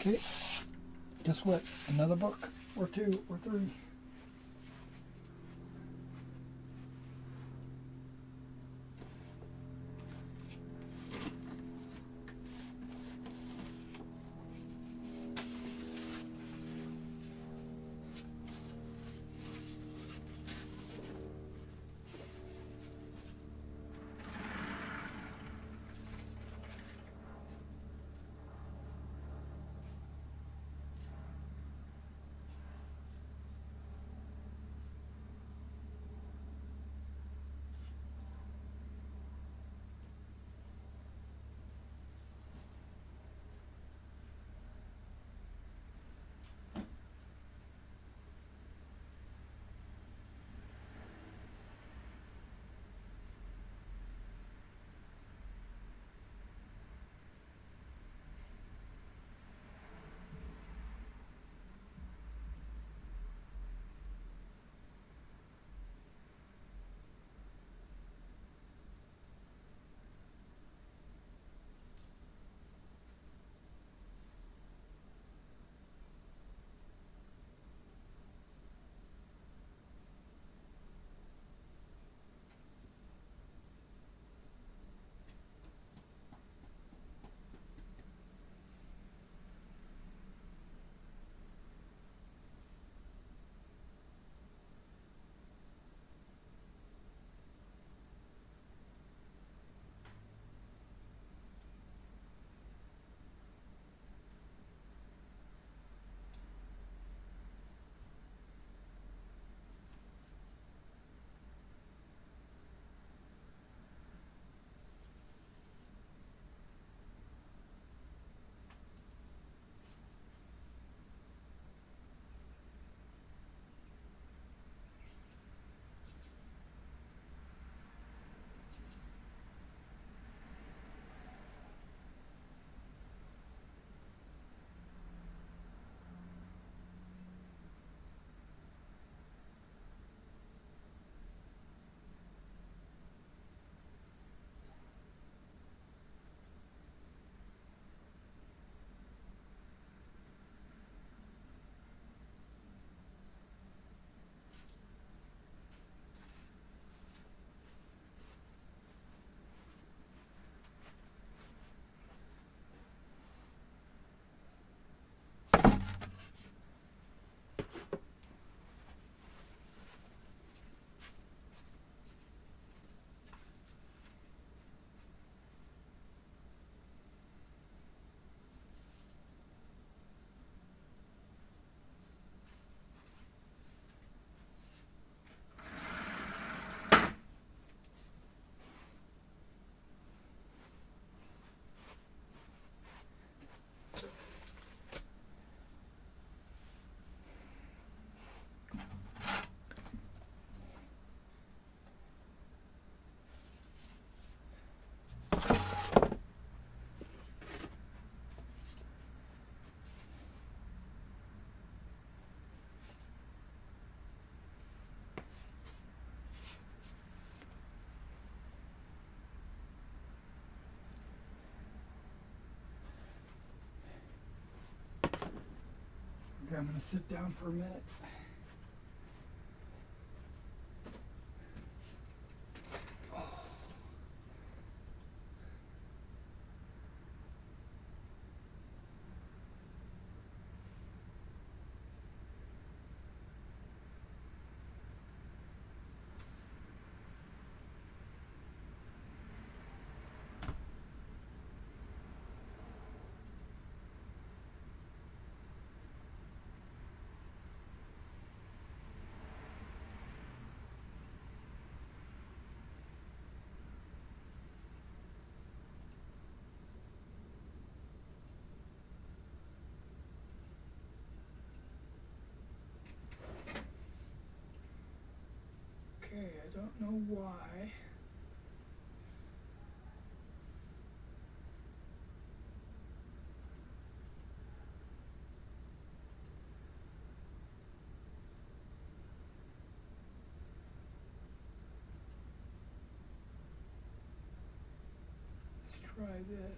Okay, guess what? Another book, or two, or three. Okay, I'm going to sit down for a minute. Okay, I don't know why. Let's try this.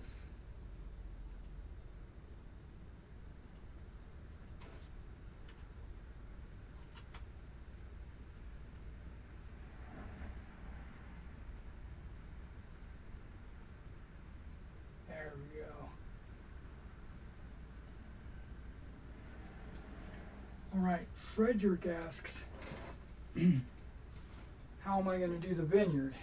There we go. All right, Frederick asks, how am I going to do the vineyard?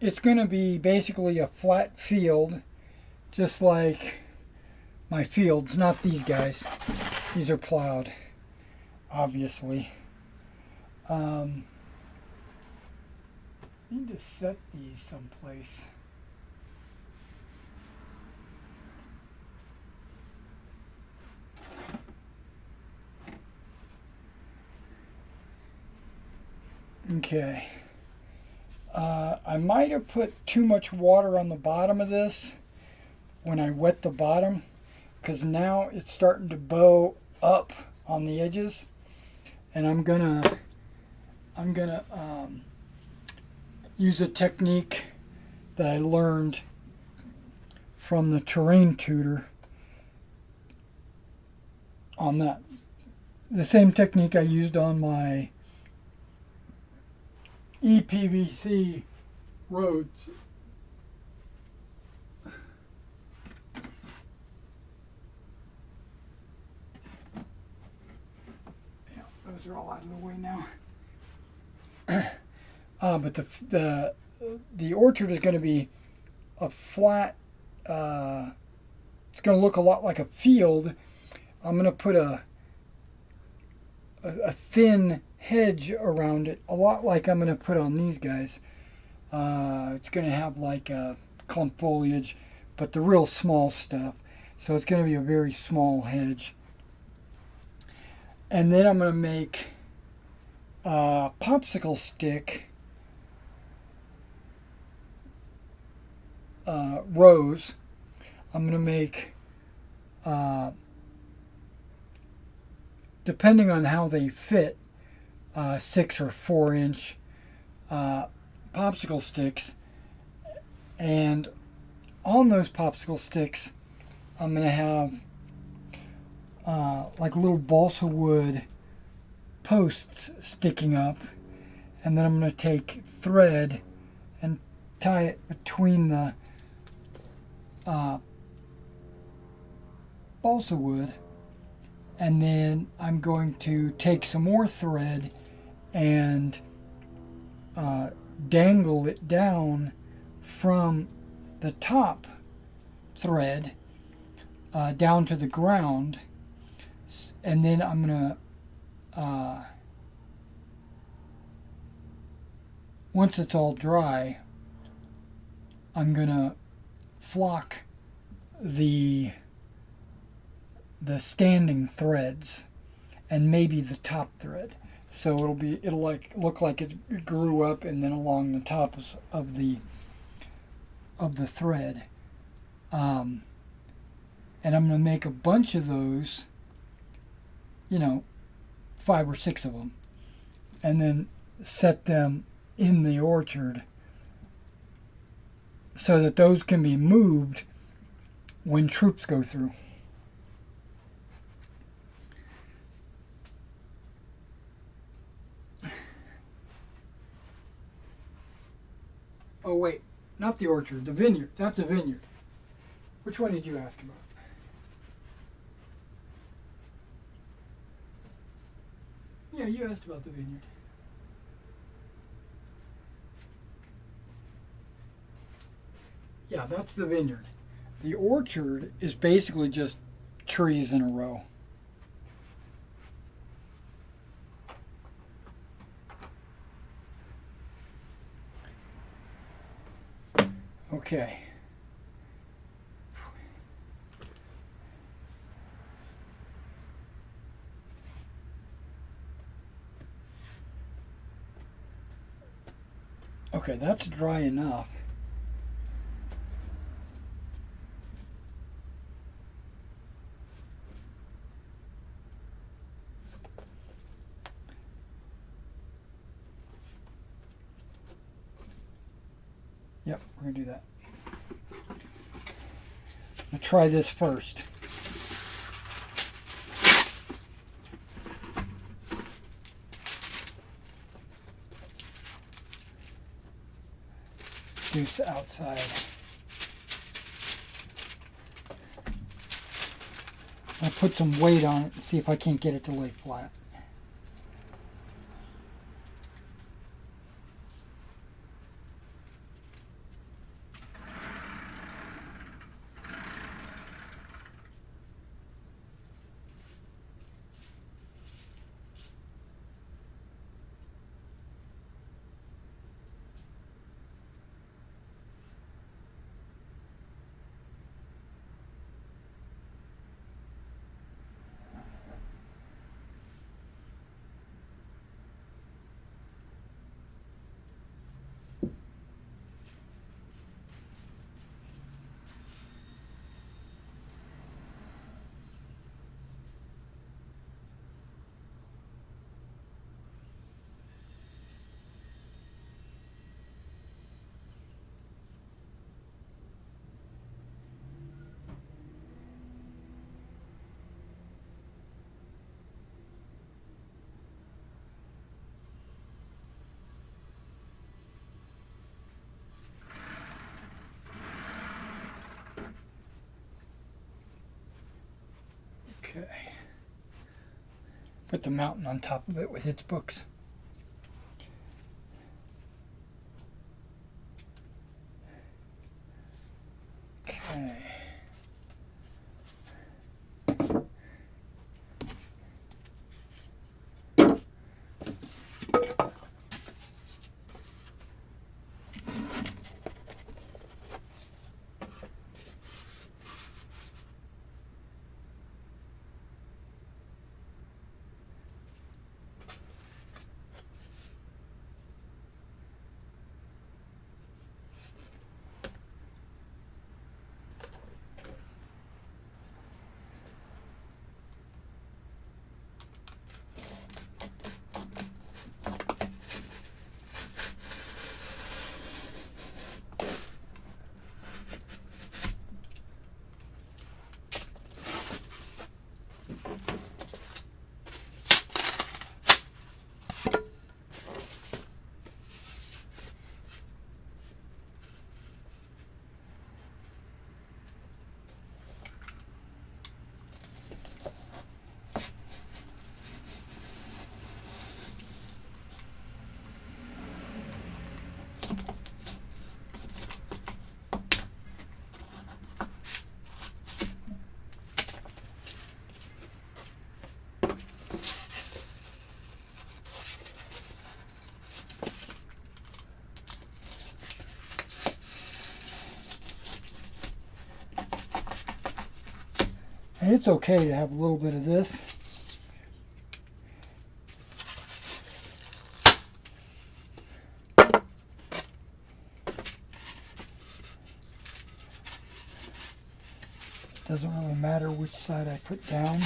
It's going to be basically a flat field, just like my fields, not these guys. These are plowed, obviously. Need to set these someplace. Okay. I might have put too much water on the bottom of this when I wet the bottom, because now it's starting to bow up on the edges, and I'm gonna use a technique that I learned from the terrain tutor on that. The same technique I used on my EPVC roads. Yeah, those are all out of the way now. But the orchard is going to be a flat. It's going to look a lot like a field. I'm going to put a thin hedge around it, a lot like I'm going to put on these guys. It's going to have like a clump foliage, but the real small stuff. So it's going to be a very small hedge. And then I'm going to make a popsicle stick rows. I'm going to make, depending on how they fit, 6 or 4 inch popsicle sticks, and on those popsicle sticks I'm going to have like little balsa wood posts sticking up, and then I'm going to take thread and tie it between the balsa wood, and then I'm going to take some more thread and dangle it down from the top thread down to the ground, and then I'm going to, once it's all dry, I'm going to flock the standing threads and maybe the top thread. So it'll like look like it grew up and then along the top of the thread. And I'm going to make a bunch of those, 5 or 6 of them, and then set them in the orchard so that those can be moved when troops go through. Oh wait, not the orchard, the vineyard. That's a vineyard. Which one did you ask about? Yeah, you asked about the vineyard. Yeah, that's the vineyard. The orchard is basically just trees in a row. Okay. Okay, that's dry enough. Yep, we're going to do that. I'll try this first. Juice outside. I'll put some weight on it and see if I can't get it to lay flat. Okay. Put the mountain on top of it with its books. Okay. And it's okay to have a little bit of this. Doesn't really matter which side I put down.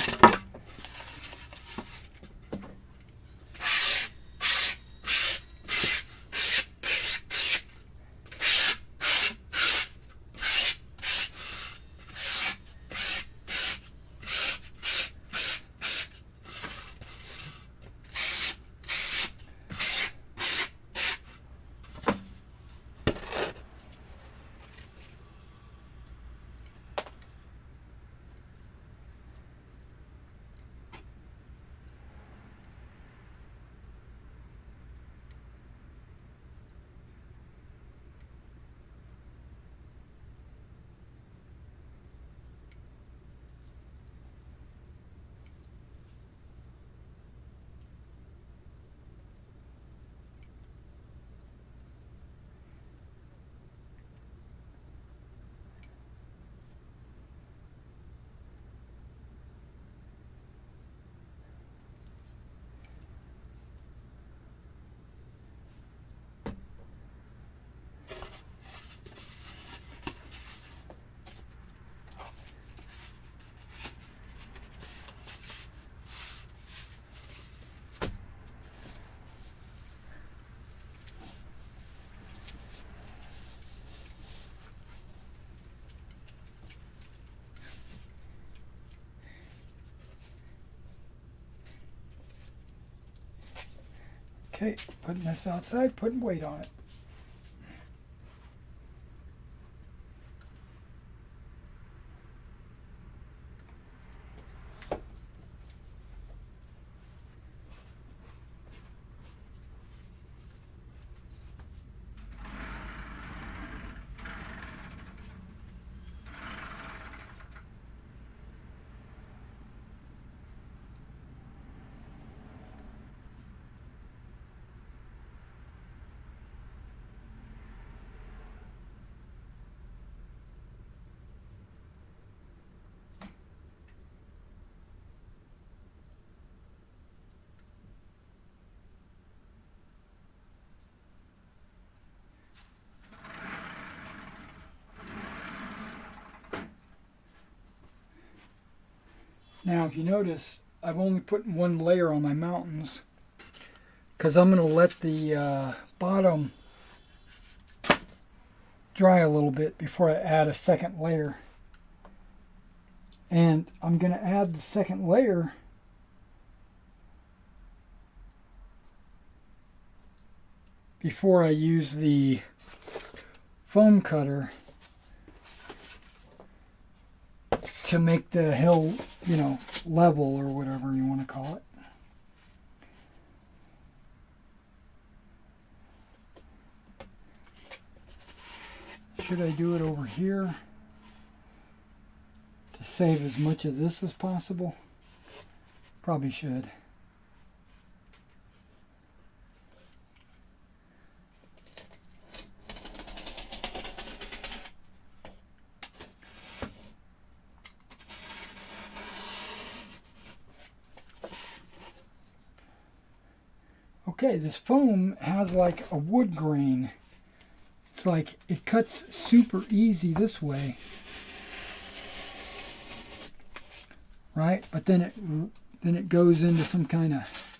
Okay, putting this outside, putting weight on it. Now, if you notice, I've only put one layer on my mountains because I'm going to let the bottom dry a little bit before I add a second layer. And I'm going to add the second layer before I use the foam cutter to make the hill, level or whatever you want to call it. Should I do it over here to save as much of this as possible? Probably should. Okay, this foam has like a wood grain. It's like it cuts super easy this way, right? But then it goes into some kind of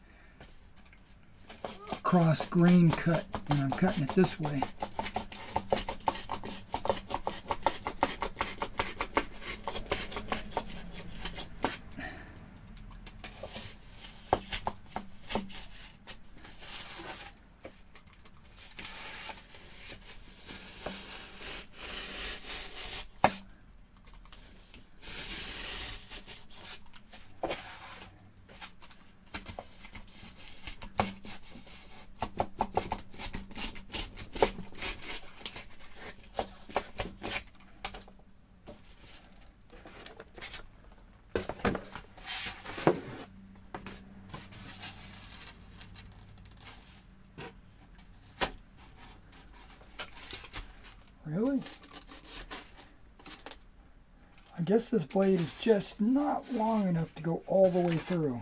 cross grain cut when I'm cutting it this way. Really? I guess this blade is just not long enough to go all the way through.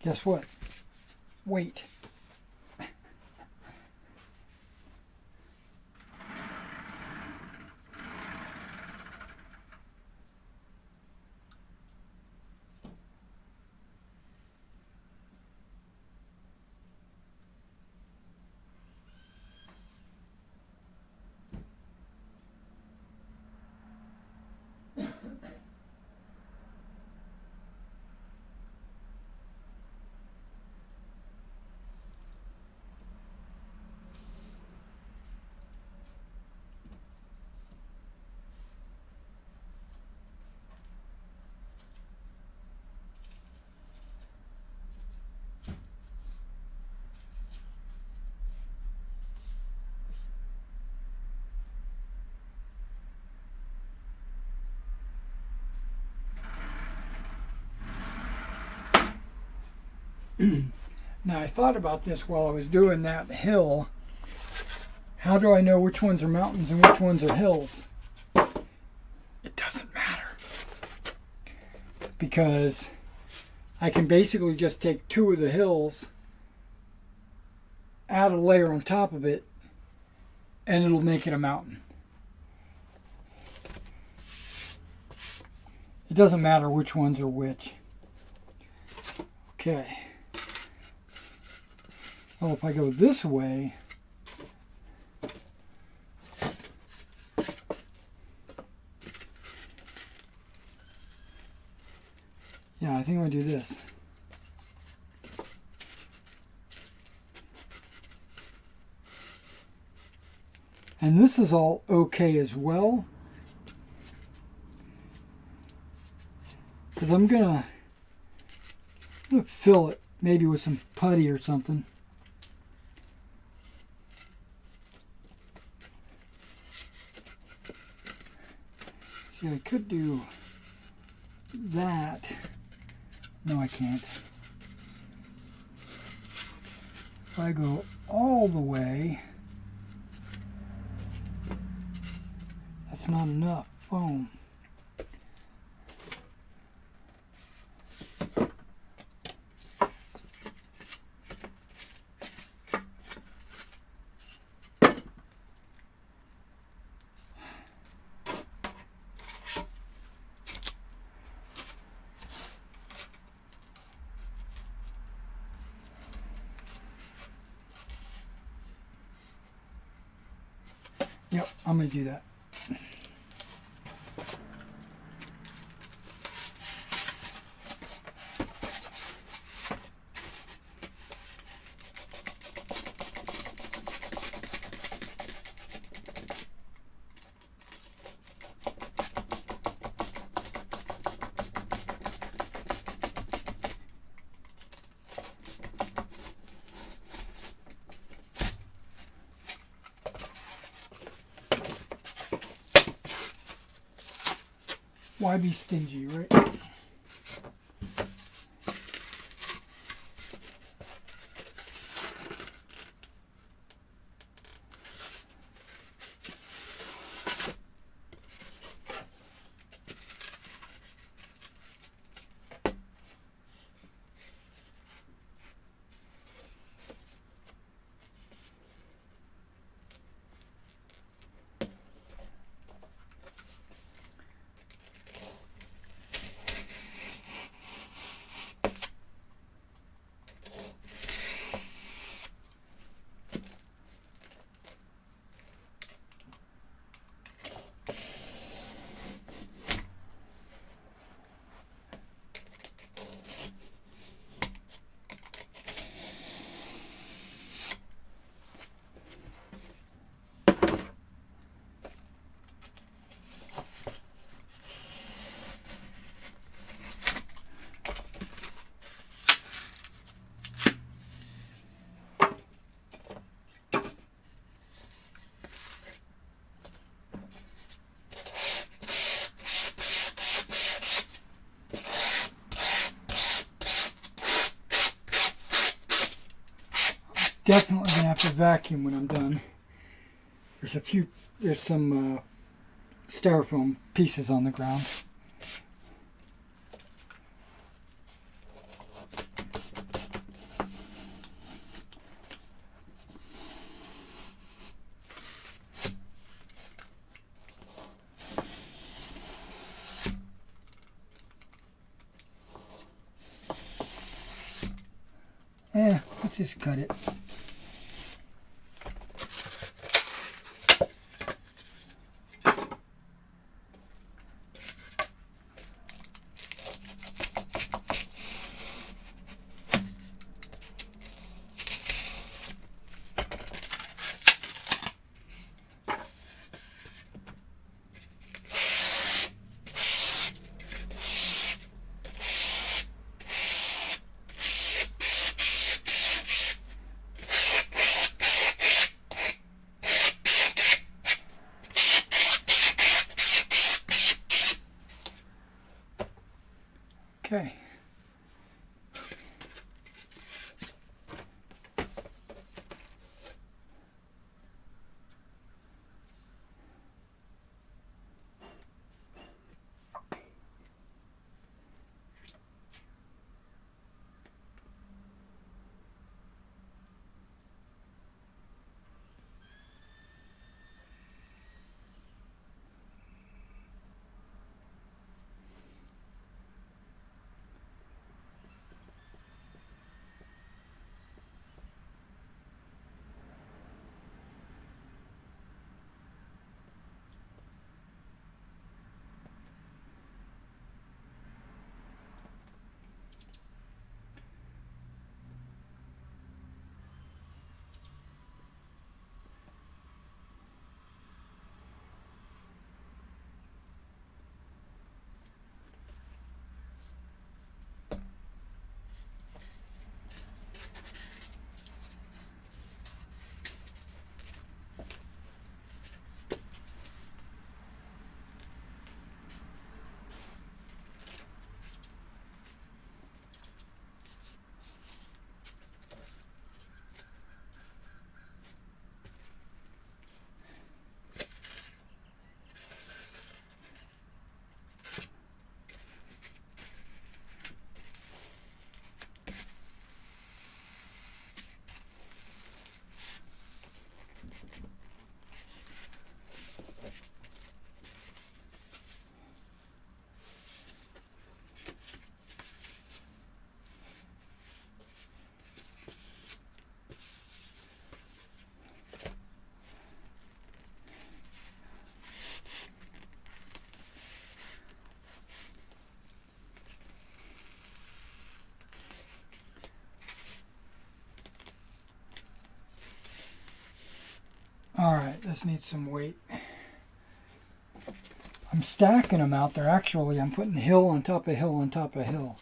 Guess what? Wait. Now I thought about this while I was doing that hill. How do I know which ones are mountains and which ones are hills? It doesn't matter. Because I can basically just take two of the hills, add a layer on top of it, and it'll make it a mountain. It doesn't matter which ones are which. Okay. Oh, if I go this way, yeah, I think I'm going to do this. And this is all okay as well. Because I'm going to fill it maybe with some putty or something. See, I could do that. No, I can't. If I go all the way, that's not enough foam. Yep, I'm going to do that. Why be stingy, right? Definitely gonna have to vacuum when I'm done. There's some styrofoam pieces on the ground. Let's just cut it. Okay. Alright, this needs some weight. I'm stacking them out there. Actually, I'm putting hill on top of hill on top of hill.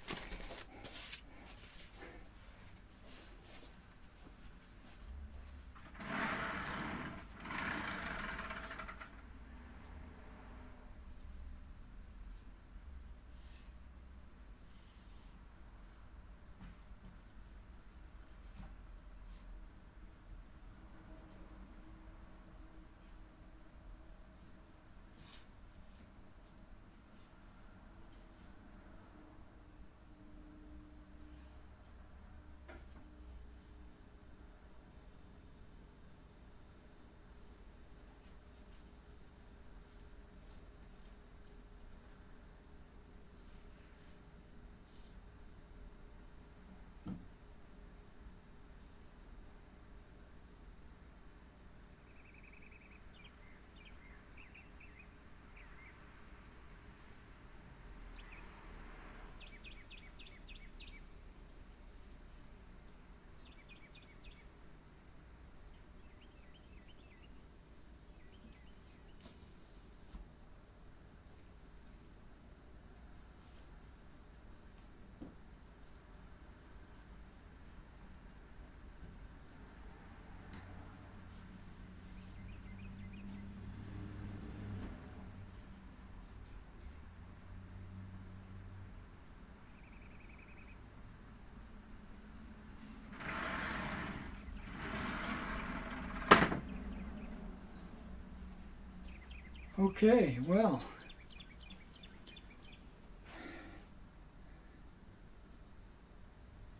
Okay, well.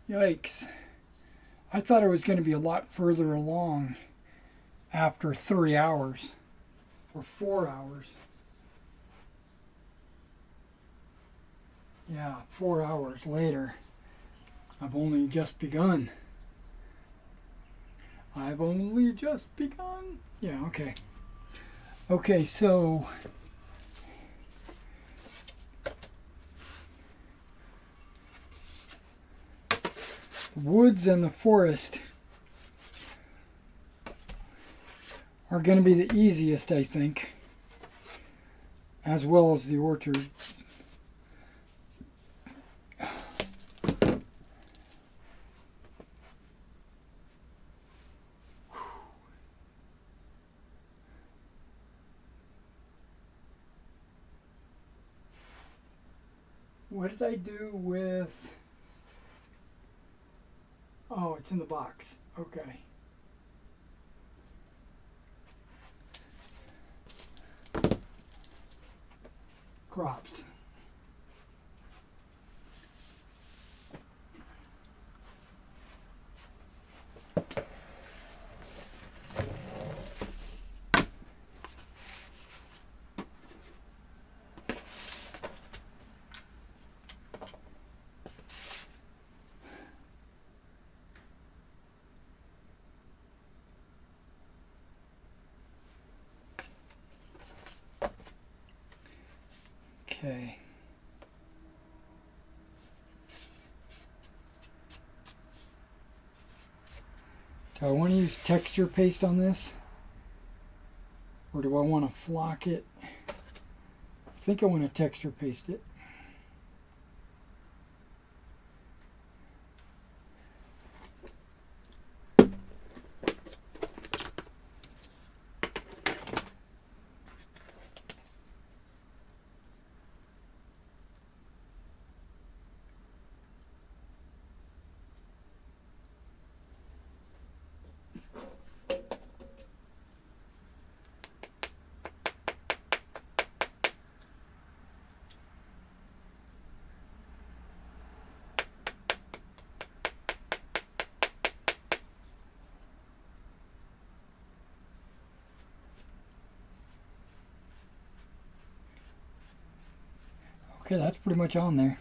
Yikes. I thought it was going to be a lot further along after 3 hours or 4 hours. Yeah, 4 hours later. I've only just begun. I've only just begun. Yeah, okay. Okay, so the woods and the forest are going to be the easiest, I think, as well as the orchard. What did I do with... Oh, it's in the box. Okay. Crops. Okay. Do I want to use texture paste on this? Or do I want to flock it? I think I want to texture paste it. Okay, that's pretty much on there.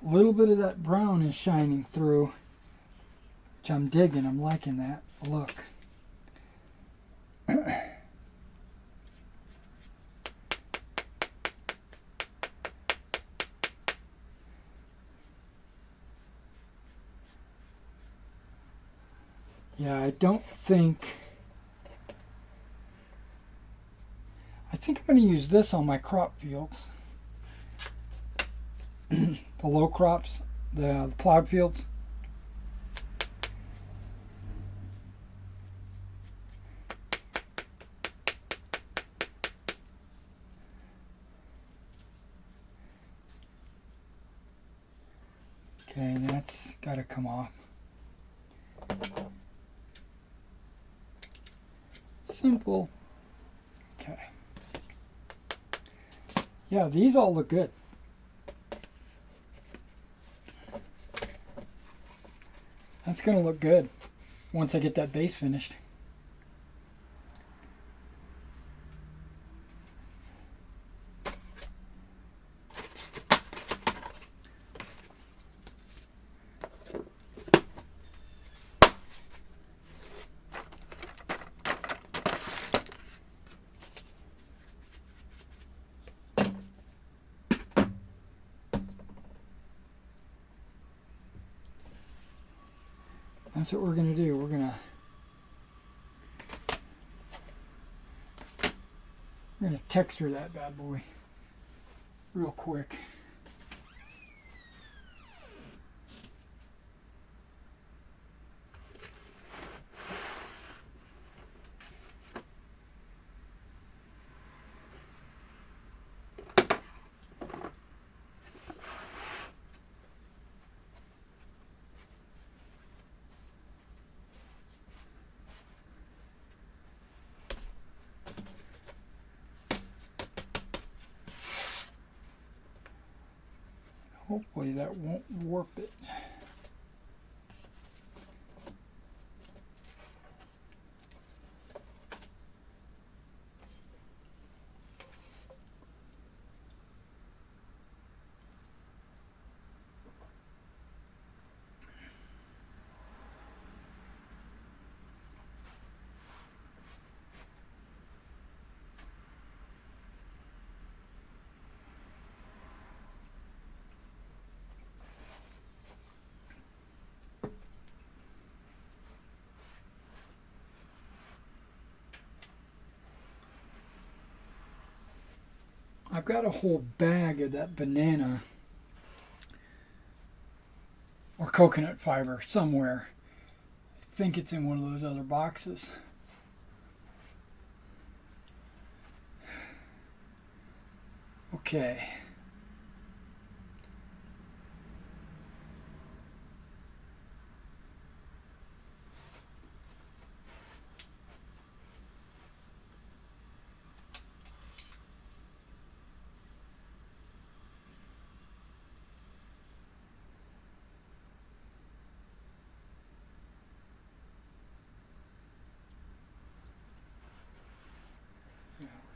A little bit of that brown is shining through, which I'm digging. I'm liking that look. Yeah, I think I'm going to use this on my crop fields. The low crops, the plowed fields. Okay, that's got to come off. Simple. Okay. Yeah, these all look good. That's going to look good once I get that base finished. That's what we're going to do. We're going to texture that bad boy real quick. Hopefully that won't warp it. I've got a whole bag of that banana or coconut fiber somewhere. I think it's in one of those other boxes. Okay.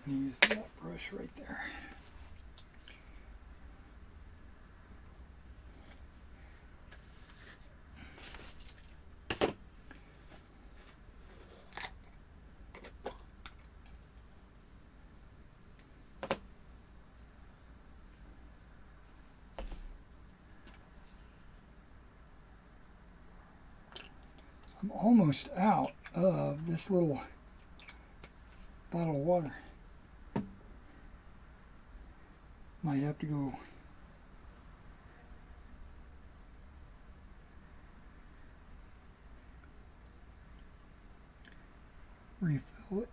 Use that brush right there. I'm almost out of this little bottle of water. Might have to go refill it.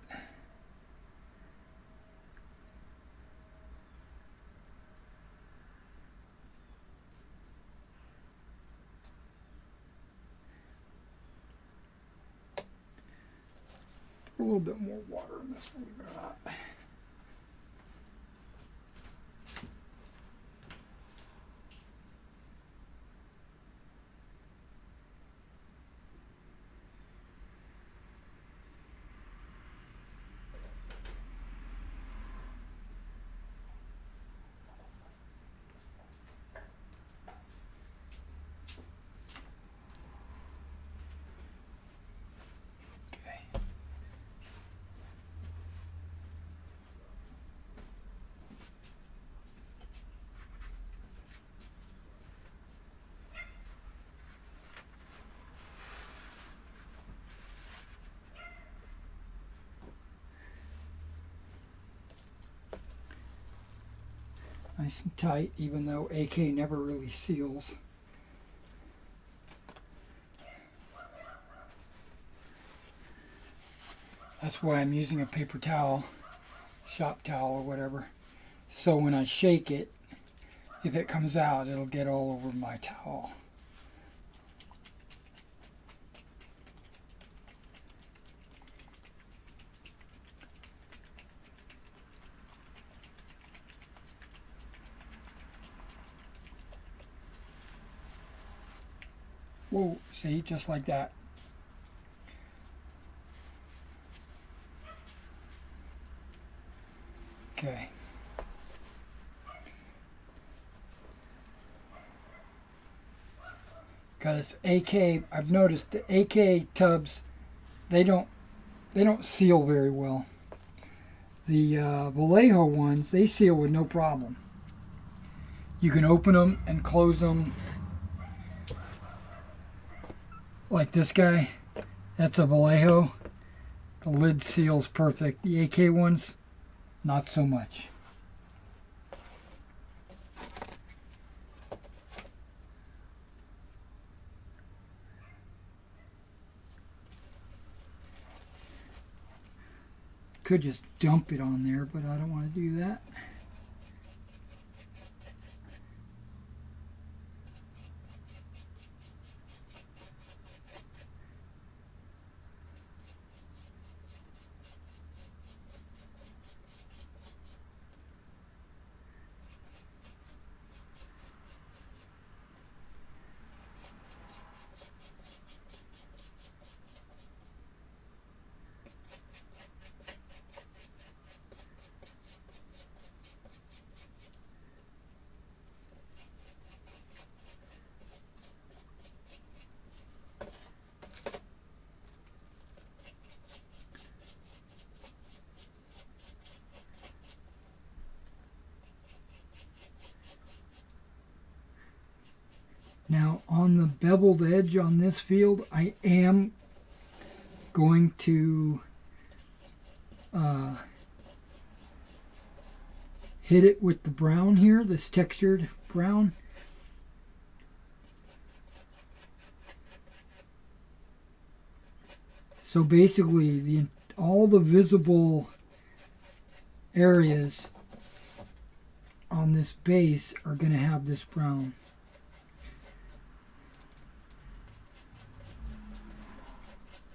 Put a little bit more water in this, believe it or not. Nice and tight, even though AK never really seals. That's why I'm using a paper towel, shop towel or whatever. So when I shake it, if it comes out, it'll get all over my towel. Whoa, see, just like that. Okay. Because AK, I've noticed the AK tubs, they don't seal very well. The Vallejo ones, they seal with no problem. You can open them and close them. Like this guy, that's a Vallejo. The lid seals perfect. The AK ones, not so much. Could just dump it on there, but I don't want to do that. Now on the beveled edge on this field, I am going to hit it with the brown here, this textured brown. So basically, all the visible areas on this base are going to have this brown.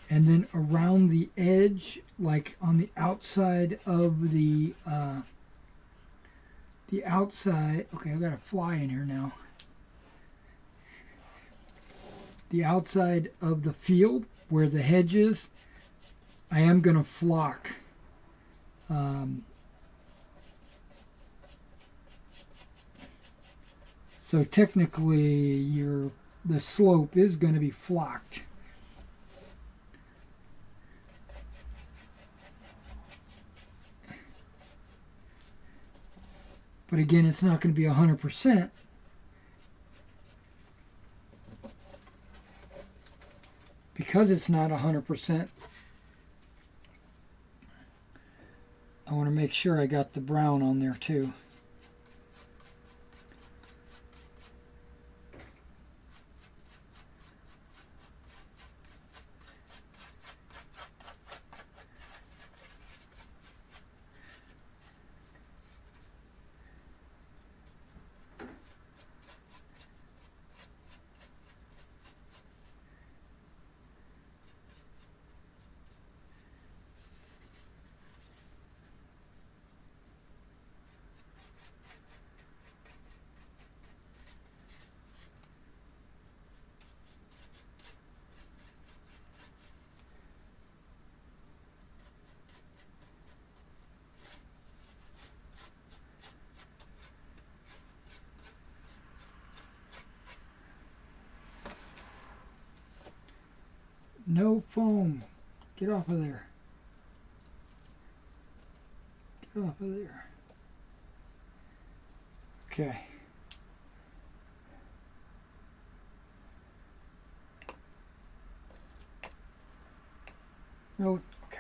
And then around the edge, like on the outside of the outside, okay, I've got a fly in here now. The outside of the field where the hedge is, I am going to flock. So technically, the slope is going to be flocked. But again, it's not going to be 100%. Because it's not 100%, I want to make sure I got the brown on there too. No foam. Get off of there. Get off of there. Okay. Really? Okay.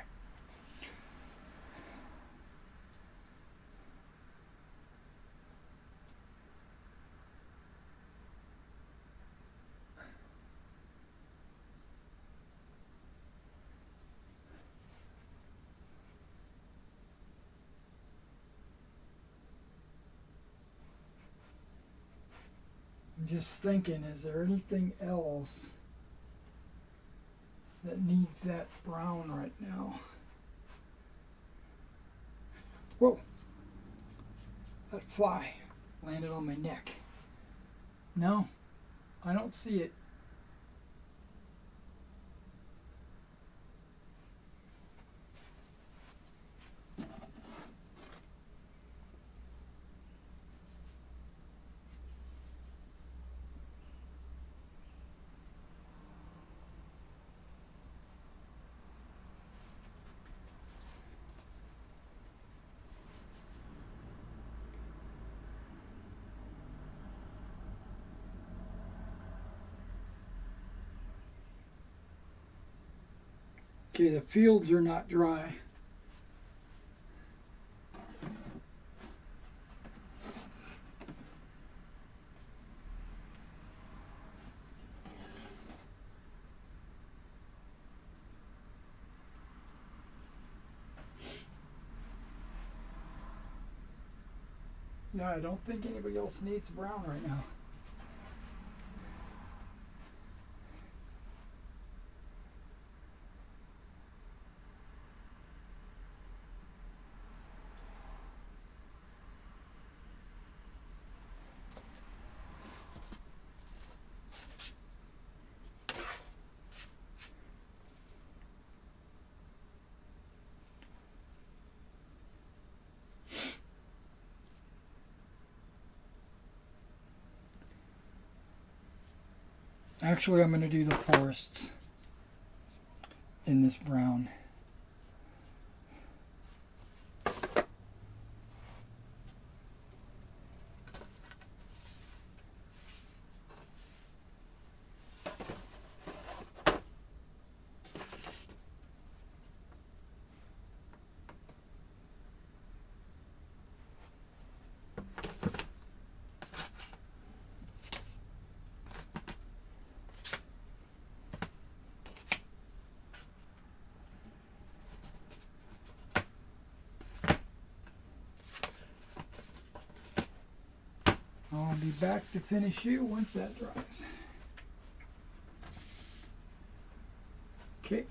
I'm just thinking, is there anything else that needs that brown right now? Whoa! That fly landed on my neck. No, I don't see it. Okay, the fields are not dry. Yeah, I don't think anybody else needs brown right now. Actually, I'm going to do the forests in this brown. I'll be back to finish you once that dries. Okay.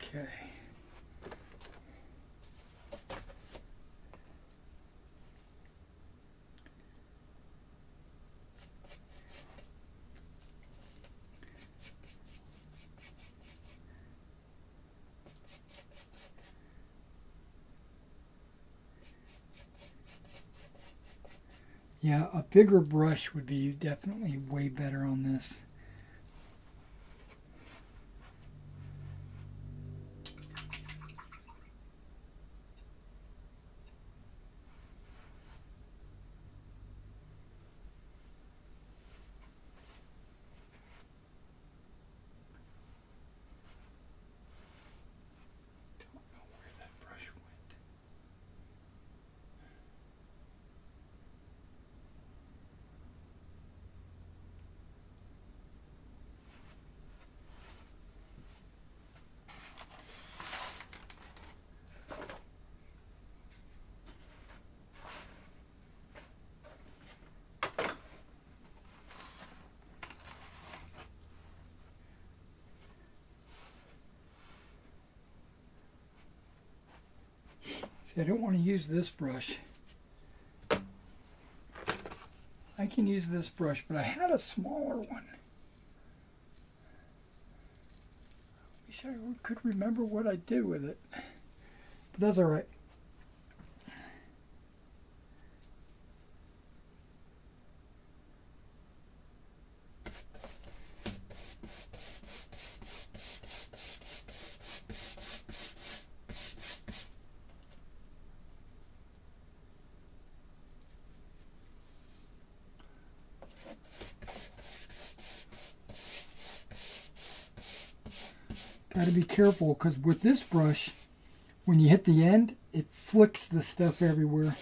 Okay. Yeah, a bigger brush would be definitely way better on this. Don't know where that brush went. See, I don't want to use this brush. I can use this brush, but I had a smaller one. Wish I could remember what I did with it. But that's all right. Got to be careful because with this brush, when you hit the end, it flicks the stuff everywhere.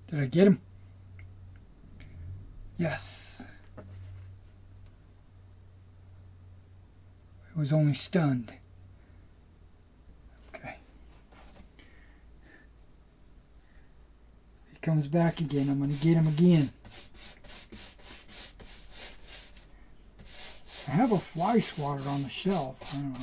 Did I get him? Yes. I was only stunned. Okay. He comes back again. I'm going to get him again. I have a fly swatter on the shelf. I don't know.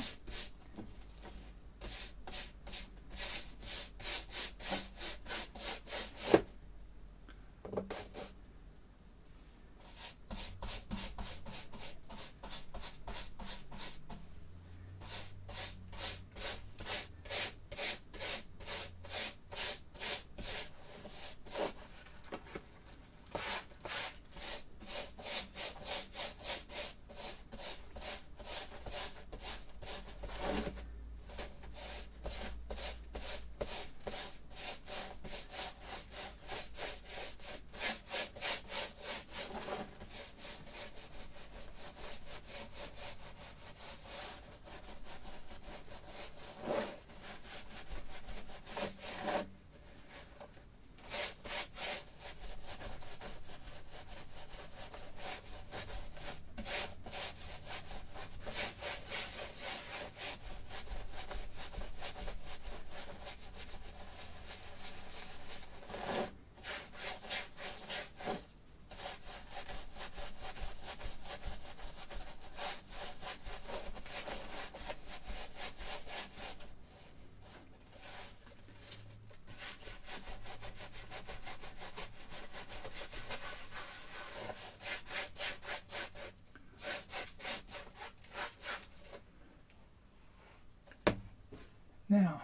Now,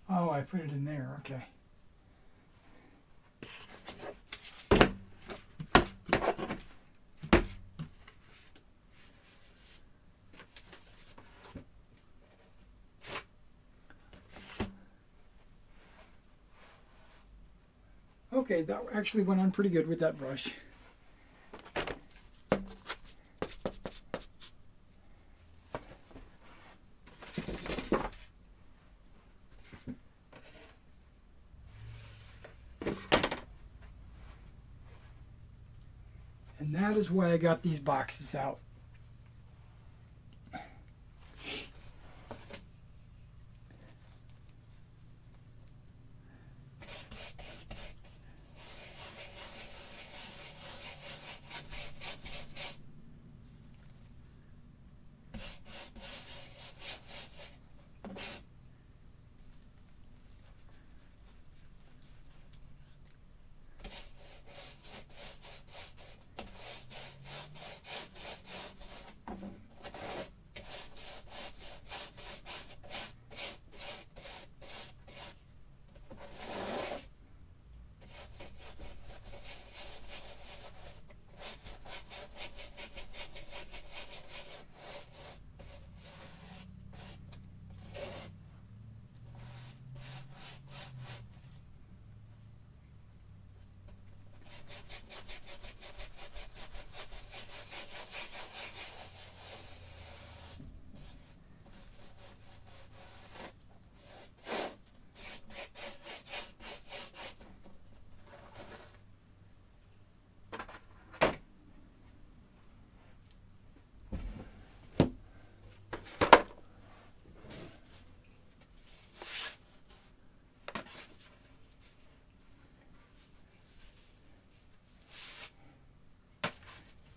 oh, I put it in there. Okay. Okay, that actually went on pretty good with that brush. And that is why I got these boxes out.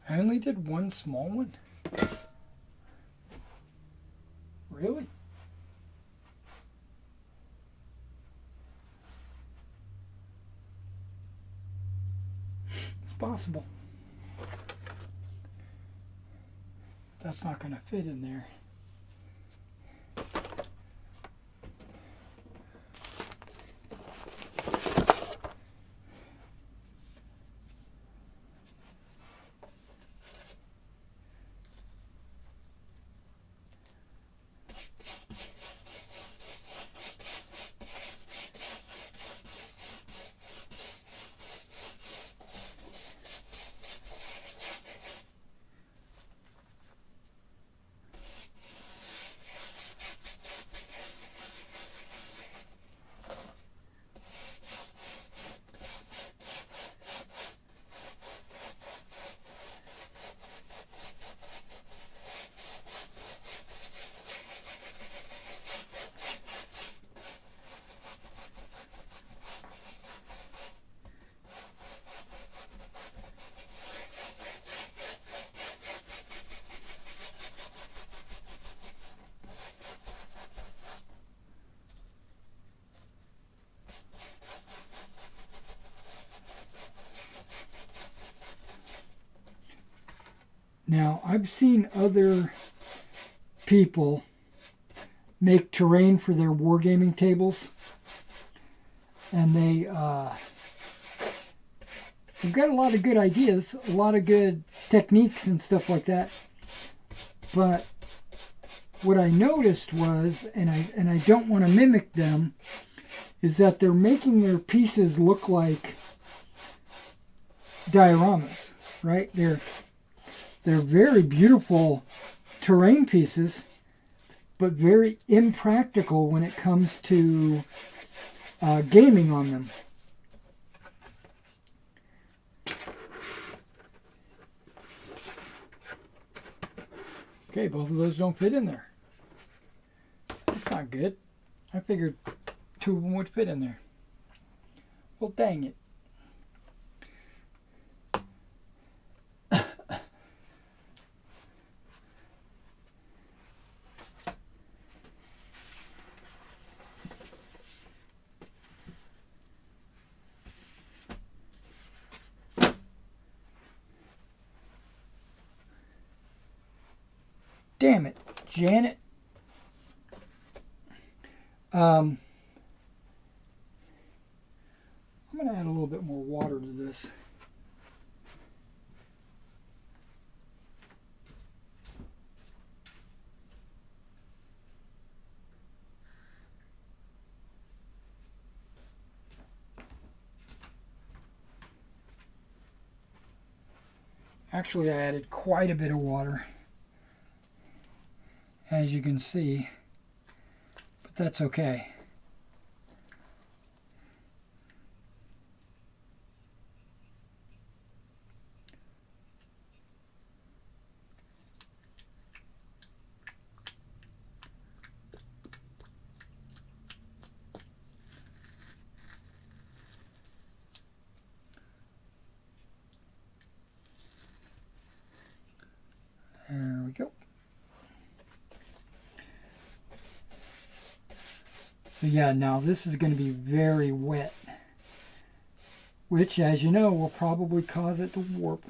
I only did one small one. Really? It's possible. That's not going to fit in there. Now, I've seen other people make terrain for their wargaming tables, and they've got a lot of good ideas, a lot of good techniques and stuff like that. But what I noticed was, and I don't want to mimic them, is that they're making their pieces look like dioramas, right? They're very beautiful terrain pieces, but very impractical when it comes to gaming on them. Okay, both of those don't fit in there. That's not good. I figured two of them would fit in there. Well, dang it. Damn it, Janet. I'm going to add a little bit more water to this. Actually, I added quite a bit of water, as you can see, but that's okay. There we go. So yeah, now this is going to be very wet, which, as you know, will probably cause it to warp.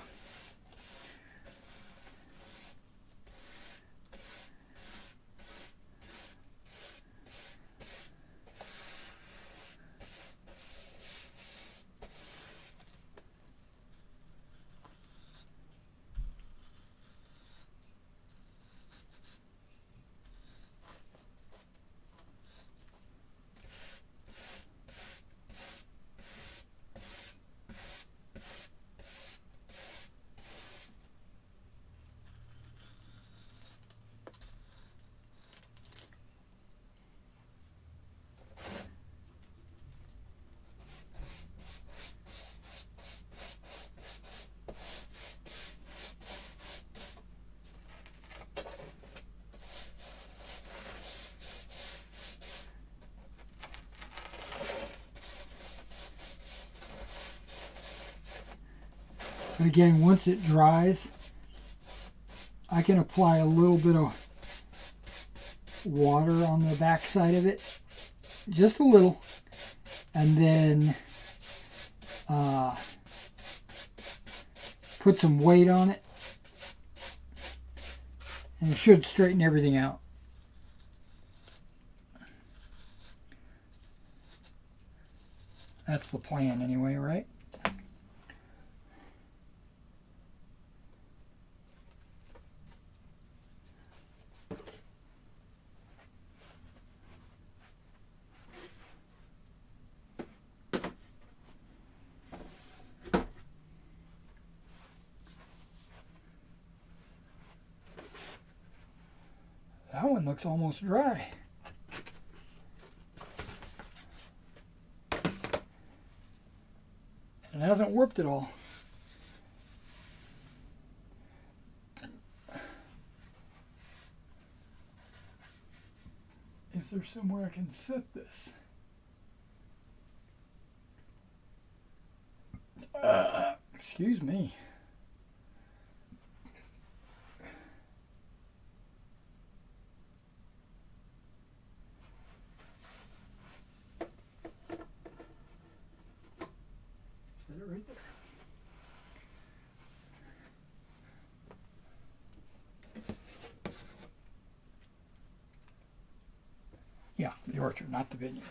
But again, once it dries, I can apply a little bit of water on the back side of it, just a little, and then put some weight on it, and it should straighten everything out. That's the plan anyway, right? That one looks almost dry. And it hasn't warped at all. Is there somewhere I can set this? Excuse me. Set it right there. Yeah, the orchard, not the vineyard.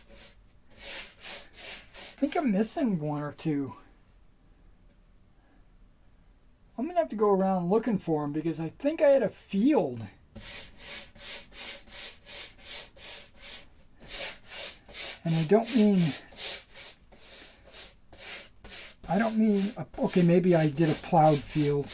I think I'm missing one or two. I'm going to have to go around looking for them because I think I had a field. And I don't mean, okay, maybe I did a plowed field.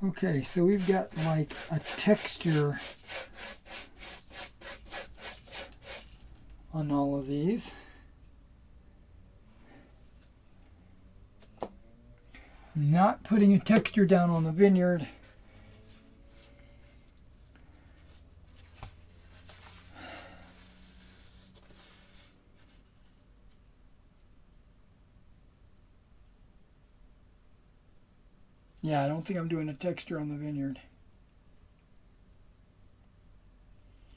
Okay, so we've got like a texture on all of these. Not putting a texture down on the vineyard. Yeah, I don't think I'm doing a texture on the vineyard.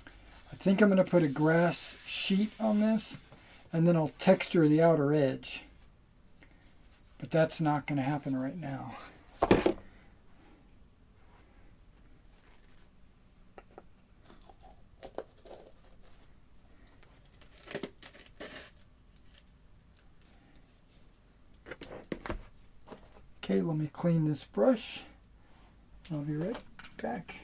I think I'm going to put a grass sheet on this, and then I'll texture the outer edge. But that's not going to happen right now. Okay, let me clean this brush. I'll be right back.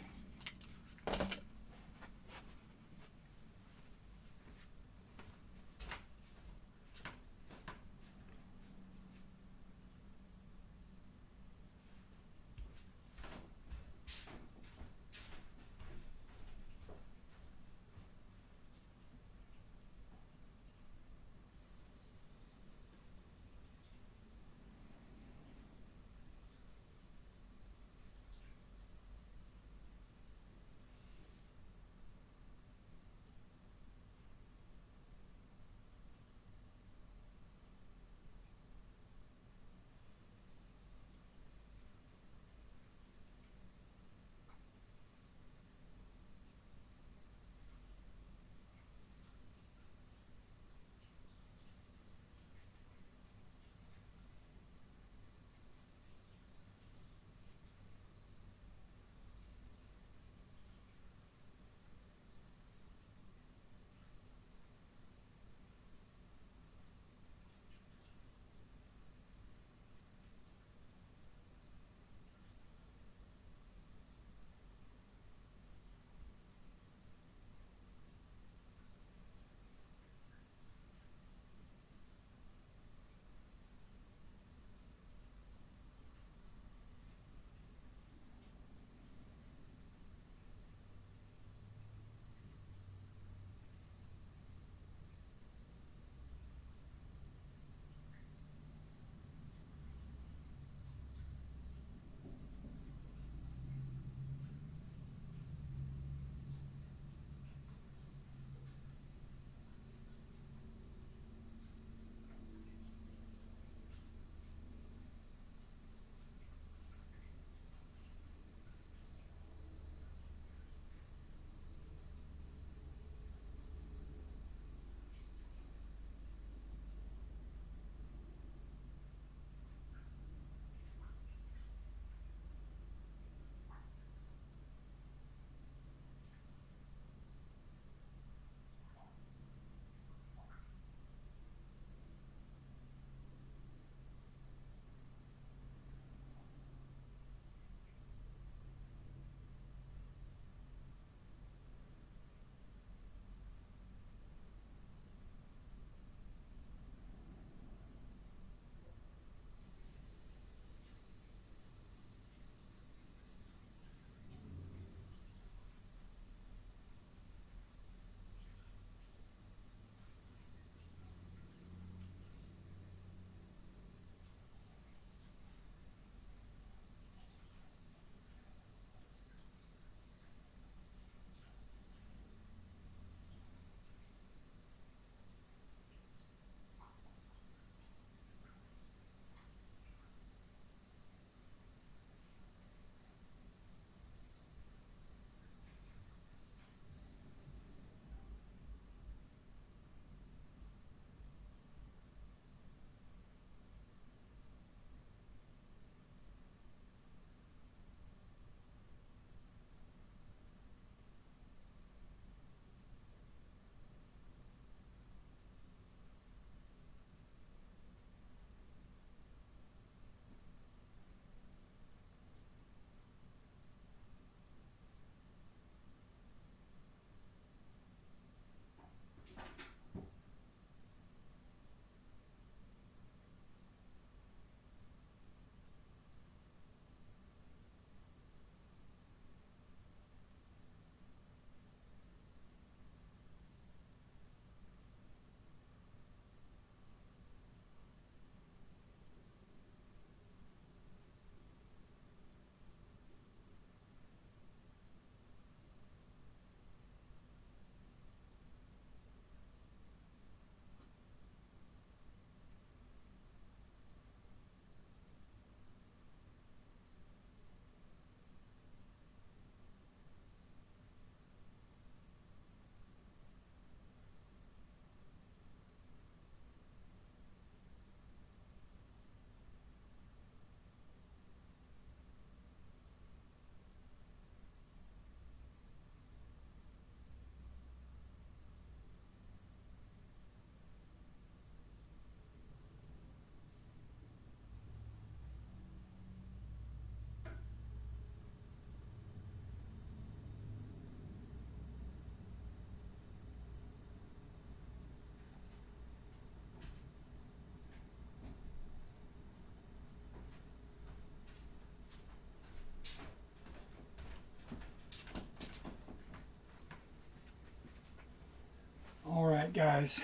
guys.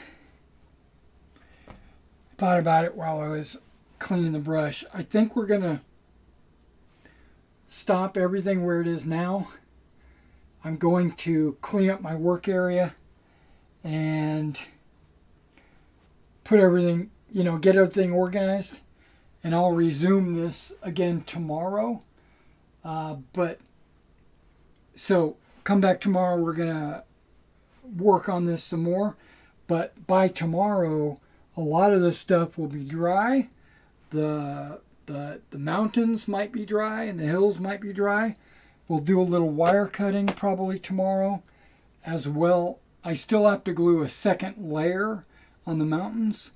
Thought about it while I was cleaning the brush. I think we're gonna stop everything where it is now. I'm going to clean up my work area and put everything, get everything organized, and I'll resume this again tomorrow. But so come back tomorrow. We're gonna work on this some more. But by tomorrow, a lot of this stuff will be dry. The mountains might be dry and the hills might be dry. We'll do a little wire cutting probably tomorrow as well. I still have to glue a second layer on the mountains.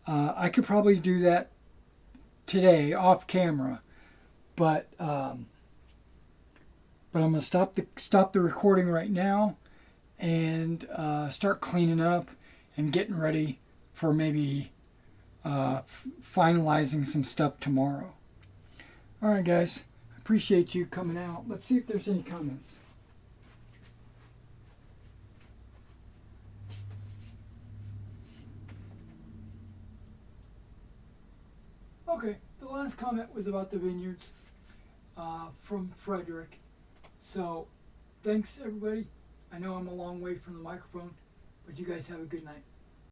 I could probably do that today off camera, but I'm gonna stop the recording right now and start cleaning up and getting ready for maybe finalizing some stuff tomorrow. All right, guys. Appreciate you coming out. Let's see if there's any comments. Okay, the last comment was about the vineyards from Frederick. So, thanks everybody. I know I'm a long way from the microphone, but you guys have a good night.